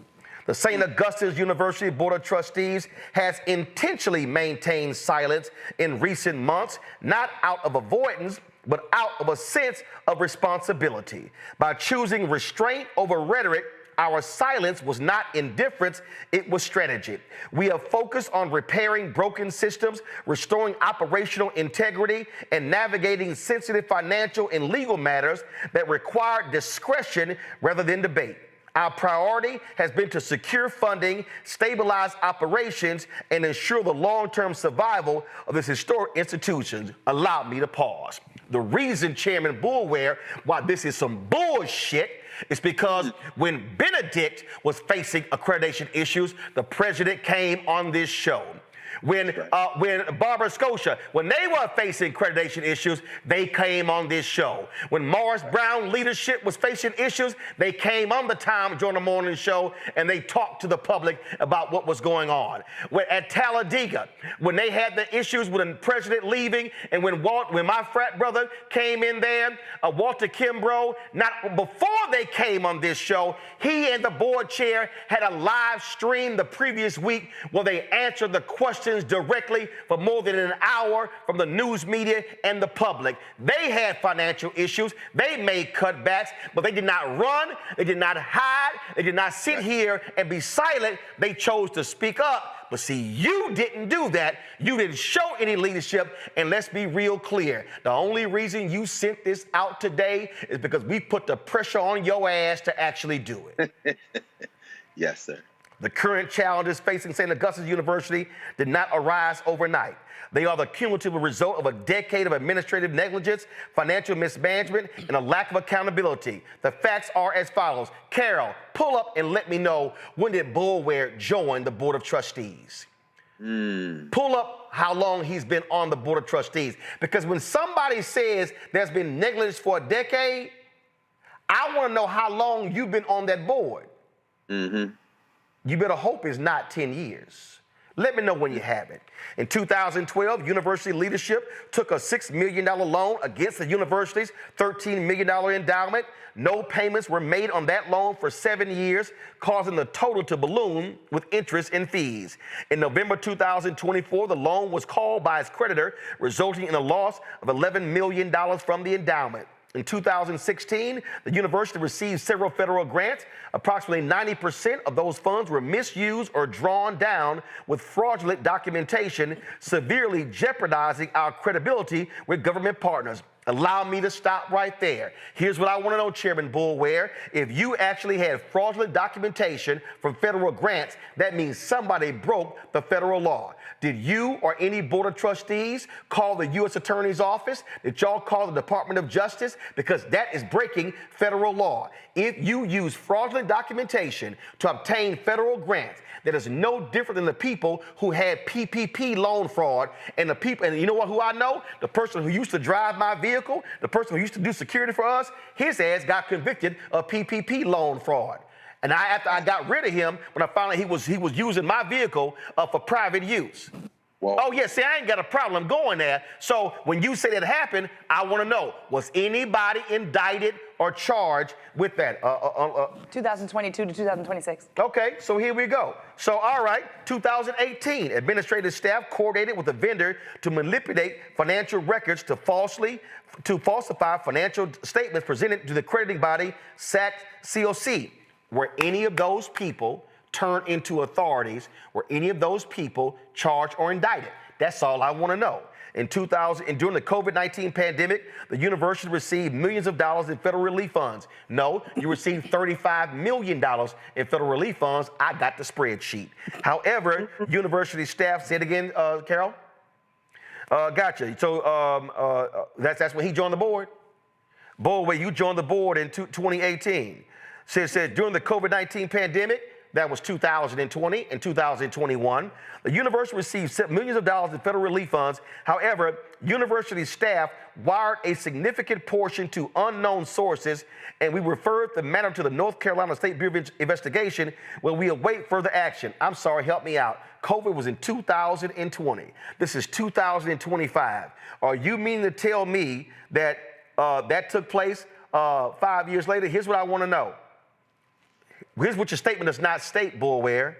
The St. Augustine's University Board of Trustees has intentionally maintained silence in recent months, not out of avoidance, but out of a sense of responsibility. By choosing restraint over rhetoric, our silence was not indifference, it was strategy. We have focused on repairing broken systems, restoring operational integrity, and navigating sensitive financial and legal matters that require discretion rather than debate. Our priority has been to secure funding, stabilize operations, and ensure the long-term survival of this historic institution. Allow me to pause. The reason, Chairman Boulware, why this is some bullshit is because when Benedict was facing accreditation issues, the president came on this show. When Barbara Scotia, when they were facing accreditation issues, they came on this show. When Morris Brown leadership was facing issues, they came on the Tom Joyner Morning Show and they talked to the public about what was going on. At Talladega, when they had the issues with the president leaving, and when my frat brother came in there, Walter Kimbrough, not before they came on this show, he and the board chair had a live stream the previous week where they answered the questions directly for more than an hour from the news media and the public. They had financial issues. They made cutbacks, but they did not run. They did not hide. They did not sit here and be silent. They chose to speak up. But see, you didn't do that. You didn't show any leadership. And let's be real clear. The only reason you sent this out today is because we put the pressure on your ass to actually do it. Yes, sir. The current challenges facing St. Augustine's University did not arise overnight. They are the cumulative result of a decade of administrative negligence, financial mismanagement, and a lack of accountability. The facts are as follows. Carol, pull up and let me know, when did Boulware join the Board of Trustees? Pull up how long he's been on the Board of Trustees. Because when somebody says there's been negligence for a decade, I want to know how long you've been on that board. You better hope it's not 10 years. Let me know when you have it. In 2012, university leadership took a $6 million loan against the university's $13 million endowment. No payments were made on that loan for 7 years, causing the total to balloon with interest and fees. In November 2024, the loan was called by its creditor, resulting in a loss of $11 million from the endowment. In 2016, the university received several federal grants. Approximately 90% of those funds were misused or drawn down with fraudulent documentation, severely jeopardizing our credibility with government partners. Allow me to stop right there. Here's what I want to know, Chairman Boulware. If you actually had fraudulent documentation from federal grants, that means somebody broke the federal law. Did you or any Board of Trustees call the U.S. Attorney's Office? Did y'all call the Department of Justice? Because that is breaking federal law. If you use fraudulent documentation to obtain federal grants, that is no different than the people who had PPP loan fraud, and the people, and you know what, who I know? The person who used to drive my vehicle, the person who used to do security for us, his ass got convicted of PPP loan fraud. And after I got rid of him, when I found out he was using my vehicle for private use. Whoa. Oh, yeah, see, I ain't got a problem going there. So when you say that happened, I want to know, was anybody indicted or charged with that? 2022 to 2026. Okay, so here we go. So, all right, 2018, administrative staff coordinated with a vendor to manipulate financial records to falsify financial statements presented to the crediting body, SAC-COC. Were any of those people turned into authorities? Were any of those people charged or indicted? That's all I want to know. In 2000, and during the COVID-19 pandemic, the university received millions of dollars in federal relief funds. No, you received $35 million in federal relief funds. I got the spreadsheet. However, university staff, say it again, Carol? Gotcha. So that's when he joined the board. Boy, you joined the board in 2018. Said during the COVID-19 pandemic, that was 2020 and 2021. The university received millions of dollars in federal relief funds. However, university staff wired a significant portion to unknown sources, and we referred the matter to the North Carolina State Bureau of Investigation where we await further action. I'm sorry, help me out. COVID was in 2020. This is 2025. Are you meaning to tell me that that took place 5 years later? Here's what I want to know. Here's what your statement does not state, Bullware.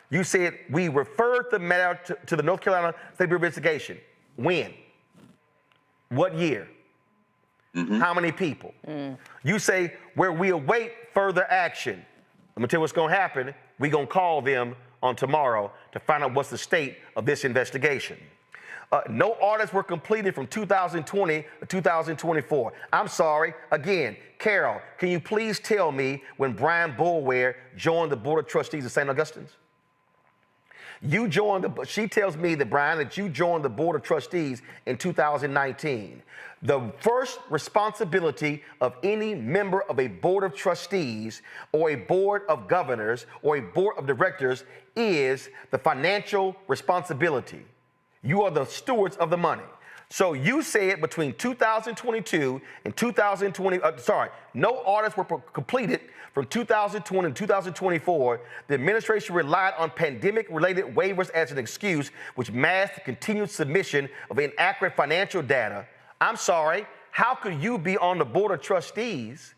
You said we referred the matter to the North Carolina State Bureau of Investigation. When? What year? How many people? You say where we await further action. Let me tell you what's going to happen. We're going to call them on tomorrow to find out what's the state of this investigation. No audits were completed from 2020 to 2024. I'm sorry. Again, Carol, can you please tell me when Brian Bullware joined the Board of Trustees of St. Augustine's? You joined she tells me that, Brian, that you joined the Board of Trustees in 2019. The first responsibility of any member of a Board of Trustees or a Board of Governors or a Board of Directors is the financial responsibility. You are the stewards of the money. So you said between 2022 and 2020, no audits were completed from 2020 and 2024. The administration relied on pandemic-related waivers as an excuse, which masked the continued submission of inaccurate financial data. I'm sorry, how could you be on the Board of Trustees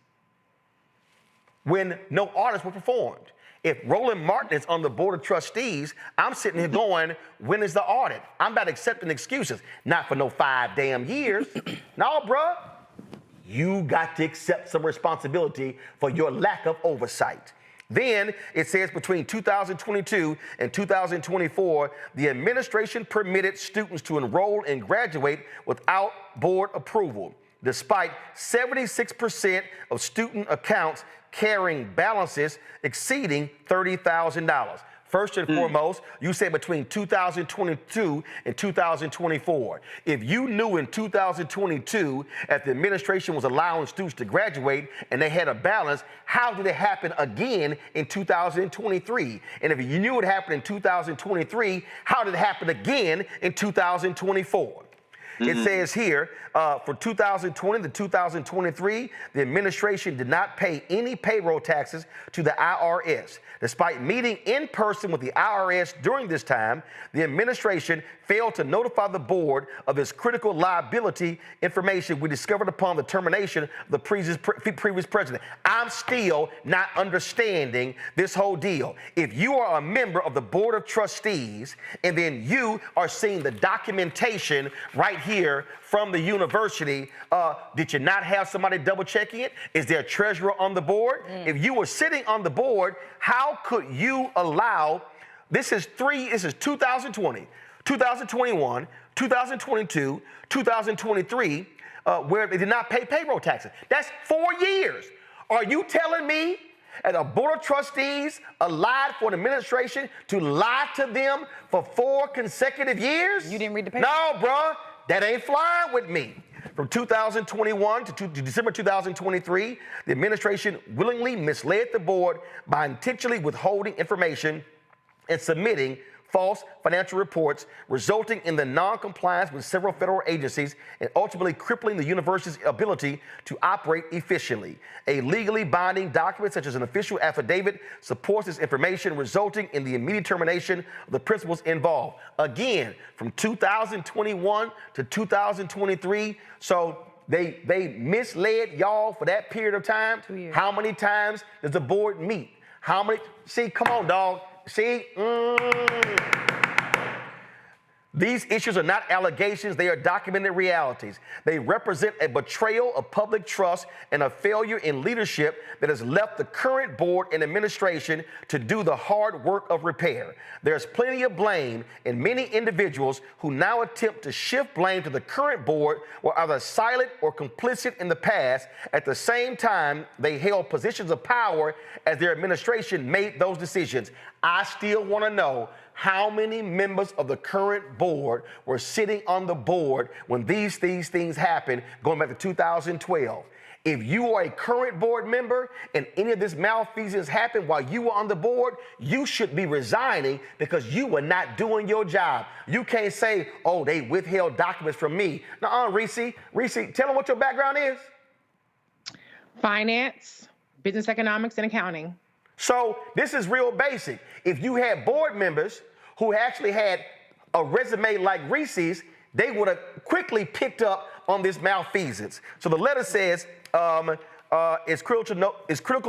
when no audits were performed? If Roland Martin is on the Board of Trustees, I'm sitting here going, when is the audit? I'm not accepting excuses. Not for no 5 damn years. No, bruh. You got to accept some responsibility for your lack of oversight. Then it says between 2022 and 2024, the administration permitted students to enroll and graduate without board approval, despite 76% of student accounts carrying balances exceeding $30,000. First and foremost, you said between 2022 and 2024. If you knew in 2022 that the administration was allowing students to graduate and they had a balance, how did it happen again in 2023? And if you knew it happened in 2023, how did it happen again in 2024? It says here, for 2020 to 2023, the administration did not pay any payroll taxes to the IRS. Despite meeting in person with the IRS during this time, the administration failed to notify the board of its critical liability information we discovered upon the termination of the previous president. I'm still not understanding this whole deal. If you are a member of the Board of Trustees and then you are seeing the documentation right here from the university, did you not have somebody double checking it? Is there a treasurer on the board? If you were sitting on the board, how could you allow, this is 2020, 2021, 2022, 2023, where they did not pay payroll taxes. That's 4 years. Are you telling me that a Board of Trustees allowed for an administration to lie to them for 4 consecutive years? You didn't read the paper? No, bruh. That ain't flying with me. From 2021 to December 2023, the administration willingly misled the board by intentionally withholding information and submitting false financial reports, resulting in the non-compliance with several federal agencies and ultimately crippling the university's ability to operate efficiently. A legally binding document such as an official affidavit supports this information, resulting in the immediate termination of the principals involved. Again, from 2021 to 2023, so they misled y'all for that period of time. 2 years. How many times does the board meet? How many? See, come on, dog. See? These issues are not allegations, they are documented realities. They represent a betrayal of public trust and a failure in leadership that has left the current board and administration to do the hard work of repair. There's plenty of blame, and many individuals who now attempt to shift blame to the current board were either silent or complicit in the past. At the same time, they held positions of power as their administration made those decisions. I still want to know how many members of the current board were sitting on the board when these things happened going back to 2012. If you are a current board member and any of this malfeasance happened while you were on the board, you should be resigning because you were not doing your job. You can't say, oh, they withheld documents from me. Nuh-uh, Reese, tell them what your background is. Finance, business economics, and accounting. So this is real basic. If you had board members who actually had a resume like Reese's, they would have quickly picked up on this malfeasance. So the letter says, it's critical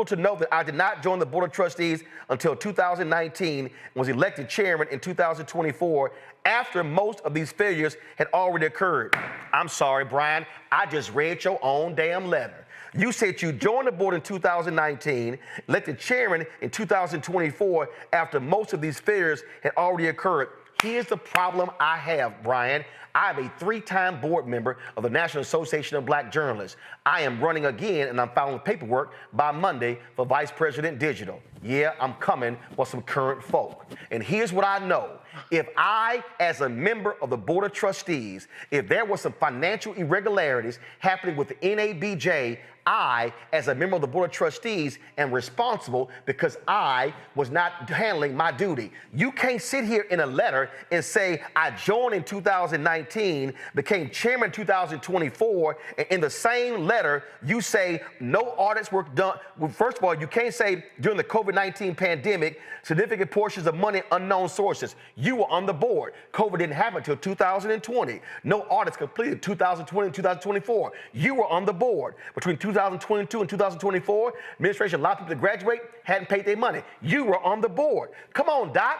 to note that I did not join the Board of Trustees until 2019 and was elected chairman in 2024 after most of these failures had already occurred. I'm sorry, Brian, I just read your own damn letter. You said you joined the board in 2019, elected chairman in 2024 after most of these failures had already occurred. Here's the problem I have, Brian. I'm a 3-time board member of the National Association of Black Journalists. I am running again, and I'm filing paperwork by Monday for Vice President Digital. Yeah, I'm coming for some current folk. And here's what I know. If I, as a member of the Board of Trustees, if there were some financial irregularities happening with the NABJ, I, as a member of the Board of Trustees, am responsible because I was not handling my duty. You can't sit here in a letter and say, I joined in 2019, became chairman in 2024, and in the same letter, you say no audits were done. Well, first of all, you can't say during the COVID-19 pandemic, significant portions of money, unknown sources. You were on the board. COVID didn't happen until 2020. No audits completed 2020 and 2024. You were on the board. Between 2022 and 2024, administration allowed people to graduate, hadn't paid their money. You were on the board. Come on, Doc.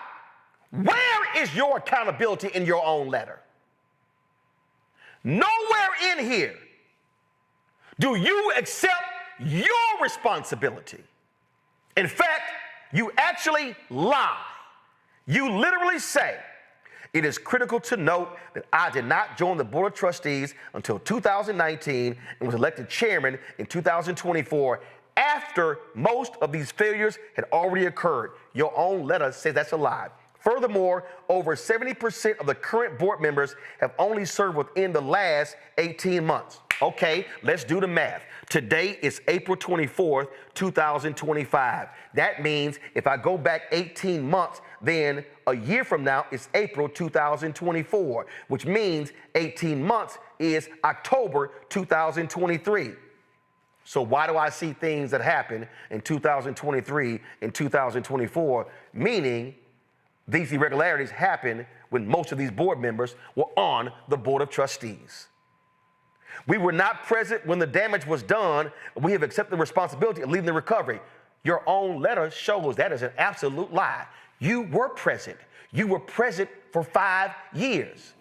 Where is your accountability in your own letter? Nowhere in here do you accept your responsibility. In fact, you actually lie. You literally say, it is critical to note that I did not join the Board of Trustees until 2019 and was elected chairman in 2024 after most of these failures had already occurred. Your own letter says that's a lie. Furthermore, over 70% of the current board members have only served within the last 18 months. Okay, let's do the math. Today is April 24th, 2025. That means if I go back 18 months, then a year from now it's April 2024, which means 18 months is October 2023. So why do I see things that happen in 2023 and 2024, meaning these irregularities happen when most of these board members were on the Board of Trustees? We were not present when the damage was done. We have accepted the responsibility of leading the recovery. Your own letter shows that is an absolute lie. You were present. You were present for 5 years.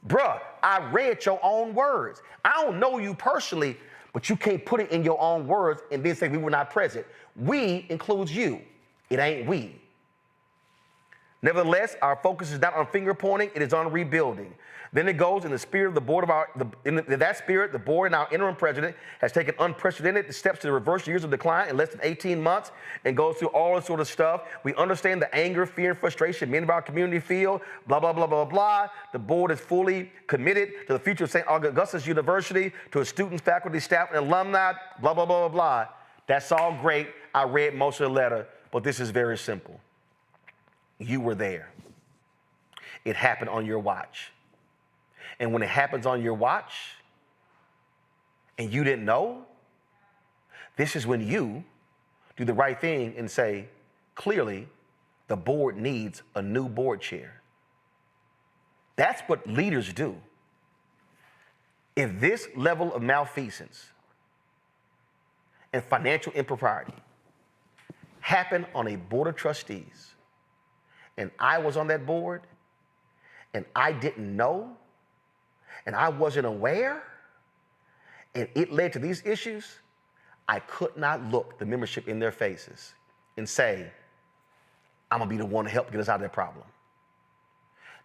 Bruh, I read your own words. I don't know you personally, but you can't put it in your own words and then say we were not present. We includes you. It ain't we. Nevertheless, our focus is not on finger pointing, it is on rebuilding. Then it goes in the spirit of the board in that spirit, the board and our interim president has taken unprecedented steps to reverse years of decline in less than 18 months and goes through all this sort of stuff. We understand the anger, fear, and frustration many of our community feel, blah, blah, blah, blah, blah. The board is fully committed to the future of St. Augustine University, to its students, faculty, staff, and alumni, blah, blah, blah, blah, blah. That's all great. I read most of the letter, but this is very simple. You were there. It happened on your watch. And when it happens on your watch and you didn't know, this is when you do the right thing and say, clearly, the board needs a new board chair. That's what leaders do. If this level of malfeasance and financial impropriety happened on a board of trustees, and I was on that board, and I didn't know, and I wasn't aware, and it led to these issues, I could not look the membership in their faces and say, I'm gonna be the one to help get us out of that problem.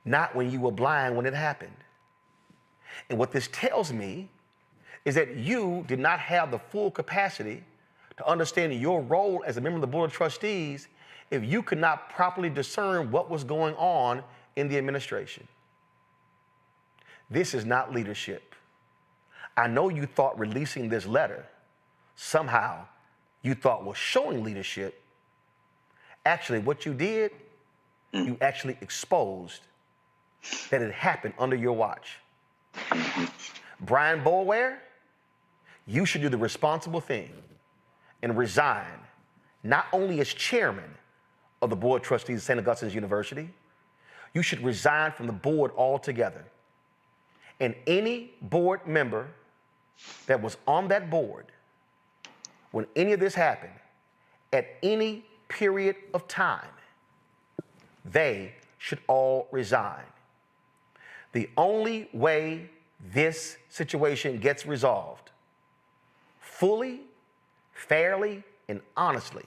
Not when you were blind when it happened. And what this tells me is that you did not have the full capacity to understand your role as a member of the Board of Trustees if you could not properly discern what was going on in the administration. This is not leadership. I know you thought releasing this letter somehow you thought was showing leadership, actually what you did, you actually exposed that it happened under your watch. Brian Boulware, you should do the responsible thing and resign, not only as chairman of the Board of Trustees of St. Augustine's University, you should resign from the board altogether. And any board member that was on that board when any of this happened, at any period of time, they should all resign. The only way this situation gets resolved fully, fairly, and honestly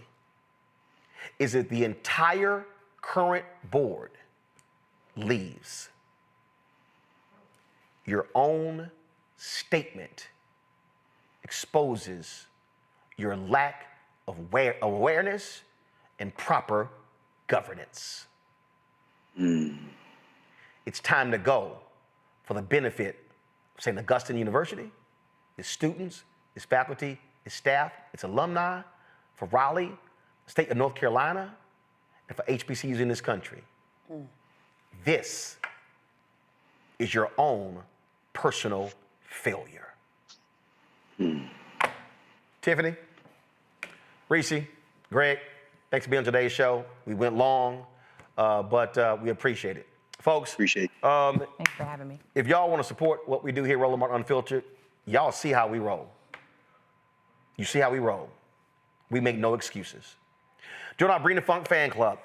is that the entire current board leaves. Your own statement exposes your lack of awareness and proper governance. It's time to go for the benefit of St. Augustine University, its students, its faculty, its staff, its alumni, for Raleigh, the state of North Carolina, and for HBCUs in this country. This is your own personal failure. Tiffany, Reese, Greg, thanks for being on today's show. We went long, but we appreciate it. Folks, appreciate it. Thanks for having me. If y'all want to support what we do here, Roland Martin Unfiltered, y'all see how we roll. You see how we roll. We make no excuses. Join our Bring the Funk fan club.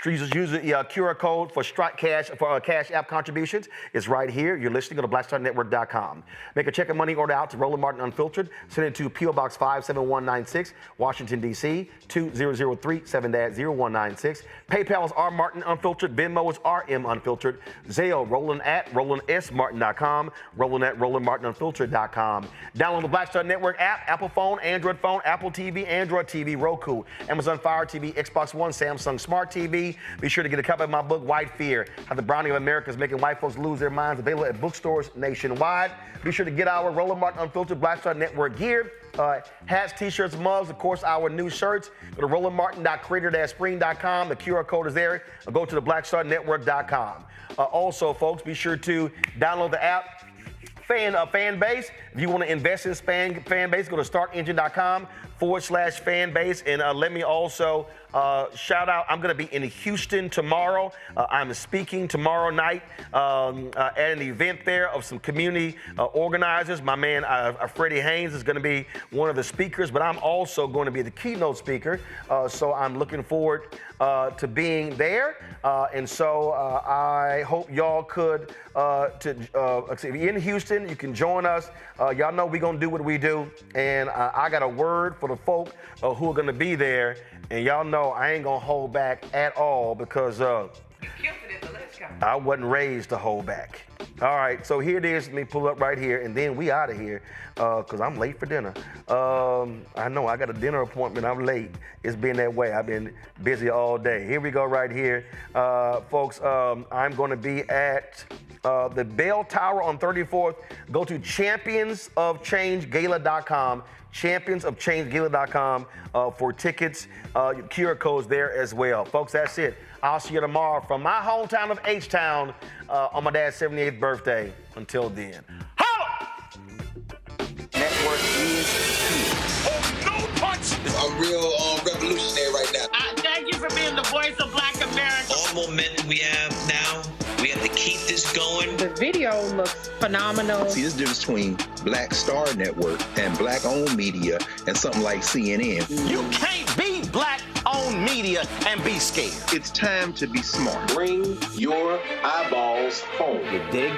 Use the QR code for Cash App contributions. It's right here. You're listening. Go to blackstarnetwork.com. Make a check and money order out to Roland Martin Unfiltered. Send it to P.O. Box 57196, Washington, D.C. 20037-0196. PayPal is R Martin Unfiltered. Venmo is RM Unfiltered. Zelle, Roland at RolandSMartin.com. Roland at RolandMartinUnfiltered.com. Download the Black Star Network app, Apple phone, Android phone, Apple TV, Android TV, Roku, Amazon Fire TV, Xbox One, Samsung Smart TV. Be sure to get a copy of my book, White Fear, How the Browning of America is Making White Folks Lose Their Minds, available at bookstores nationwide. Be sure to get our Roland Martin Unfiltered Black Star Network gear, hats, t-shirts, mugs, of course, our new shirts. Go to rolandmartin.creator-spring.com. The QR code is there. Or go to the blackstarnetwork.com. Also, folks, be sure to download the app, Fanbase. If you want to invest in Fanbase, go to startengine.com/Fanbase. And let me also shout out, I'm going to be in Houston tomorrow. I'm speaking tomorrow night at an event there of some community organizers. My man, Freddie Haynes, is going to be one of the speakers, but I'm also going to be the keynote speaker. So I'm looking forward to being there. And so I hope y'all could, if you're in Houston, you can join us. Y'all know we're going to do what we do. And I got a word for the folk who are going to be there. And y'all know I ain't going to hold back at all because I wasn't raised to hold back. All right, so here it is. Let me pull up right here, and then we out of here because I'm late for dinner. I know I got a dinner appointment. I'm late. It's been that way. I've been busy all day. Here we go right here. Folks, I'm going to be at the Bell Tower on 34th. Go to championsofchangegala.com. championsofchangegala.com for tickets. QR codes there as well. Folks, that's it. I'll see you tomorrow from my hometown of H-Town on my dad's 78th birthday. Until then. Holla! Network is here. Oh, no punch! I'm real revolutionary right now. Thank you for being the voice of Black America. All the momentum we have now, we have to keep this going. The video looks phenomenal. See, this difference between Black Star Network and Black-owned media and something like CNN. You can't be Black-owned media and be scared. It's time to be smart. Bring your eyeballs home. You dig?